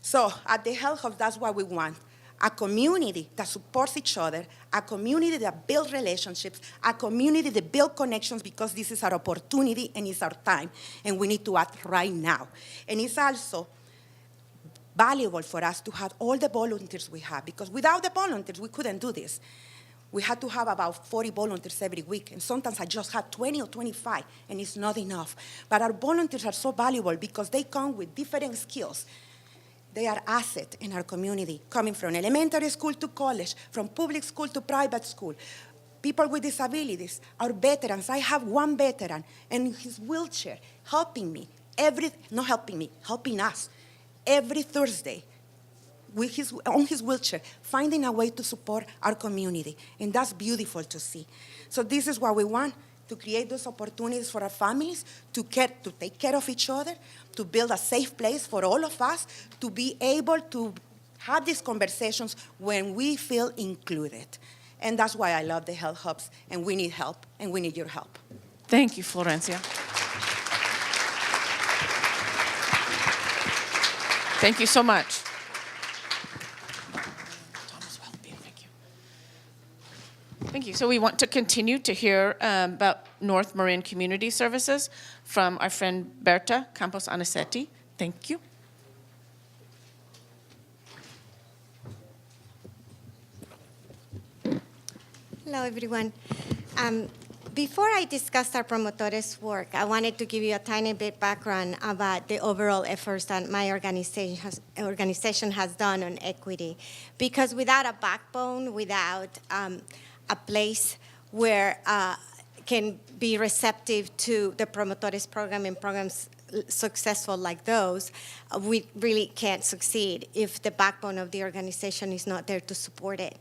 So at the Health Hub, that's what we want. A community that supports each other, a community that builds relationships, a community that builds connections, because this is our opportunity and it's our time, and we need to act right now. And it's also valuable for us to have all the volunteers we have, because without the volunteers, we couldn't do this. We had to have about 40 volunteers every week, and sometimes I just had 20 or 25, and it's not enough. But our volunteers are so valuable because they come with different skills. They are asset in our community, coming from elementary school to college, from public school to private school. People with disabilities, our veterans. I have one veteran in his wheelchair helping me, helping us every Thursday with on his wheelchair, finding a way to support our community. And that's beautiful to see. So this is what we want, to create those opportunities for our families, to take care of each other, to build a safe place for all of us, to be able to have these conversations when we feel included. And that's why I love the Health Hubs, and we need help, and we need your help. Thank you, Florencia. Thank you so much. Thank you. So we want to continue to hear about North Marin Community Services from our friend Berta Campos Anicetti. Thank you. Hello, everyone. Before I discuss our promotores' work, I wanted to give you a tiny bit background about the overall efforts that my organization has done on equity. Because without a backbone, without a place where can be receptive to the promotores program and programs successful like those, we really can't succeed if the backbone of the organization is not there to support it.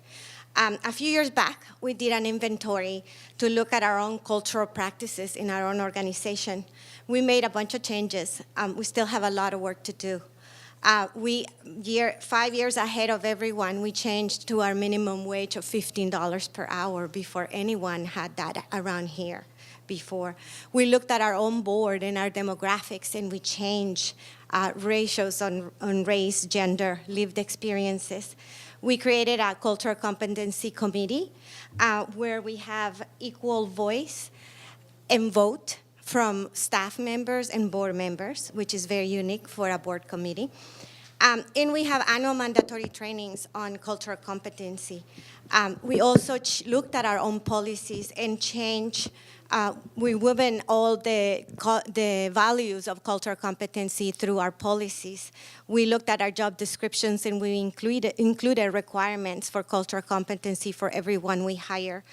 A few years back, we did an inventory to look at our own cultural practices in our own organization. We made a bunch of changes. We still have a lot of work to do. 5 years ahead of everyone, we changed to our minimum wage of $15 per hour before anyone had that around here before. We looked at our own board and our demographics, and we changed ratios on race, gender, lived experiences. We created a cultural competency committee where we have equal voice and vote from staff members and board members, which is very unique for a board committee. And we have annual mandatory trainings on cultural competency. We also looked at our own policies and changed, we woven all the values of cultural competency through our policies. We looked at our job descriptions, and we included requirements for cultural competency for everyone we hire.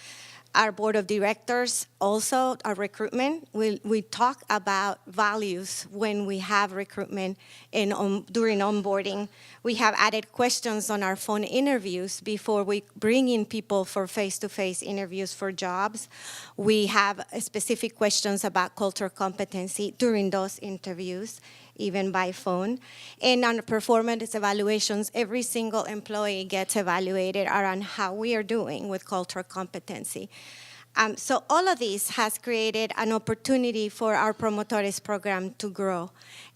Our board of directors, also our recruitment, we talk about values when we have recruitment and during onboarding. We have added questions on our phone interviews before we bring in people for face-to-face interviews for jobs. We have specific questions about cultural competency during those interviews, even by phone. And on performance evaluations, every single employee gets evaluated around how we are doing with cultural competency. So all of this has created an opportunity for our promotores program to grow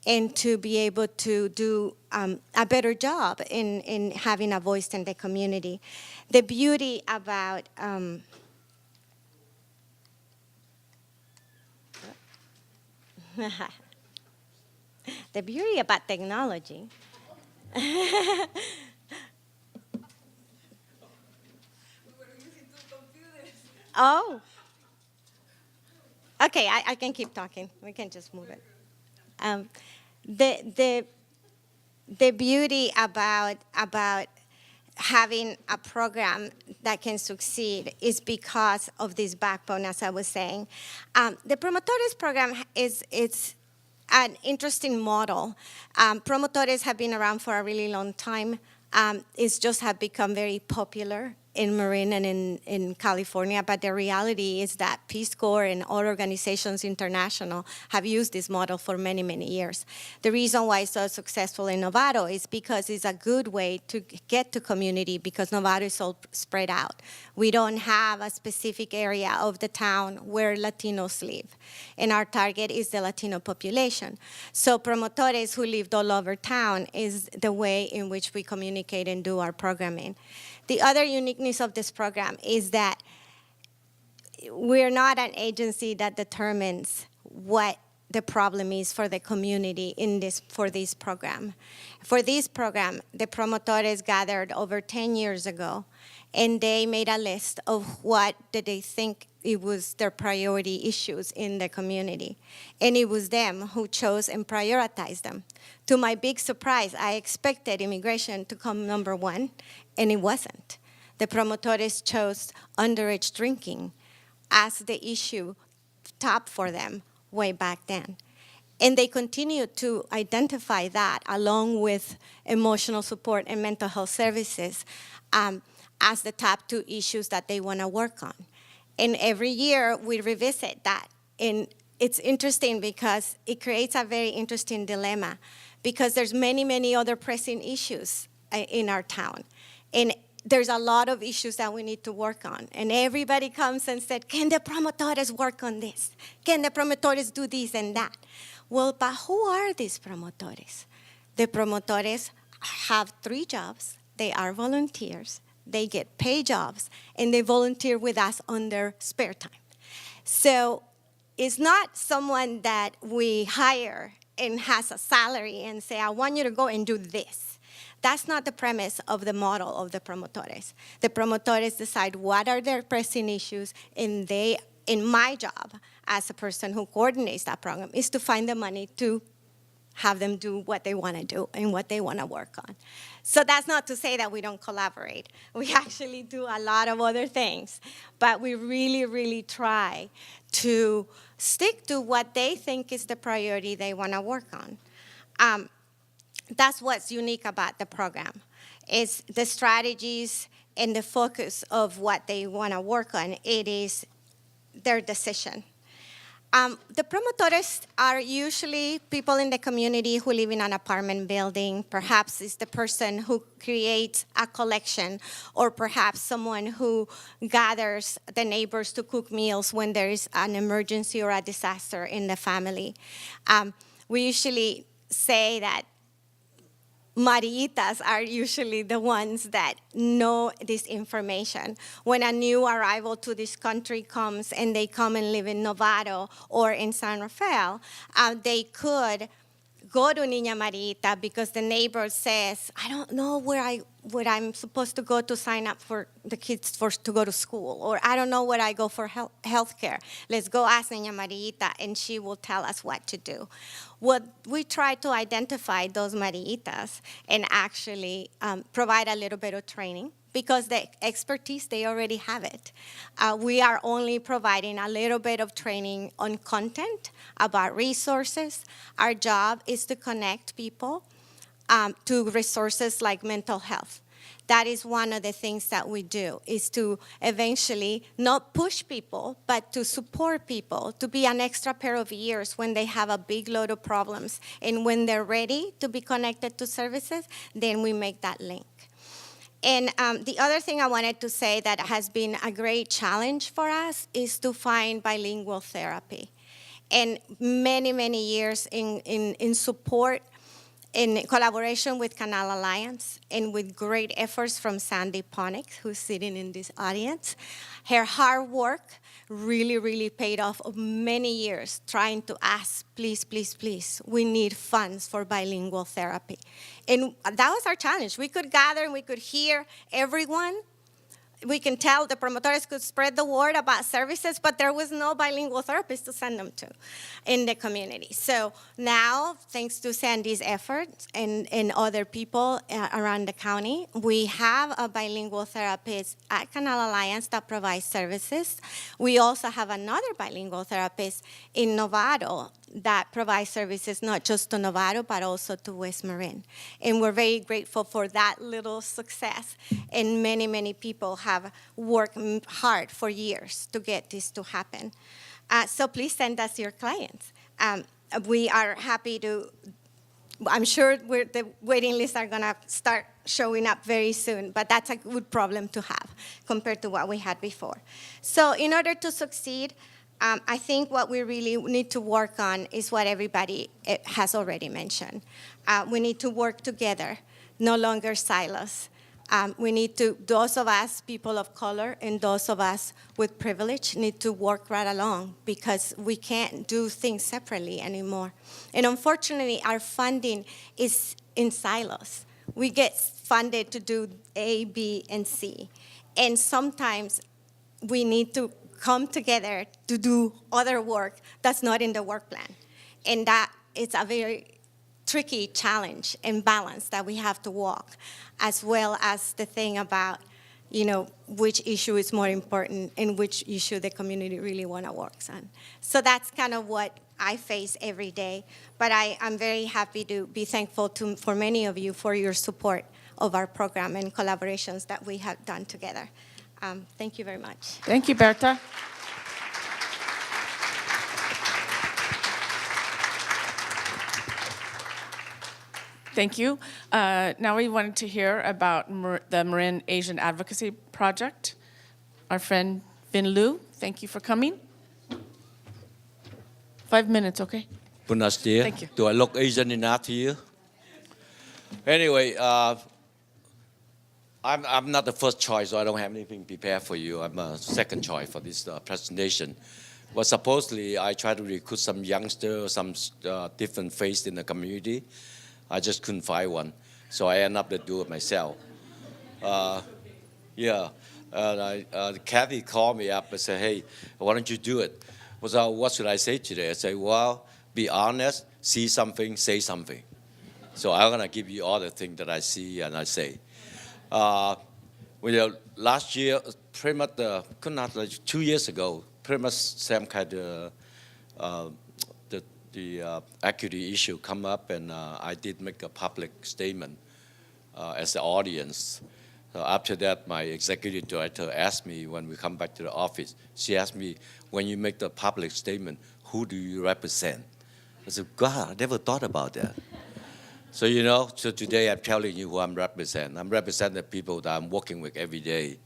and to be able to do a better job in having a voice in the community. The beauty about the beauty about technology Oh. Okay, I can keep talking. We can just move it. The beauty about having a program that can succeed is because of this backbone, as I was saying. The Promotores program is an interesting model. Promotores have been around for a really long time. It's just have become very popular in Marin and in California, but the reality is that Peace Corps and all organizations international have used this model for many, many years. The reason why it's so successful in Novato is because it's a good way to get to community, because Novato is all spread out. We don't have a specific area of the town where Latinos live, and our target is the Latino population. So promotores who lived all over town is the way in which we communicate and do our programming. The other uniqueness of this program is that we're not an agency that determines what the problem is for the community for this program. For this program, the promotores gathered over 10 years ago, and they made a list of what did they think it was their priority issues in the community. And it was them who chose and prioritized them. To my big surprise, I expected immigration to come number one, and it wasn't. The promotores chose underage drinking as the issue top for them way back then. And they continue to identify that along with emotional support and mental health services as the top two issues that they want to work on. And every year we revisit that. And it's interesting because it creates a very interesting dilemma, because there's many, many other pressing issues in our town. And there's a lot of issues that we need to work on. And everybody comes and said, can the promotores work on this? Can the promotores do this and that? Well, but who are these promotores? The promotores have 3 jobs. They are volunteers. They get paid jobs, and they volunteer with us on their spare time. So it's not someone that we hire and has a salary and say, I want you to go and do this. That's not the premise of the model of the promotores. The promotores decide what are their pressing issues, and in my job as a person who coordinates that program is to find the money to have them do what they want to do and what they want to work on. So that's not to say that we don't collaborate. We actually do a lot of other things, but we really, really try to stick to what they think is the priority they want to work on. That's what's unique about the program, is the strategies and the focus of what they want to work on. It is their decision. The promotores are usually people in the community who live in an apartment building. Perhaps it's the person who creates a collection, or perhaps someone who gathers the neighbors to cook meals when there is an emergency or a disaster in the family. We usually say that Maritas are usually the ones that know this information. When a new arrival to this country comes and they come and live in Novato or in San Rafael, they could go to Niña Marita because the neighbor says, I don't know where I'm supposed to go to sign up for the kids to go to school, or I don't know where I go for health care. Let's go ask Niña Marita, and she will tell us what to do. We try to identify those Maritas and actually provide a little bit of training, because the expertise, they already have it. We are only providing a little bit of training on content about resources. Our job is to connect people to resources like mental health. That is one of the things that we do, is to eventually not push people, but to support people, to be an extra pair of ears when they have a big load of problems. And when they're ready to be connected to services, then we make that link. And the other thing I wanted to say that has been a great challenge for us is to find bilingual therapy. And many, many years in support, in collaboration with Canal Alliance, and with great efforts from Sandy Ponick, who's sitting in this audience. Her hard work really, really paid off of many years trying to ask, please, please, please, we need funds for bilingual therapy. And that was our challenge. We could gather and we could hear everyone we can tell the promotores could spread the word about services, but there was no bilingual therapist to send them to in the community. So now, thanks to Sandy's efforts and other people around the county, we have a bilingual therapist at Canal Alliance that provides services. We also have another bilingual therapist in Novato that provides services not just to Novato, but also to West Marin. And we're very grateful for that little success. And many, many people have worked hard for years to get this to happen. So please send us your clients. We are happy to, I'm sure the waiting lists are gonna start showing up very soon, but that's a good problem to have compared to what we had before. So in order to succeed, I think what we really need to work on is what everybody has already mentioned. We need to work together, no longer silos. We need to, those of us, people of color, and those of us with privilege need to work right along because we can't do things separately anymore. And unfortunately, our funding is in silos. We get funded to do A, B, and C. And sometimes we need to come together to do other work that's not in the work plan. And that is a very tricky challenge and balance that we have to walk, as well as the thing about, which issue is more important and which issue the community really want to work on. So that's kind of what I face every day. But I'm very happy to be thankful for many of you for your support of our program and collaborations that we have done together. Thank you very much. Thank you, Berta. Thank you. Now we wanted to hear about the Marin Asian Advocacy Project. Our friend Veneno, thank you for coming. 5 minutes, okay? Buenos dias. Thank you. Do I look Asian enough to you? Anyway, I'm not the first choice, so I don't have anything prepared for you. I'm a second choice for this presentation. But supposedly, I try to recruit some youngsters, some different faces in the community. I just couldn't find one, so I end up to do it myself. Kathy called me up and said, hey, why don't you do it? So what should I say today? I say, well, be honest, see something, say something. So I'm going to give you all the things that I see and I say. Last year, pretty much, 2 years ago, pretty much same kind of the equity issue come up, and I did make a public statement as the audience. After that, my executive director asked me when we come back to the office, she asked me, when you make the public statement, who do you represent? I said, God, I never thought about that. So, so today I'm telling you who I'm representing. I'm representing the people that I'm working with every day.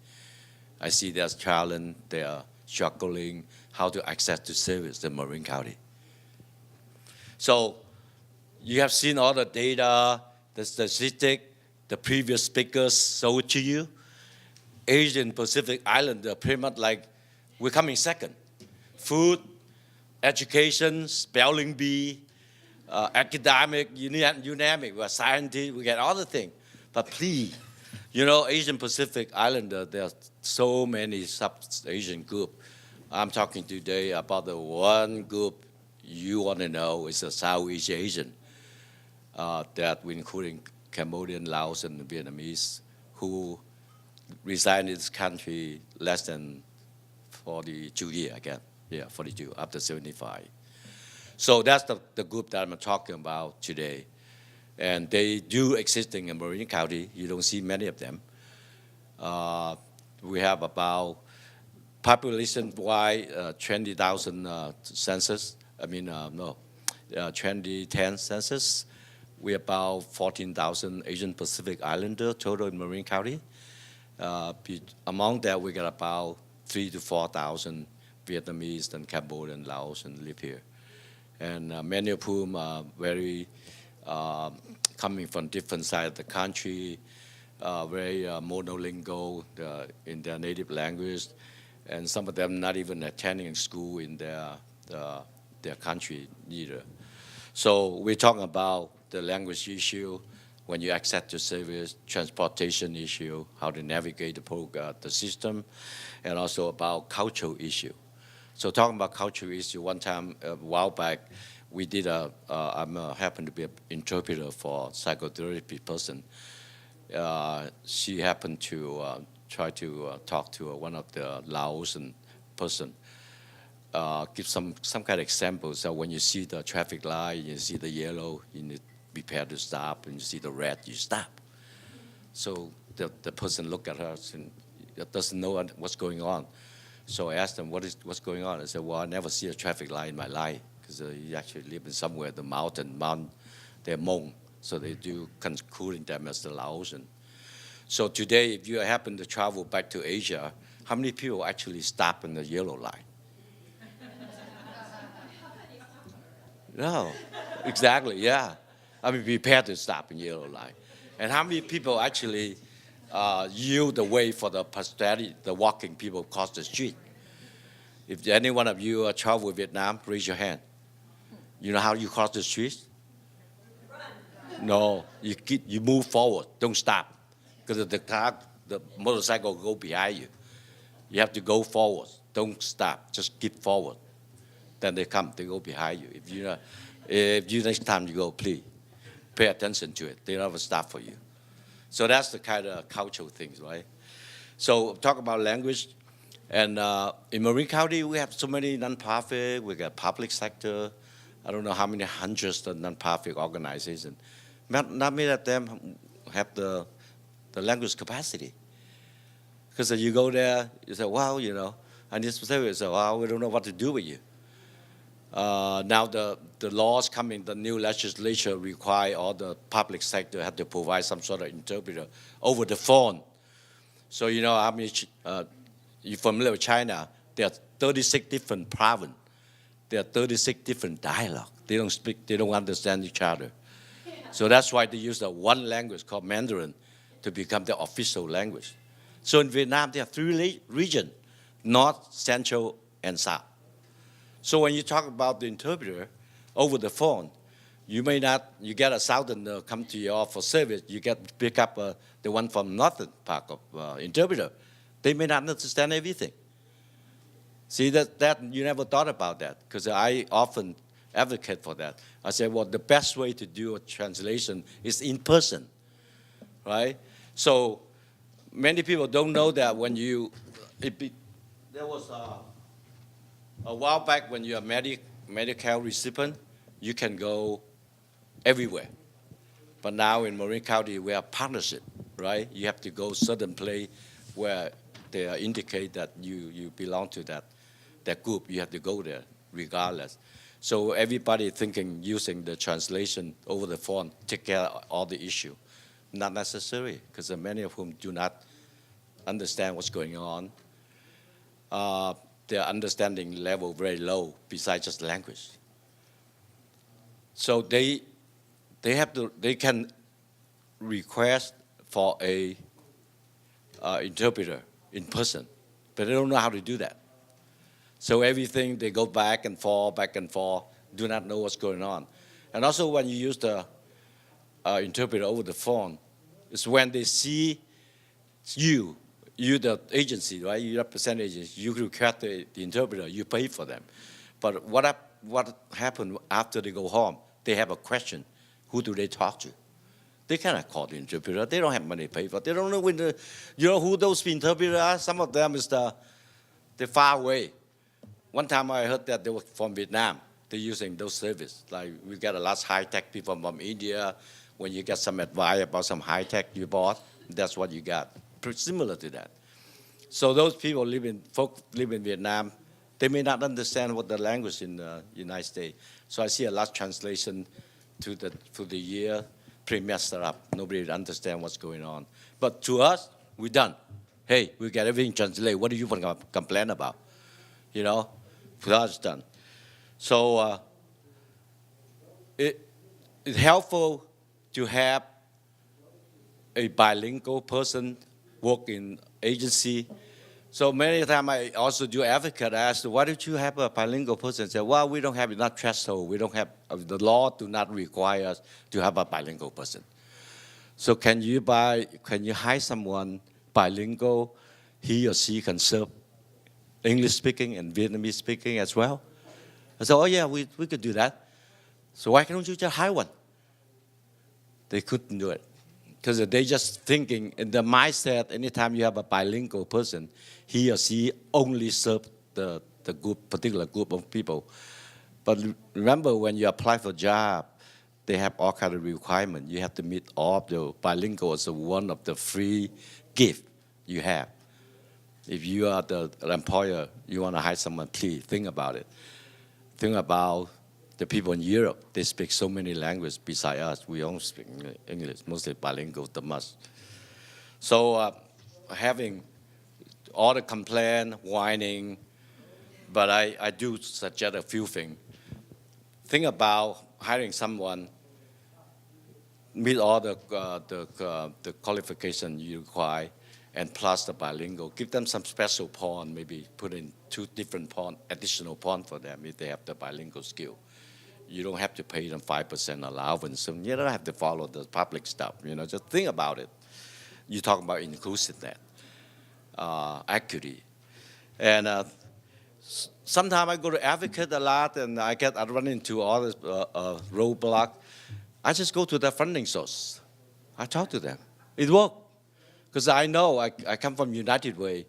I see there's challenge, they are struggling, how to access to service in Marin County. So you have seen all the data, the statistic, the previous speakers showed to you. Asian Pacific Islander, pretty much like we're coming second. Food, education, spelling bee, academic, you name it. We're scientists, we get all the things. But please, Asian Pacific Islander, there are so many sub-Asian groups. I'm talking today about the one group you want to know is the Southeast Asian, that including Cambodian, Laos, and Vietnamese, who reside in this country less than 42 years, again. Yeah, 42, after 75. So that's the group that I'm talking about today. And they do existing in Marin County. You don't see many of them. We have about population-wide 20,000 census. 2010 census. We're about 14,000 Asian Pacific Islander total in Marin County. Among that, we got about 3,000 to 4,000 Vietnamese and Cambodian, Laos, and live here. And many of whom are very coming from different sides of the country, very monolingual in their native language, and some of them not even attending school in their country either. So we're talking about the language issue. when you access to service, transportation issue, how to navigate the system, and also about cultural issue. So talking about cultural issue, one time a while back, we did happened to be an interpreter for a psychotherapy person. She happened to try to talk to one of the Laotian person. Give some kind of examples. So when you see the traffic light, you see the yellow, you need to be prepared to stop, and you see the red, you stop. So the person looked at her and doesn't know what's going on. So I asked them, what's going on? I said, well, I never see a traffic light in my life, because you actually live in somewhere, the mountain, they're Hmong, so they do including them as the Laotian. So today, if you happen to travel back to Asia, how many people actually stop in the yellow light? No, exactly, yeah. I mean, prepare to stop in yellow light. And how many people actually yield the way for the posterity, the walking people across the street? If any one of you travel to Vietnam, raise your hand. You know how you cross the street? No, you move forward, don't stop. Because the motorcycle will go behind you. You have to go forward, don't stop, just keep forward. Then they go behind you. If you next time you go, please pay attention to it. They never stop for you. So that's the kind of cultural things, right? So talk about language. And in Marin County, we have so many nonprofit. We got public sector. I don't know how many hundreds of nonprofit organizations. Not many of them have the language capacity. Because you go there, you say, well, and this person say, well, we don't know what to do with you. Now the laws coming, the new legislature require all the public sector have to provide some sort of interpreter over the phone. So how many, you're familiar with China, there are 36 different provinces. There are 36 different dialects. They don't understand each other. So that's why they use the one language called Mandarin to become the official language. So in Vietnam, there are 3 regions, North, Central, and South. So when you talk about the interpreter over the phone, you get a Southerner come to you for service, you pick up the one from Northern part of interpreter. They may not understand everything. See, that you never thought about that, because I often advocate for that. I say, well, the best way to do a translation is in person, right? So many people don't know that when there was a while back when you're a Medicare recipient, you can go everywhere. But now in Marin County, we have partnership, right? You have to go certain place where they indicate that you belong to that group. You have to go there regardless. So everybody thinking using the translation over the phone take care of all the issue. Not necessary, because many of whom do not understand what's going on. Their understanding level very low, besides just language. So they can request for a interpreter in person, but they don't know how to do that. So everything, they go back and forth, do not know what's going on. And also when you use the interpreter over the phone, it's when they see you the agency, right? You represent agency. You request the interpreter. You pay for them. But what happened after they go home? They have a question. Who do they talk to? They cannot call the interpreter. They don't have money to pay for. They don't know who those interpreters are. Some of them is they're far away. One time I heard that they were from Vietnam. They're using those services. Like we get a lot of high-tech people from India. When you get some advice about some high-tech you bought, that's what you got. Pretty similar to that. So those people live in Vietnam, they may not understand what the language in the United States. So I see a lot of translation through the year, pretty messed up. Nobody understand what's going on. But to us, we're done. Hey, we got everything translated. What do you want to complain about? For us, it's done. So it's helpful to have a bilingual person work in agency. So many times I also do advocate. I ask, why don't you have a bilingual person? Say, well, we don't have enough threshold. We don't have, the law do not require us to have a bilingual person. So can you hire someone bilingual? He or she can serve English speaking and Vietnamese speaking as well. I said, oh yeah, we could do that. So why can't you just hire one? They couldn't do it. Because they just thinking in the mindset, anytime you have a bilingual person, he or she only serve the particular group of people. But remember, when you apply for a job, they have all kind of requirements. You have to meet all of the bilingual as one of the free gift you have. If you are the employer, you want to hire someone, please think about it. Think about the people in Europe. They speak so many languages besides us. We don't speak English, mostly bilingual, the most. So having all the complaint, whining, but I do suggest a few things. Think about hiring someone, meet all the qualifications you require, and plus the bilingual. Give them some special point, maybe put in 2 different point, additional point for them if they have the bilingual skill. You don't have to pay them 5% allowance. So you don't have to follow the public stuff. Just think about it. You talk about inclusiveness, equity, and sometimes I go to advocate a lot, and I run into all this roadblock. I just go to the funding source. I talk to them. It works. Because I know I come from United Way.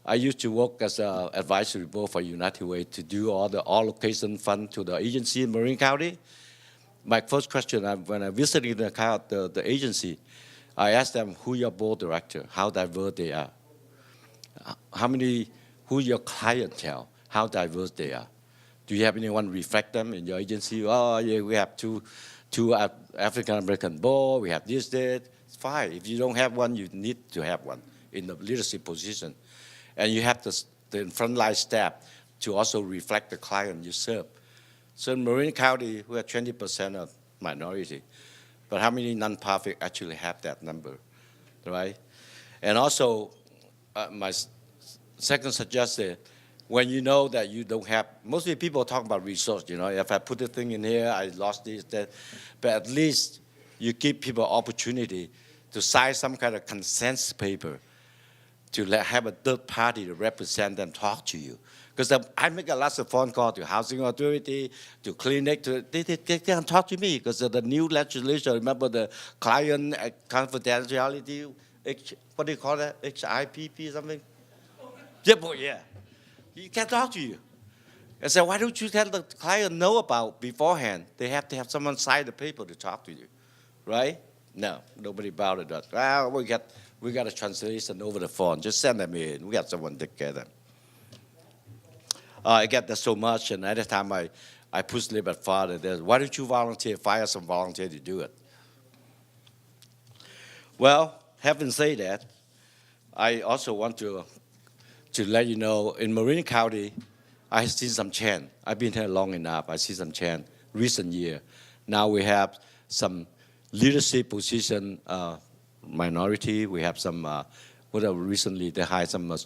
I used to work as an advisory board for United Way to do all the allocation fund to the agency in Marin County. My first question when I visited the agency, I asked them who your board director, how diverse they are, who your clientele, how diverse they are. Do you have anyone reflect them in your agency? Oh yeah, we have two African American board. We have this, that. It's fine. If you don't have one, you need to have one in the leadership position. And you have the frontline staff to also reflect the client you serve. So in Marin County, we have 20% of minority. But how many nonprofits actually have that number, right? And also, my second suggestion, when you know that you don't have, mostly people talk about resource, if I put the thing in here, I lost this, that. But at least you give people opportunity to sign some kind of consensus paper to have a third party to represent them, talk to you. Because I make a lot of phone calls to housing authority, to clinic, they can't talk to me because of the new legislation. Remember the client confidentiality, what do you call that, HIPP something? Yeah. He can't talk to you. I said, why don't you tell the client know about beforehand? They have to have someone sign the paper to talk to you, right? No, nobody bothered us. Well, we got a translation over the phone. Just send them in. We got someone take care of them. I get that so much, and at the time I pushed a little bit farther. Why don't you volunteer, fire some volunteer to do it? Well, having said that, I also want to let you know, in Marin County, I see some change. I've been here long enough. I see some change recent year. Now we have some leadership position minority. We have some, recently they hired some a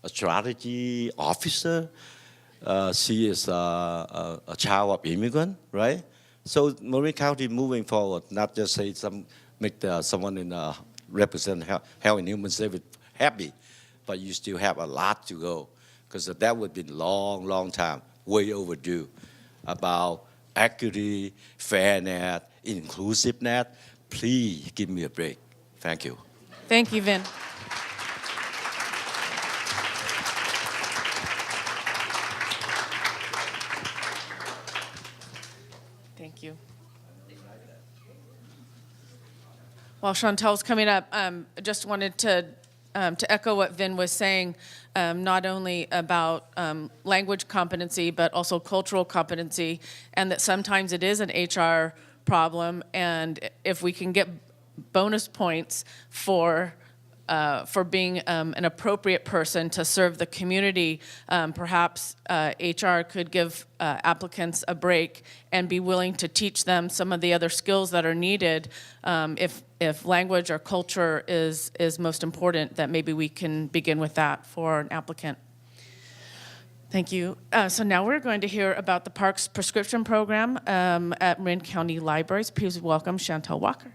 strategy officer. She is a child of immigrant, right? So Marin County moving forward, not just say make someone in represent health and human service happy, but you still have a lot to go, because that would be long time, way overdue, about equity, fairness, inclusiveness. Please give me a break. Thank you. Thank you, Vin. Thank you. While Chantel's coming up, I just wanted to echo what Vin was saying, not only about language competency, but also cultural competency, and that sometimes it is an HR problem, and if we can get bonus points for being an appropriate person to serve the community, perhaps HR could give applicants a break and be willing to teach them some of the other skills that are needed. If language or culture is most important, that maybe we can begin with that for an applicant. Thank you. So now we're going to hear about the Parks Prescription Program at Marin County Libraries. Please welcome Chantel Walker.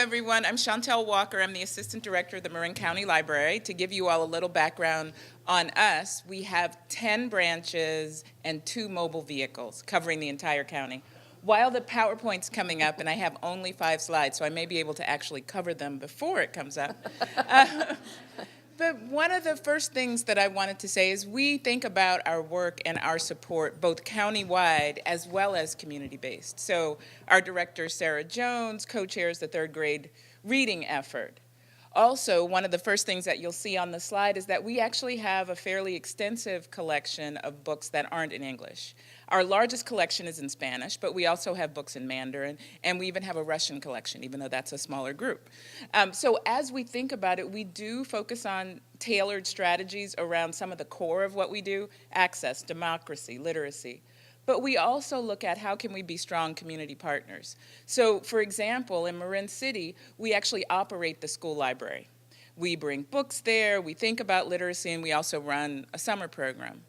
everyone. I'm Chantel Walker. I'm the Assistant Director of the Marin County Library. To give you all a little background on us, we have 10 branches and 2 mobile vehicles covering the entire county. While the PowerPoint's coming up, and I have only 5 slides, so I may be able to actually cover them before it comes up. But one of the first things that I wanted to say is we think about our work and our support both county-wide as well as community-based. So our director, Sarah Jones, co-chairs the 3rd grade reading effort. Also, one of the first things that you'll see on the slide is that we actually have a fairly extensive collection of books that aren't in English. Our largest collection is in Spanish, but we also have books in Mandarin, and we even have a Russian collection, even though that's a smaller group. So as we think about it, we do focus on tailored strategies around some of the core of what we do: access, democracy, literacy. But we also look at how can we be strong community partners. So, for example, in Marin City, we actually operate the school library. We bring books there, we think about literacy, and we also run a summer program.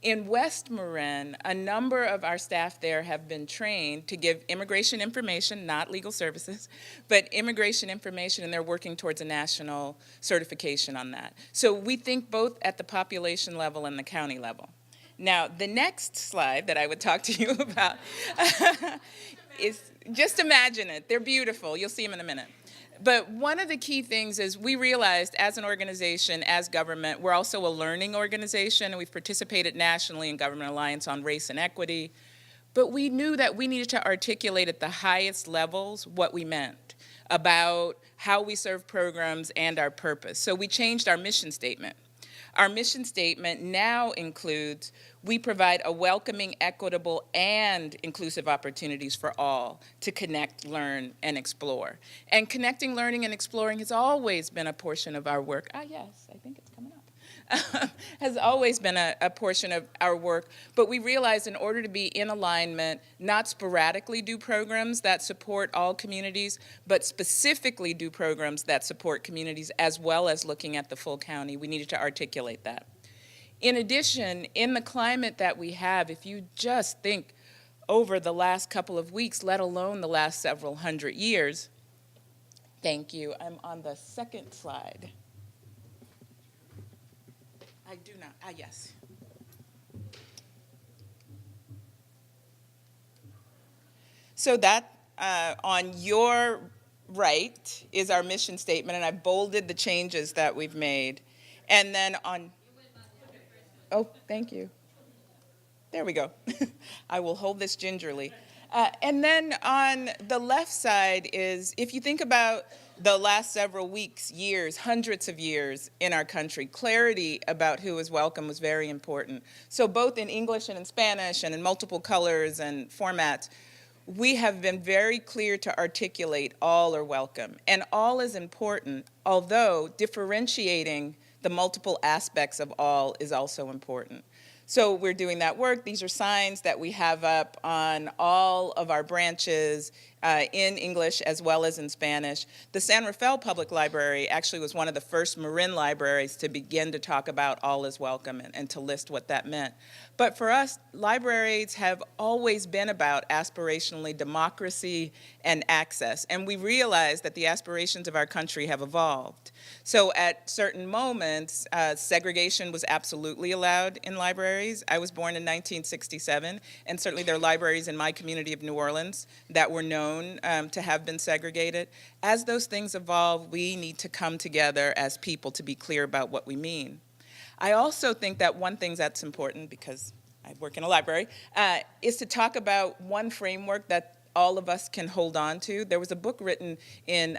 In West Marin, a number of our staff there have been trained to give immigration information, not legal services, but immigration information, and they're working towards a national certification on that. So we think both at the population level and the county level. Now, the next slide that I would talk to you about is, just imagine it. They're beautiful. You'll see them in a minute. But one of the key things is we realized as an organization, as government, we're also a learning organization, and we've participated nationally in Government Alliance on Race and Equity. But we knew that we needed to articulate at the highest levels what we meant about how we serve programs and our purpose. So we changed our mission statement. Our mission statement now includes we provide a welcoming, equitable, and inclusive opportunities for all to connect, learn, and explore. And connecting, learning, and exploring has always been a portion of our work. Yes, I think it's coming up. Has always been a portion of our work, but we realized in order to be in alignment, not sporadically do programs that support all communities, but specifically do programs that support communities as well as looking at the full county, we needed to articulate that. In addition, in the climate that we have, if you just think over the last couple of weeks, let alone the last several hundred years, thank you, I'm on the 2nd slide. I do not, yes. So that on your right is our mission statement, and I bolded the changes that we've made. And then on, oh, thank you. There we go. I will hold this gingerly. And then on the left side is, if you think about the last several weeks, years, hundreds of years in our country, clarity about who is welcome was very important. So both in English and in Spanish and in multiple colors and formats, we have been very clear to articulate all are welcome. And all is important, although differentiating the multiple aspects of all is also important. So we're doing that work. These are signs that we have up on all of our branches in English as well as in Spanish. The San Rafael Public Library actually was one of the first Marin libraries to begin to talk about all is welcome and to list what that meant. But for us, libraries have always been about aspirationally democracy and access. And we realize that the aspirations of our country have evolved. So at certain moments, segregation was absolutely allowed in libraries. I was born in 1967, and certainly there are libraries in my community of New Orleans that were known to have been segregated. As those things evolve, we need to come together as people to be clear about what we mean. I also think that one thing that's important, because I work in a library, is to talk about one framework that all of us can hold on to. There was a book written in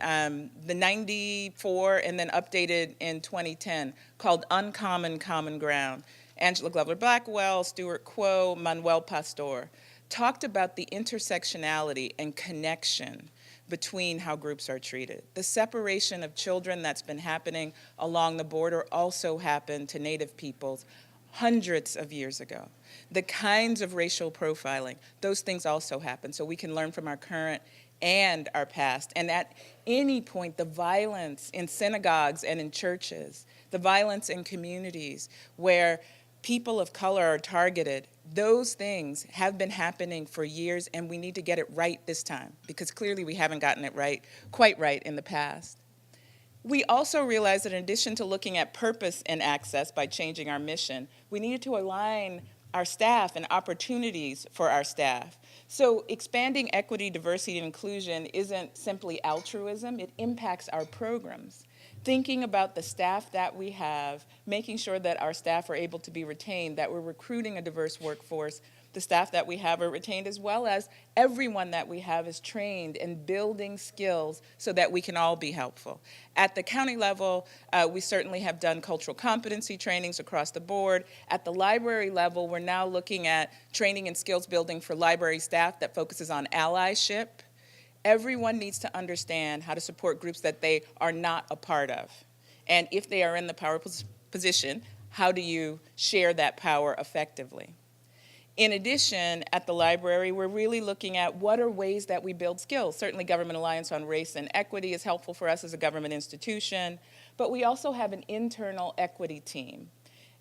the 94 and then updated in 2010 called Uncommon Common Ground. Angela Glover Blackwell, Stuart Quo, Manuel Pastor talked about the intersectionality and connection between how groups are treated. The separation of children that's been happening along the border also happened to Native peoples hundreds of years ago. The kinds of racial profiling, those things also happen, so we can learn from our current and our past. And at any point, the violence in synagogues and in churches, the violence in communities where people of color are targeted. Those things have been happening for years, and we need to get it right this time, because clearly we haven't gotten it right, quite right in the past. We also realized that in addition to looking at purpose and access by changing our mission, we needed to align our staff and opportunities for our staff. So expanding equity, diversity, and inclusion isn't simply altruism, it impacts our programs. Thinking about the staff that we have, making sure that our staff are able to be retained, that we're recruiting a diverse workforce, the staff that we have are retained, as well as everyone that we have is trained in building skills so that we can all be helpful. At the county level, we certainly have done cultural competency trainings across the board. At the library level, we're now looking at training and skills building for library staff that focuses on allyship. Everyone needs to understand how to support groups that they are not a part of. And if they are in the power position, how do you share that power effectively? In addition, at the library, we're really looking at what are ways that we build skills. Certainly, Government Alliance on Race and Equity is helpful for us as a government institution, but we also have an internal equity team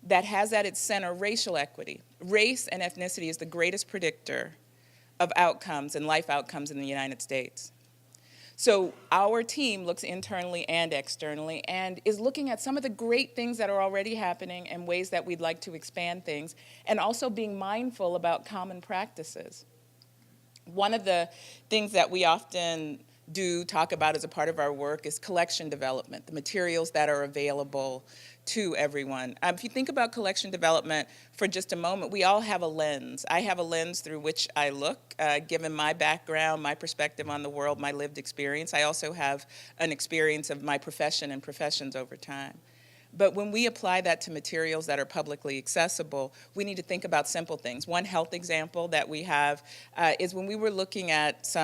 that has at its center racial equity. Race and ethnicity is the greatest predictor of outcomes and life outcomes in the United States. So our team looks internally and externally and is looking at some of the great things that are already happening and ways that we'd like to expand things, and also being mindful about common practices. One of the things that we often talk about as a part of our work is collection development, the materials that are available to everyone. If you think about collection development for just a moment, we all have a lens. I have a lens through which I look, given my background, my perspective on the world, my lived experience. I also have an experience of my profession and professions over time. But when we apply that to materials that are publicly accessible, we need to think about simple things. One health example that we have is when we were looking at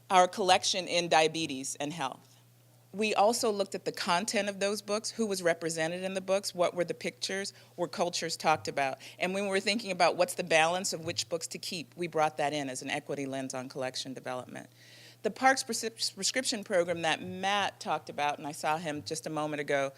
our collection in diabetes and health. We also looked at the content of those books, who was represented in the books, what were the pictures, were cultures talked about. And when we were thinking about what's the balance of which books to keep, we brought that in as an equity lens on collection development. The Parks prescription program that Matt talked about, and I saw him just a moment ago,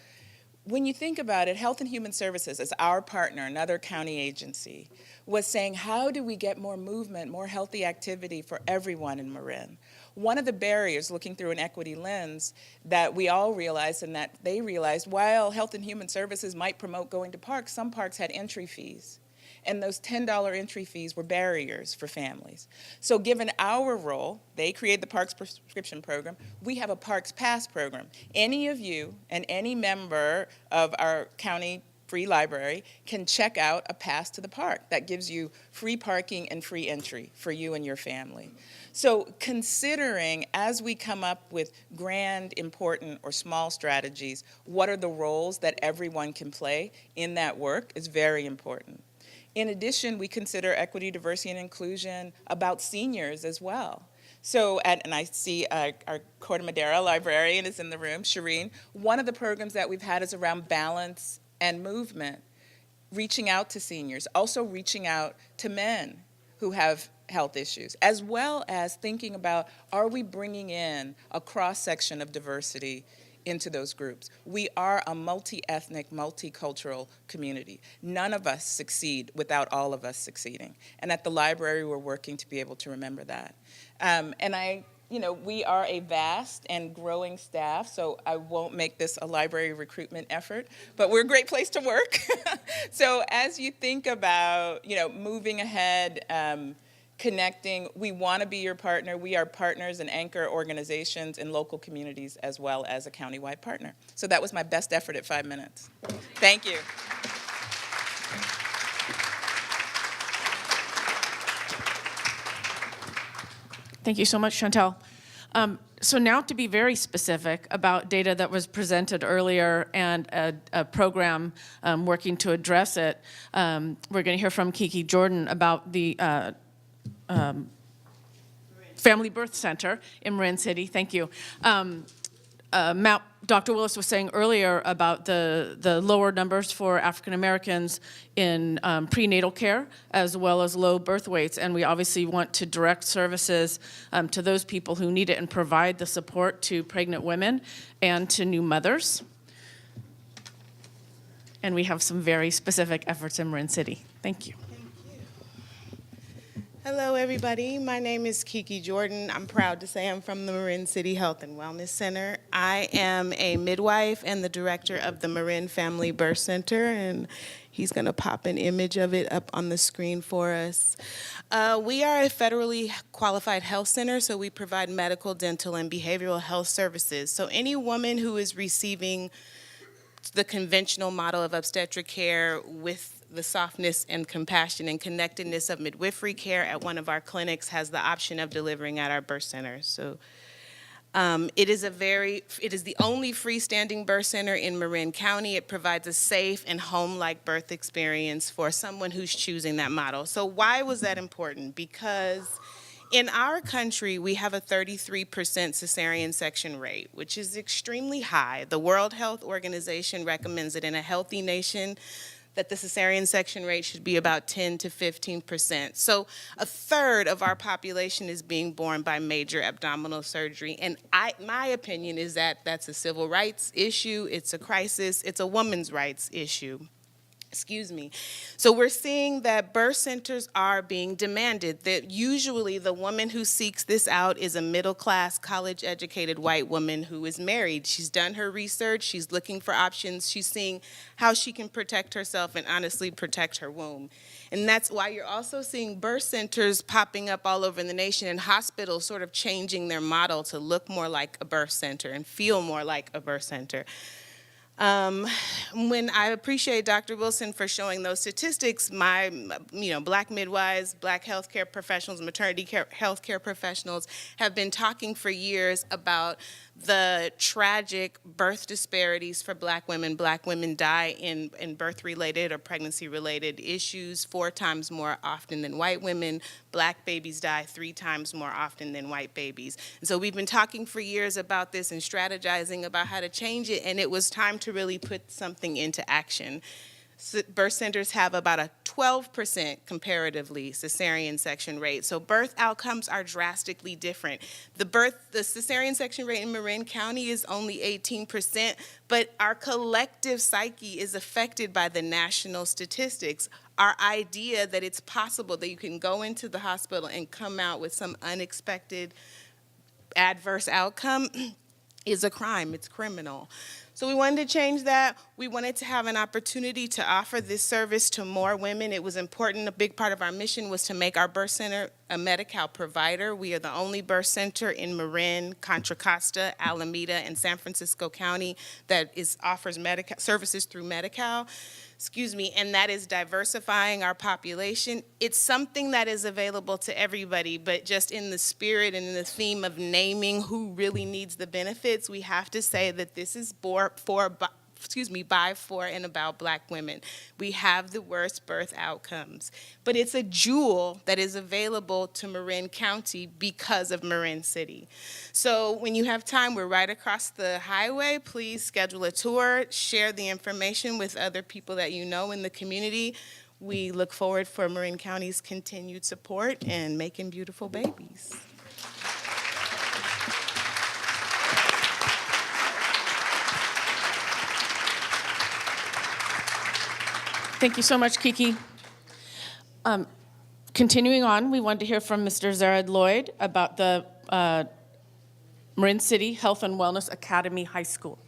when you think about it, Health and Human Services, as our partner, another county agency, was saying, how do we get more movement, more healthy activity for everyone in Marin? One of the barriers, looking through an equity lens, that we all realized and that they realized, while Health and Human Services might promote going to parks, some parks had entry fees. And those $10 entry fees were barriers for families. So given our role, they created the Parks prescription program. We have a Parks Pass program. Any of you and any member of our county free library can check out a pass to the park that gives you free parking and free entry for you and your family. So considering, as we come up with grand, important, or small strategies, what are the roles that everyone can play in that work is very important. In addition, we consider equity, diversity, and inclusion about seniors as well. So, and I see our Corte Madera librarian is in the room, Shireen. One of the programs that we've had is around balance and movement, reaching out to seniors, also reaching out to men who have health issues, as well as thinking about, are we bringing in a cross-section of diversity into those groups? We are a multi-ethnic, multicultural community. None of us succeed without all of us succeeding. And at the library, we're working to be able to remember that. We are a vast and growing staff, so I won't make this a library recruitment effort, but we're a great place to work. So as you think about, moving ahead, connecting, we want to be your partner. We are partners and anchor organizations in local communities as well as a countywide partner. So that was my best effort at 5 minutes. Thank you. Thank you so much, Chantel. So now to be very specific about data that was presented earlier and a program working to address it, we're going to hear from Kiki Jordan about the Family Birth Center in Marin City. Thank you. Matt, Dr. Willis was saying earlier about the lower numbers for African Americans in prenatal care, as well as low birth weights, and we obviously want to direct services to those people who need it and provide the support to pregnant women and to new mothers. and we have some very specific efforts in Marin City. Thank you. Hello, everybody. My name is Kiki Jordan. I'm proud to say I'm from the Marin City Health and Wellness Center. I am a midwife and the director of the Marin Family Birth Center, and he's going to pop an image of it up on the screen for us. We are a federally qualified health center, so we provide medical, dental, and behavioral health services. So any woman who is receiving the conventional model of obstetric care with the softness and compassion and connectedness of midwifery care at one of our clinics has the option of delivering at our birth center. So it is the only freestanding birth center in Marin County. It provides a safe and home-like birth experience for someone who's choosing that model. So why was that important? Because in our country, we have a 33% cesarean section rate, which is extremely high. The World Health Organization recommends that in a healthy nation, that the cesarean section rate should be about 10 to 15%. So a third of our population is being born by major abdominal surgery. And my opinion is that that's a civil rights issue, it's a crisis, it's a woman's rights issue. Excuse me. So we're seeing that birth centers are being demanded, that usually the woman who seeks this out is a middle-class, college-educated white woman who is married. She's done her research, she's looking for options, she's seeing how she can protect herself and honestly protect her womb. And that's why you're also seeing birth centers popping up all over the nation and hospitals sort of changing their model to look more like a birth center and feel more like a birth center. When I appreciate Dr. Wilson for showing those statistics, my, Black midwives, Black healthcare professionals, maternity care healthcare professionals have been talking for years about the tragic birth disparities for Black women. Black women die in birth-related or pregnancy-related issues 4 times more often than white women. Black babies die 3 times more often than white babies. And so we've been talking for years about this and strategizing about how to change it, and it was time to really put something into action. Birth centers have about a 12% comparatively cesarean section rate. So birth outcomes are drastically different. The cesarean section rate in Marin County is only 18%, but our collective psyche is affected by the national statistics. Our idea that it's possible that you can go into the hospital and come out with some unexpected adverse outcome is a crime, it's criminal. So we wanted to change that. We wanted to have an opportunity to offer this service to more women. It was important. A big part of our mission was to make our birth center a Medi-Cal provider. We are the only birth center in Marin, Contra Costa, Alameda, and San Francisco County that offers services through Medi-Cal. And that is diversifying our population. It's something that is available to everybody, but just in the spirit and in the theme of naming who really needs the benefits, we have to say that this is by, for, and about Black women. We have the worst birth outcomes, but it's a jewel that is available to Marin County because of Marin City. So when you have time, we're right across the highway. Please schedule a tour, share the information with other people that you know in the community. We look forward for Marin County's continued support and making beautiful babies. Thank you so much, Kiki. Continuing on, we want to hear from Mr. Zared Lloyd about the Marin City Health and Wellness Academy High School.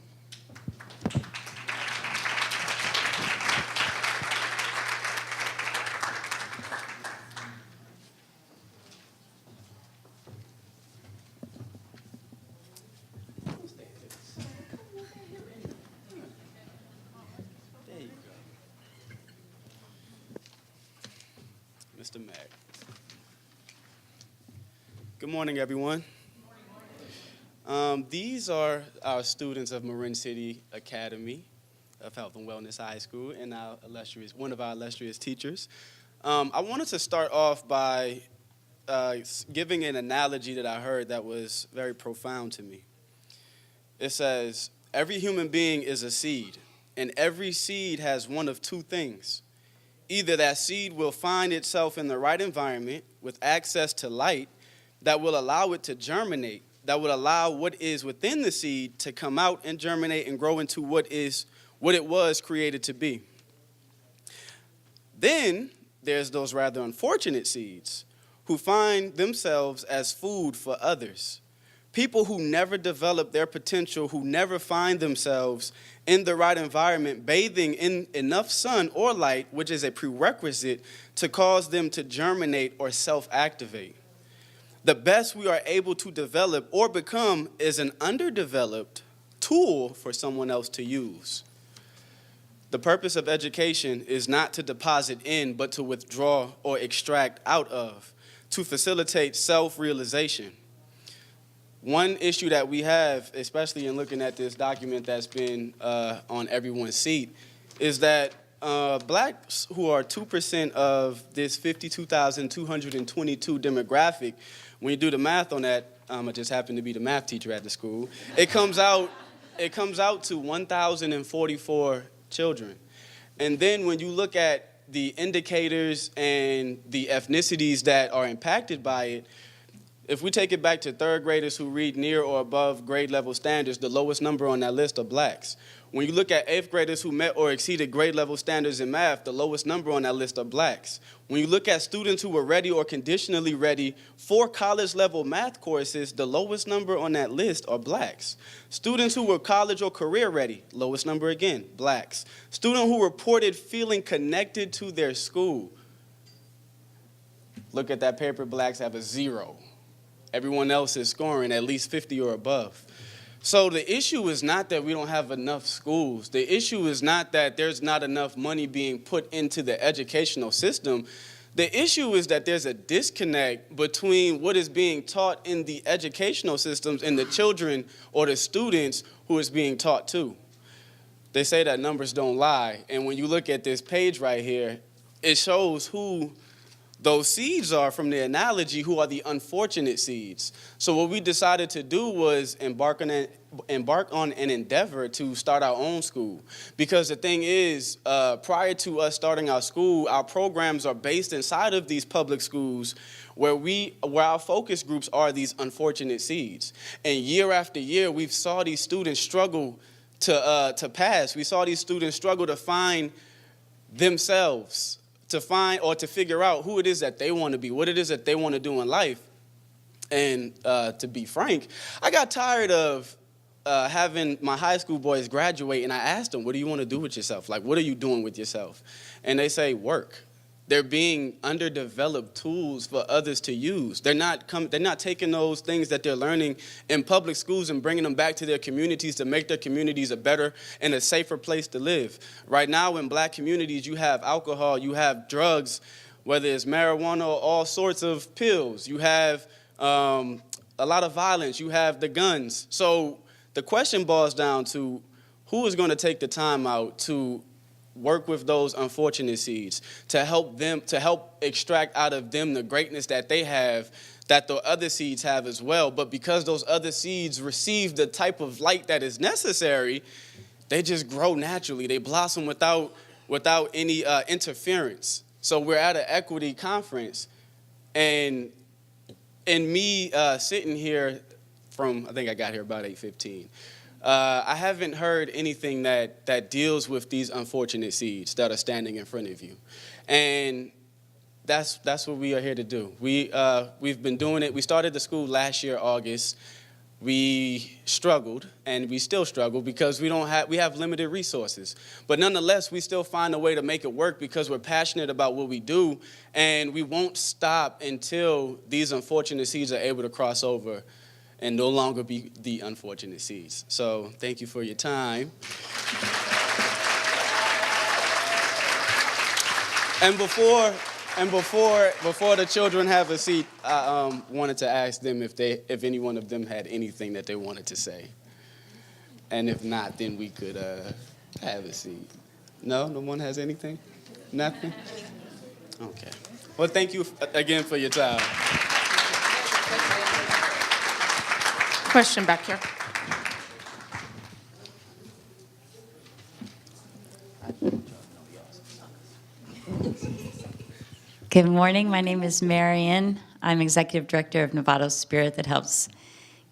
Mr. Mack. Good morning, everyone. These are our students of Marin City Academy of Health and Wellness High School and one of our illustrious teachers. I wanted to start off by giving an analogy that I heard that was very profound to me. It says, every human being is a seed, and every seed has one of 2 things. Either that seed will find itself in the right environment with access to light that will allow it to germinate, that will allow what is within the seed to come out and germinate and grow into what is what it was created to be. Then there's those rather unfortunate seeds who find themselves as food for others. People who never develop their potential, who never find themselves in the right environment, bathing in enough sun or light, which is a prerequisite to cause them to germinate or self-activate. The best we are able to develop or become is an underdeveloped tool for someone else to use. The purpose of education is not to deposit in, but to withdraw or extract out of, to facilitate self-realization. One issue that we have, especially in looking at this document that's been on everyone's seat, is that blacks who are 2% of this 52,222 demographic, when you do the math on that, I just happen to be the math teacher at the school, it comes out to 1,044 children. And then when you look at the indicators and the ethnicities that are impacted by it, if we take it back to third graders who read near or above grade level standards, the lowest number on that list are blacks. When you look at eighth graders who met or exceeded grade level standards in math, the lowest number on that list are blacks. When you look at students who were ready or conditionally ready for college level math courses, the lowest number on that list are blacks. Students who were college or career ready, lowest number again, blacks. Students who reported feeling connected to their school. Look at that paper, blacks have a 0. Everyone else is scoring at least 50 or above. So the issue is not that we don't have enough schools. The issue is not that there's not enough money being put into the educational system. The issue is that there's a disconnect between what is being taught in the educational systems and the children or the students who is being taught to. They say that numbers don't lie. And when you look at this page right here, it shows who those seeds are, from the analogy, who are the unfortunate seeds. So what we decided to do was embark on an endeavor to start our own school. Because the thing is, prior to us starting our school, our programs are based inside of these public schools where our focus groups are these unfortunate seeds. And year after year, we've saw these students struggle to pass. We saw these students struggle to find themselves, to find or to figure out who it is that they want to be, what it is that they want to do in life. And to be frank, I got tired of having my high school boys graduate, and I asked them, what do you want to do with yourself? Like, what are you doing with yourself? And they say, work. They're being underdeveloped tools for others to use. They're not taking those things that they're learning in public schools and bringing them back to their communities to make their communities a better and a safer place to live. Right now in black communities, you have alcohol, you have drugs, whether it's marijuana or all sorts of pills. You have a lot of violence. You have the guns. So the question boils down to who is going to take the time out to work with those unfortunate seeds, to help extract out of them the greatness that they have, that the other seeds have as well. But because those other seeds receive the type of light that is necessary, they just grow naturally. They blossom without any interference. So we're at an equity conference, and me sitting here from, I think I got here about 8:15. I haven't heard anything that deals with these unfortunate seeds that are standing in front of you. And that's what we are here to do. We've been doing it. We started the school last year, August. We struggled, and we still struggle because we have limited resources. But nonetheless, we still find a way to make it work because we're passionate about what we do, and we won't stop until these unfortunate seeds are able to cross over and no longer be the unfortunate seeds. So thank you for your time. And before the children have a seat, I wanted to ask them if any one of them had anything that they wanted to say. And if not, then we could have a seat. No one has anything? Nothing? Okay. Well, thank you again for your time. Question back here. Good morning. My name is Marin. I'm executive director of Novato Spirit that helps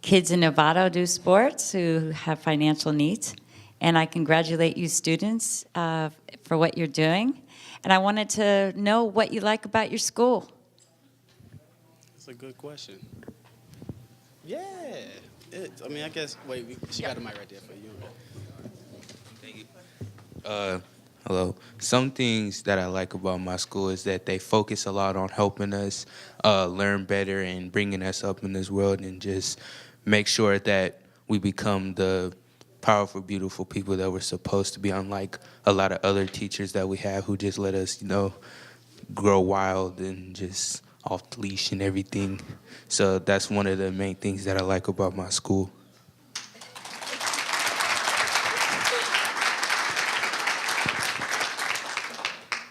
kids in Novato do sports who have financial needs. And I congratulate you students for what you're doing. And I wanted to know what you like about your school. That's a good question. Yeah. I guess, wait, she got a mic right there for you. Thank you. Hello. Some things that I like about my school is that they focus a lot on helping us learn better and bringing us up in this world and just make sure that we become the powerful, beautiful people that we're supposed to be, unlike a lot of other teachers that we have who just let us, grow wild and just off the leash and everything. So that's one of the main things that I like about my school.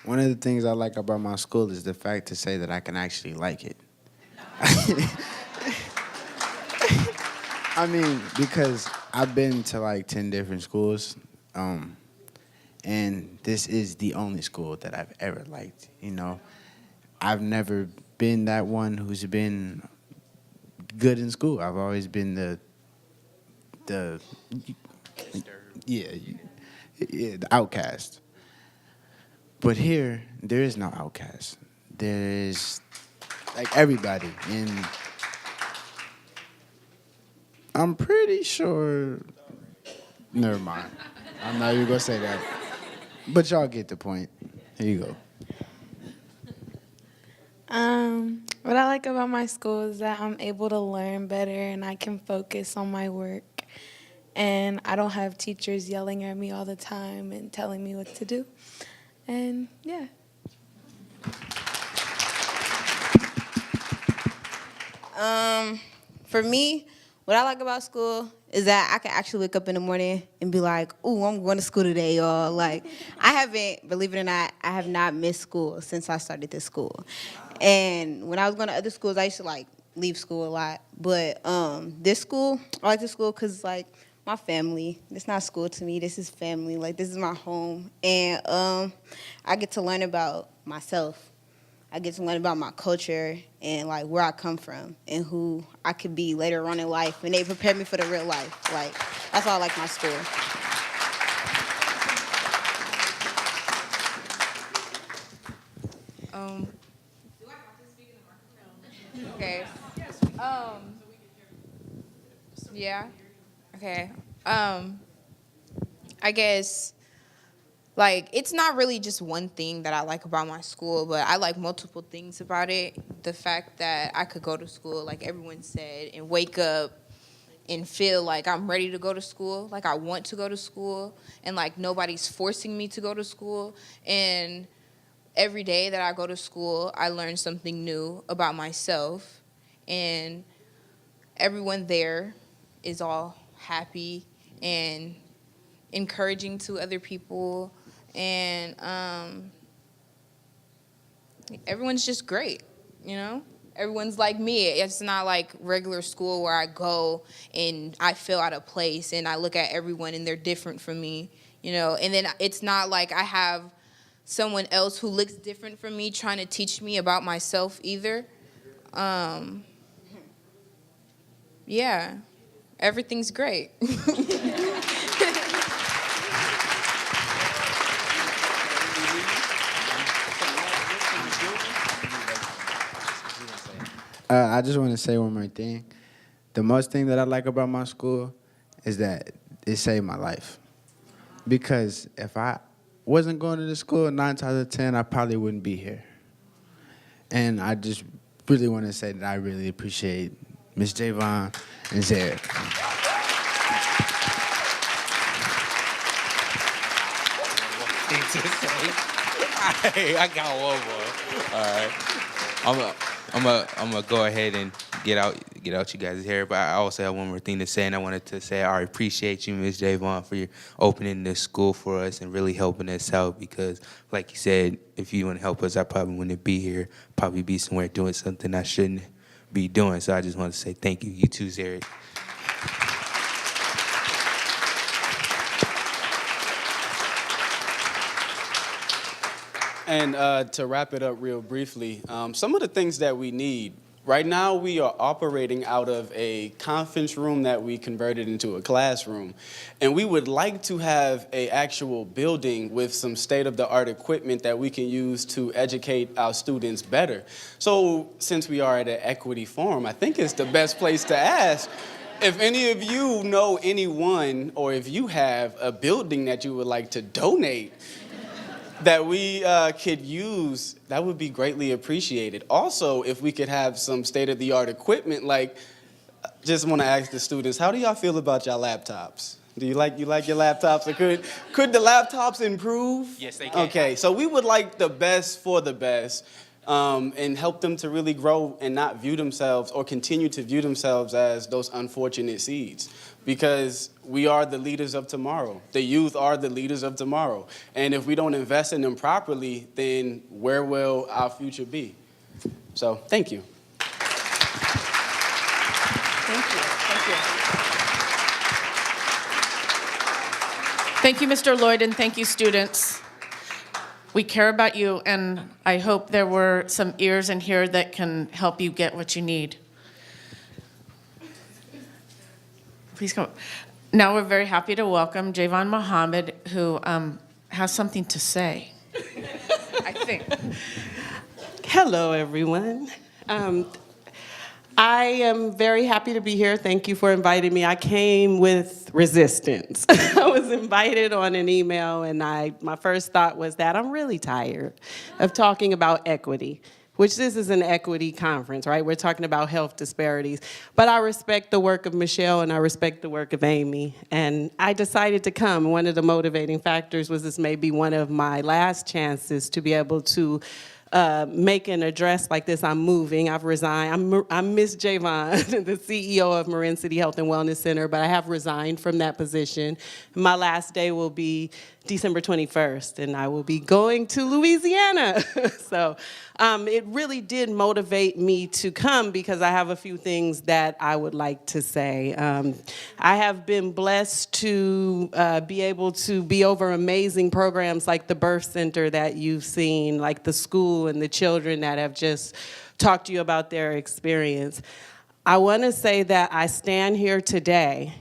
One of the things I like about my school is the fact to say that I can actually like it. I mean, because I've been to like 10 different schools, and this is the only school that I've ever liked, I've never been that one who's been good in school. I've always been the outcast. But here, there is no outcast. There is, like, everybody. And I'm pretty sure... Never mind. I'm not even going to say that. But y'all get the point. Here you go. What I like about my school is that I'm able to learn better and I can focus on my work. And I don't have teachers yelling at me all the time and telling me what to do. And yeah. For me, what I like about school is that I can actually wake up in the morning and be like, ooh, I'm going to school today, y'all. Like, believe it or not, I have not missed school since I started this school. And when I was going to other schools, I used to, leave school a lot. But this school, I like this school because, my family. It's not school to me. This is family. This is my home. And I get to learn about myself. I get to learn about my culture and, where I come from and who I could be later on in life. And they prepare me for the real life. That's why I like my school. Okay. Yeah. Okay. I guess, it's not really just one thing that I like about my school, but I like multiple things about it. The fact that I could go to school, like everyone said, and wake up and feel like I'm ready to go to school, like I want to go to school, and nobody's forcing me to go to school. And every day that I go to school, I learn something new about myself, and everyone there is all happy and encouraging to other people, and everyone's just great, Everyone's like me. It's not like regular school where I go and I feel out of place and I look at everyone and they're different from me, And then it's not like I have someone else who looks different from me trying to teach me about myself either. Yeah, everything's great. I just want to say one more thing. The most thing that I like about my school is that it saved my life. Because if I wasn't going to the school, 9 times out of 10, I probably wouldn't be here. And I just really want to say that I really appreciate Ms. Javon and Zed. Hey, I got one more. All right. I'm gonna go ahead and get out you guys' hair, but I also have one more thing to say, and I wanted to say I appreciate you, Ms. Javon, for your opening this school for us and really helping us out, because like you said, if you wouldn't help us, I probably wouldn't be here, probably be somewhere doing something I shouldn't be doing. So I just want to say thank you. You too, Zed. And to wrap it up real briefly, some of the things that we need Right now, we are operating out of a conference room that we converted into a classroom. And we would like to have an actual building with some state-of-the-art equipment that we can use to educate our students better. So since we are at an equity forum, I think it's the best place to ask. If any of you know anyone, or if you have a building that you would like to donate that we could use, that would be greatly appreciated. Also, if we could have some state-of-the-art equipment, like, just want to ask the students, how do y'all feel about y'all laptops? Do you like your laptops? Or could the laptops improve? Yes, they can. Okay, so we would like the best for the best, and help them to really grow and not view themselves or continue to view themselves as those unfortunate seeds. Because we are the leaders of tomorrow. The youth are the leaders of tomorrow. And if we don't invest in them properly, then where will our future be? So, thank you. Thank you. Thank you. Thank you, Mr. Lloyd, and thank you, students. We care about you, and I hope there were some ears in here that can help you get what you need. Please come. Now we're very happy to welcome Javon Muhammad, who has something to say, I think. Hello, everyone. I am very happy to be here. Thank you for inviting me. I came with resistance. I was invited on an email, and my first thought was that I'm really tired of talking about equity, which this is an equity conference, right? We're talking about health disparities. But I respect the work of Michelle, and I respect the work of Amy. And I decided to come. One of the motivating factors was this may be one of my last chances to be able to make an address like this. I'm moving, I've resigned. I'm Miss Javon, the CEO of Marin City Health and Wellness Center, but I have resigned from that position. My last day will be December 21st, and I will be going to Louisiana. So it really did motivate me to come because I have a few things that I would like to say. I have been blessed to be able to be over amazing programs like the birth center that you've seen, like the school and the children that have just talked to you about their experience. I want to say that I stand here today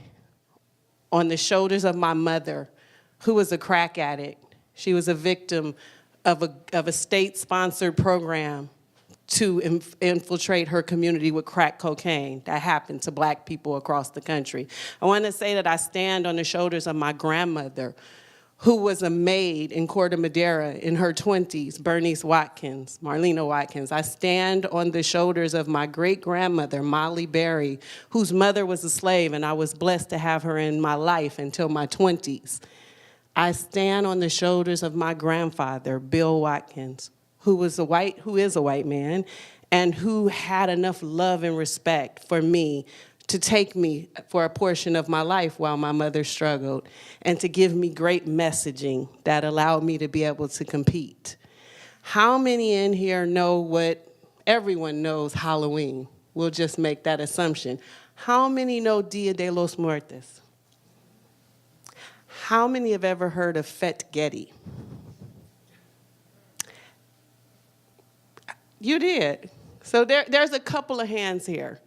on the shoulders of my mother, who was a crack addict. She was a victim of a state-sponsored program to infiltrate her community with crack cocaine that happened to Black people across the country. I want to say that I stand on the shoulders of my grandmother, who was a maid in Corte Madera in her 20s, Bernice Watkins, Marlena Watkins. I stand on the shoulders of my great-grandmother, Molly Berry, whose mother was a slave, and I was blessed to have her in my life until my 20s. I stand on the shoulders of my grandfather, Bill Watkins, who is a white man, and who had enough love and respect for me to take me for a portion of my life while my mother struggled, and to give me great messaging that allowed me to be able to compete. How many in here know what everyone knows Halloween? We'll just make that assumption. How many know Dia de los Muertos? How many have ever heard of Fete Getty? You did. So there's a couple of hands here.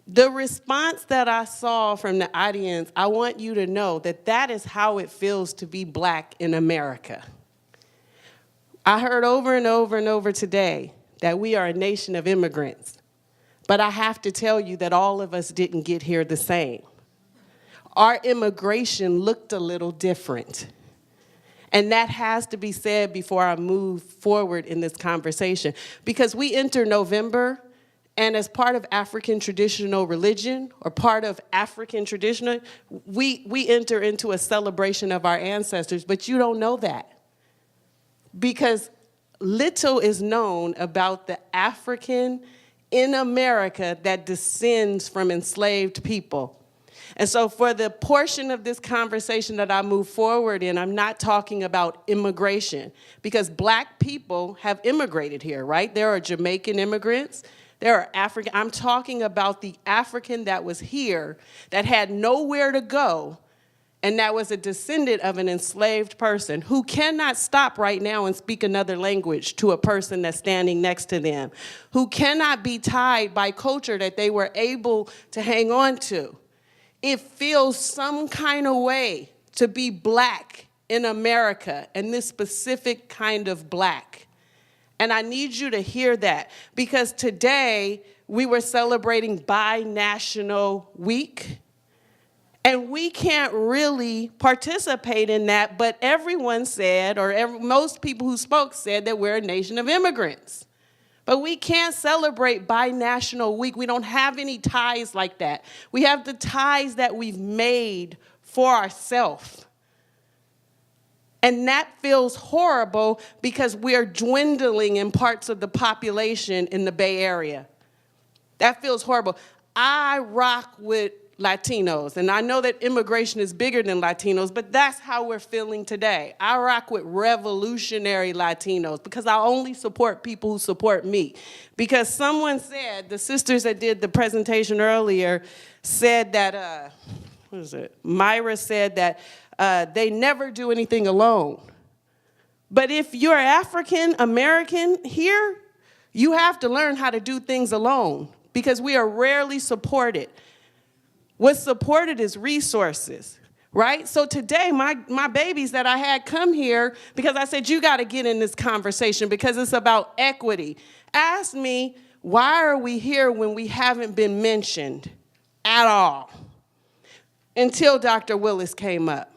The response that I saw from the audience, I want you to know that that is how it feels to be Black in America. I heard over and over and over today that we are a nation of immigrants, but I have to tell you that all of us didn't get here the same. Our immigration looked a little different. And that has to be said before I move forward in this conversation, because we enter November, and as part of African traditional religion, or part of African traditional, we enter into a celebration of our ancestors, but you don't know that. Because little is known about the African in America that descends from enslaved people. And so for the portion of this conversation that I move forward in, I'm not talking about immigration, because Black people have immigrated here, right? There are Jamaican immigrants. There are African. I'm talking about the African that was here that had nowhere to go and that was a descendant of an enslaved person who cannot stop right now and speak another language to a person that's standing next to them, who cannot be tied by culture that they were able to hang on to. It feels some kind of way to be black in America, and this specific kind of black. And I need you to hear that, because today we were celebrating Binational Week, and we can't really participate in that, but everyone said, or most people who spoke said that we're a nation of immigrants. But we can't celebrate Binational Week. We don't have any ties like that. We have the ties that we've made for ourselves. And that feels horrible because we're dwindling in parts of the population in the Bay Area. That feels horrible. I rock with Latinos, and I know that immigration is bigger than Latinos, but that's how we're feeling today. I rock with revolutionary Latinos because I only support people who support me. Because someone said, the sisters that did the presentation earlier said that, Myra said that they never do anything alone. But if you're African American here, you have to learn how to do things alone because we are rarely supported. What's supported is resources, right? So today, my babies that I had come here because I said, you got to get in this conversation because it's about equity, asked me, why are we here when we haven't been mentioned at all? Until Dr. Willis came up.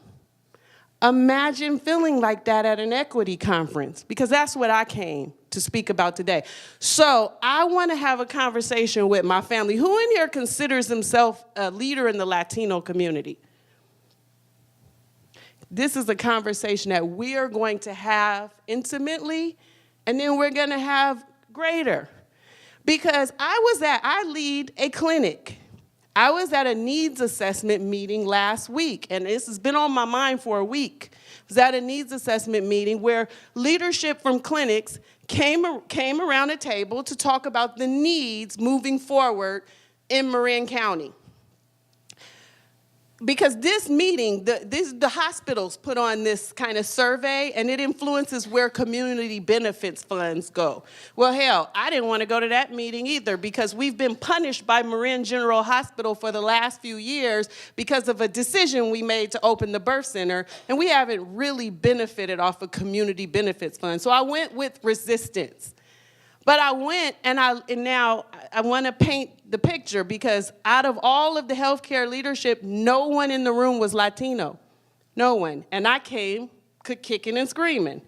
Imagine feeling like that at an equity conference, because that's what I came to speak about today. So I want to have a conversation with my family. Who in here considers himself a leader in the Latino community? This is a conversation that we are going to have intimately, and then we're going to have greater. Because I lead a clinic. I was at a needs assessment meeting last week, and this has been on my mind for a week. I was at a needs assessment meeting where leadership from clinics came around a table to talk about the needs moving forward in Marin County. Because this meeting, the hospitals put on this kind of survey, and it influences where community benefits funds go. Well, hell, I didn't want to go to that meeting either because we've been punished by Marin General Hospital for the last few years because of a decision we made to open the birth center, and we haven't really benefited off of community benefits funds. So I went with resistance. But I went, and now I want to paint the picture because out of all of the healthcare leadership, no one in the room was Latino. No one. And I came kicking and screaming.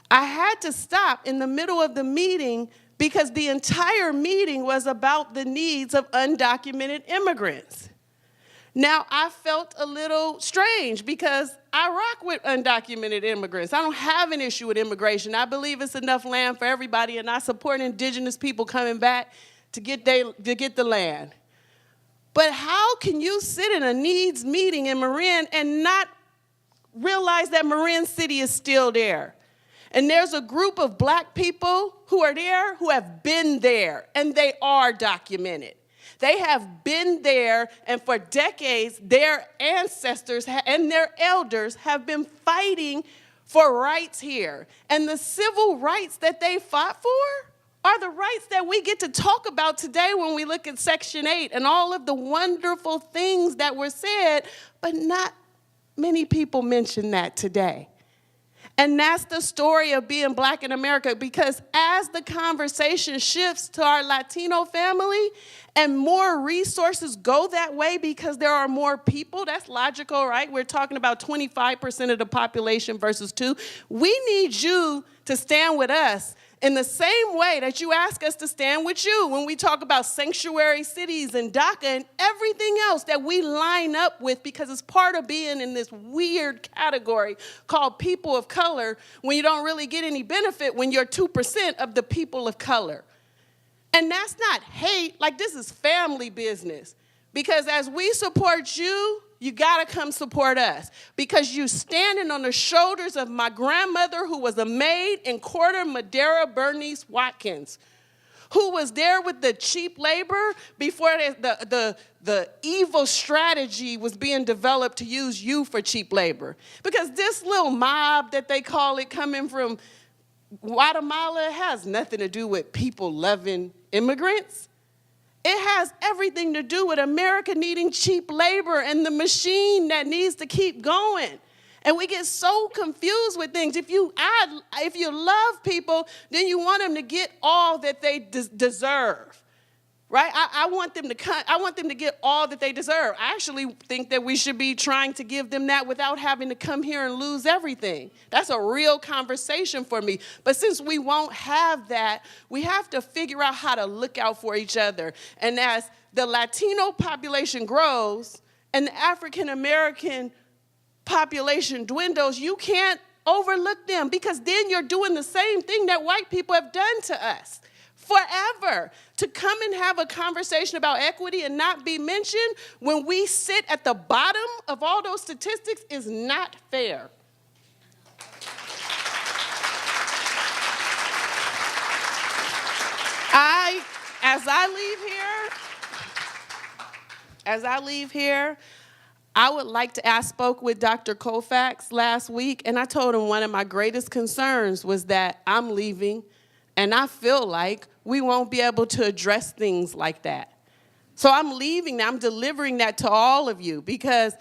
I had to stop in the middle of the meeting because the entire meeting was about the needs of undocumented immigrants. Now, I felt a little strange because I rock with undocumented immigrants. I don't have an issue with immigration. I believe it's enough land for everybody, and I support indigenous people coming back to get the land. But how can you sit in a needs meeting in Marin and not realize that Marin City is still there? And there's a group of black people who are there who have been there, and they are documented. They have been there, and for decades, their ancestors and their elders have been fighting for rights here. And the civil rights that they fought for are the rights that we get to talk about today when we look at Section 8 and all of the wonderful things that were said, but not many people mention that today. And that's the story of being black in America, because as the conversation shifts to our Latino family and more resources go that way because there are more people, that's logical, right? We're talking about 25% of the population versus 2%. We need you to stand with us in the same way that you ask us to stand with you when we talk about sanctuary cities and DACA and everything else that we line up with, because it's part of being in this weird category called people of color when you don't really get any benefit when you're 2% of the people of color. And that's not hate, like this is family business. Because as we support you, you gotta come support us, because you standing on the shoulders of my grandmother, who was a maid in Corder Madera Bernice Watkins, who was there with the cheap labor before the evil strategy was being developed to use you for cheap labor. Because this little mob that they call it coming from Guatemala has nothing to do with people loving immigrants. It has everything to do with America needing cheap labor and the machine that needs to keep going. And we get so confused with things. If you love people, then you want them to get all that they deserve, right? I want them to get all that they deserve. I actually think that we should be trying to give them that without having to come here and lose everything. That's a real conversation for me. But since we won't have that, we have to figure out how to look out for each other. And as the Latino population grows and the African American population dwindles, you can't overlook them, because then you're doing the same thing that white people have done to us forever. To come and have a conversation about equity and not be mentioned when we sit at the bottom of all those statistics is not fair. As I leave here, I would like to, I spoke with Dr. Colfax last week, and I told him one of my greatest concerns was that I'm leaving, and I feel like we won't be able to address things like that. So I'm leaving, I'm delivering that to all of you, because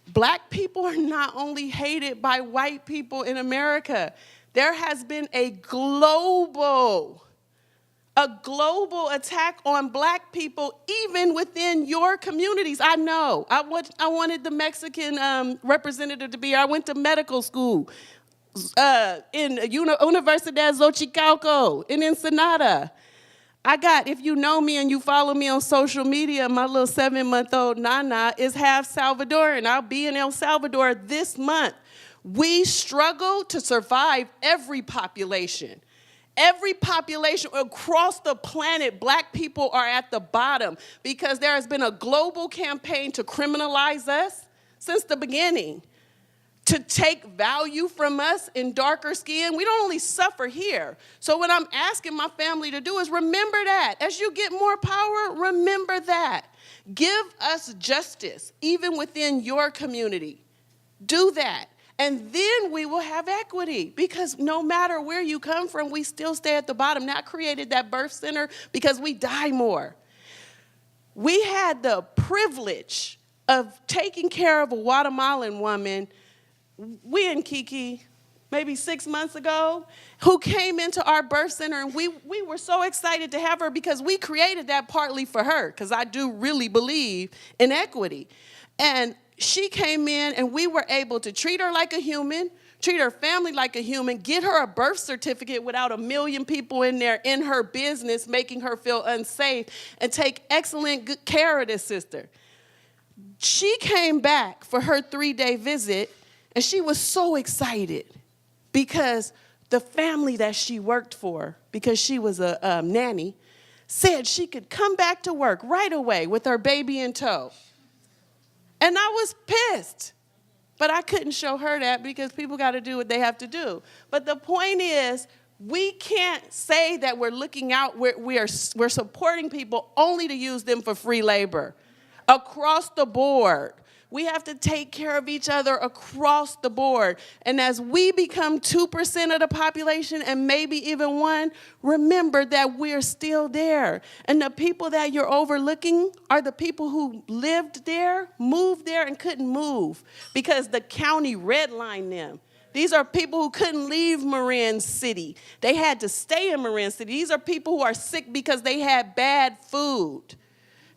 black people are not only hated by white people in America. There has been a global attack on black people, even within your communities. I know. I wanted the Mexican representative to be here. I went to medical school in Universidad Xochicalco in Ensenada. If you know me and you follow me on social media, my little 7-month-old Nana is half Salvadoran. I'll be in El Salvador this month. We struggle to survive every population. Every population across the planet, black people are at the bottom because there has been a global campaign to criminalize us since the beginning, to take value from us in darker skin. We don't only suffer here. So what I'm asking my family to do is remember that. As you get more power, remember that. Give us justice, even within your community. Do that. And then we will have equity, because no matter where you come from, we still stay at the bottom. That created that birth center because we die more. We had the privilege of taking care of a Guatemalan woman, we and Kiki, maybe 6 months ago, who came into our birth center, and we were so excited to have her because we created that partly for her, because I do really believe in equity. And she came in, and we were able to treat her like a human, treat her family like a human, get her a birth certificate without 1 million people in there in her business making her feel unsafe, and take excellent good care of this sister. She came back for her 3-day visit, and she was so excited because the family that she worked for, because she was a nanny, said she could come back to work right away with her baby in tow. And I was pissed, but I couldn't show her that because people got to do what they have to do. But the point is, we can't say that we're looking out, we're supporting people only to use them for free labor. Across the board, we have to take care of each other across the board. And as we become 2% of the population, and maybe even 1%, remember that we're still there. And the people that you're overlooking are the people who lived there, moved there, and couldn't move because the county redlined them. These are people who couldn't leave Marin City. They had to stay in Marin City. These are people who are sick because they had bad food.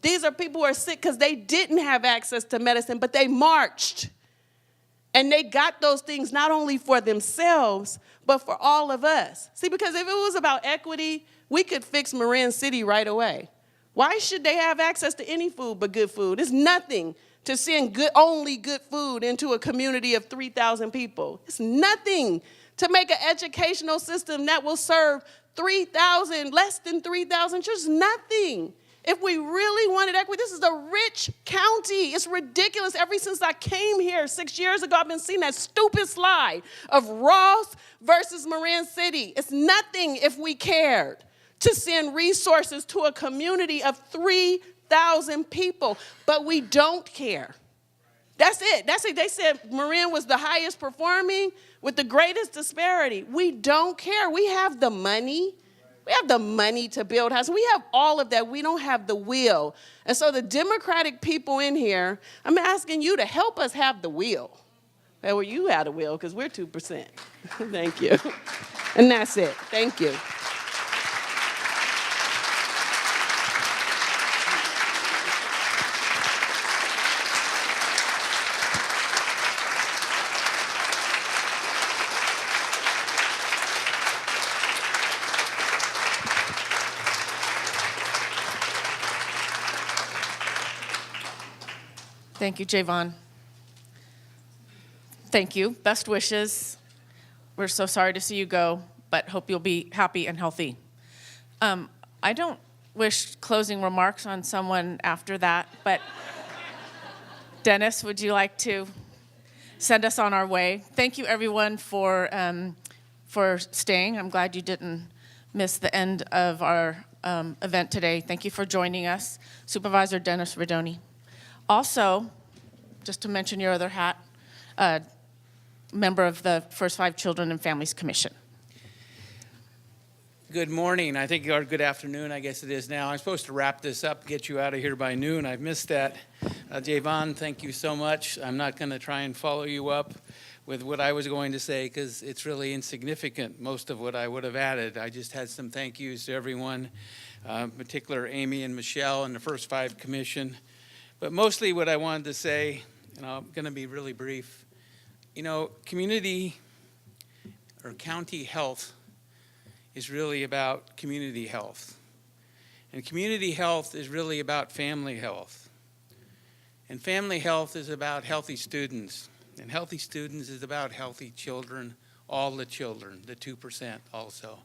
These are people who are sick because they didn't have access to medicine, but they marched. And they got those things not only for themselves, but for all of us. See, because if it was about equity, we could fix Marin City right away. Why should they have access to any food but good food? It's nothing to send only good food into a community of 3,000 people. It's nothing to make an educational system that will serve 3,000, less than 3,000, just nothing. If we really wanted equity, this is a rich county. It's ridiculous. Ever since I came here 6 years ago, I've been seeing that stupid slide of Ross versus Marin City. It's nothing if we cared. to send resources to a community of 3,000 people, but we don't care. That's it. They said Marin was the highest performing with the greatest disparity. We don't care. We have the money. We have the money to build houses. We have all of that. We don't have the will. And so the Democratic people in here, I'm asking you to help us have the will. Well, you had a will because we're 2%. Thank you. And that's it. Thank you. Thank you, Javon. Thank you. Best wishes. We're so sorry to see you go, but hope you'll be happy and healthy. I don't wish closing remarks on someone after that, but Dennis, would you like to send us on our way? Thank you, everyone, for staying. I'm glad you didn't miss the end of our event today. Thank you for joining us. Supervisor Dennis Rodoni. Also, just to mention your other hat, member of the First 5 Children and Families Commission. Good morning. I think, or good afternoon, I guess it is now. I'm supposed to wrap this up, get you out of here by noon. I've missed that. Javon, thank you so much. I'm not going to try and follow you up with what I was going to say because it's really insignificant, most of what I would have added. I just had some thank yous to everyone, in particular Amy and Michelle and the First 5 Commission. But mostly what I wanted to say, and I'm going to be really brief, community or county health is really about community health. And community health is really about family health. And family health is about healthy students. And healthy students is about healthy children, all the children, the 2% also.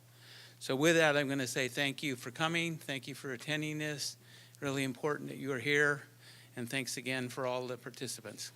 So with that, I'm going to say thank you for coming. Thank you for attending this. Really important that you are here. And thanks again for all the participants.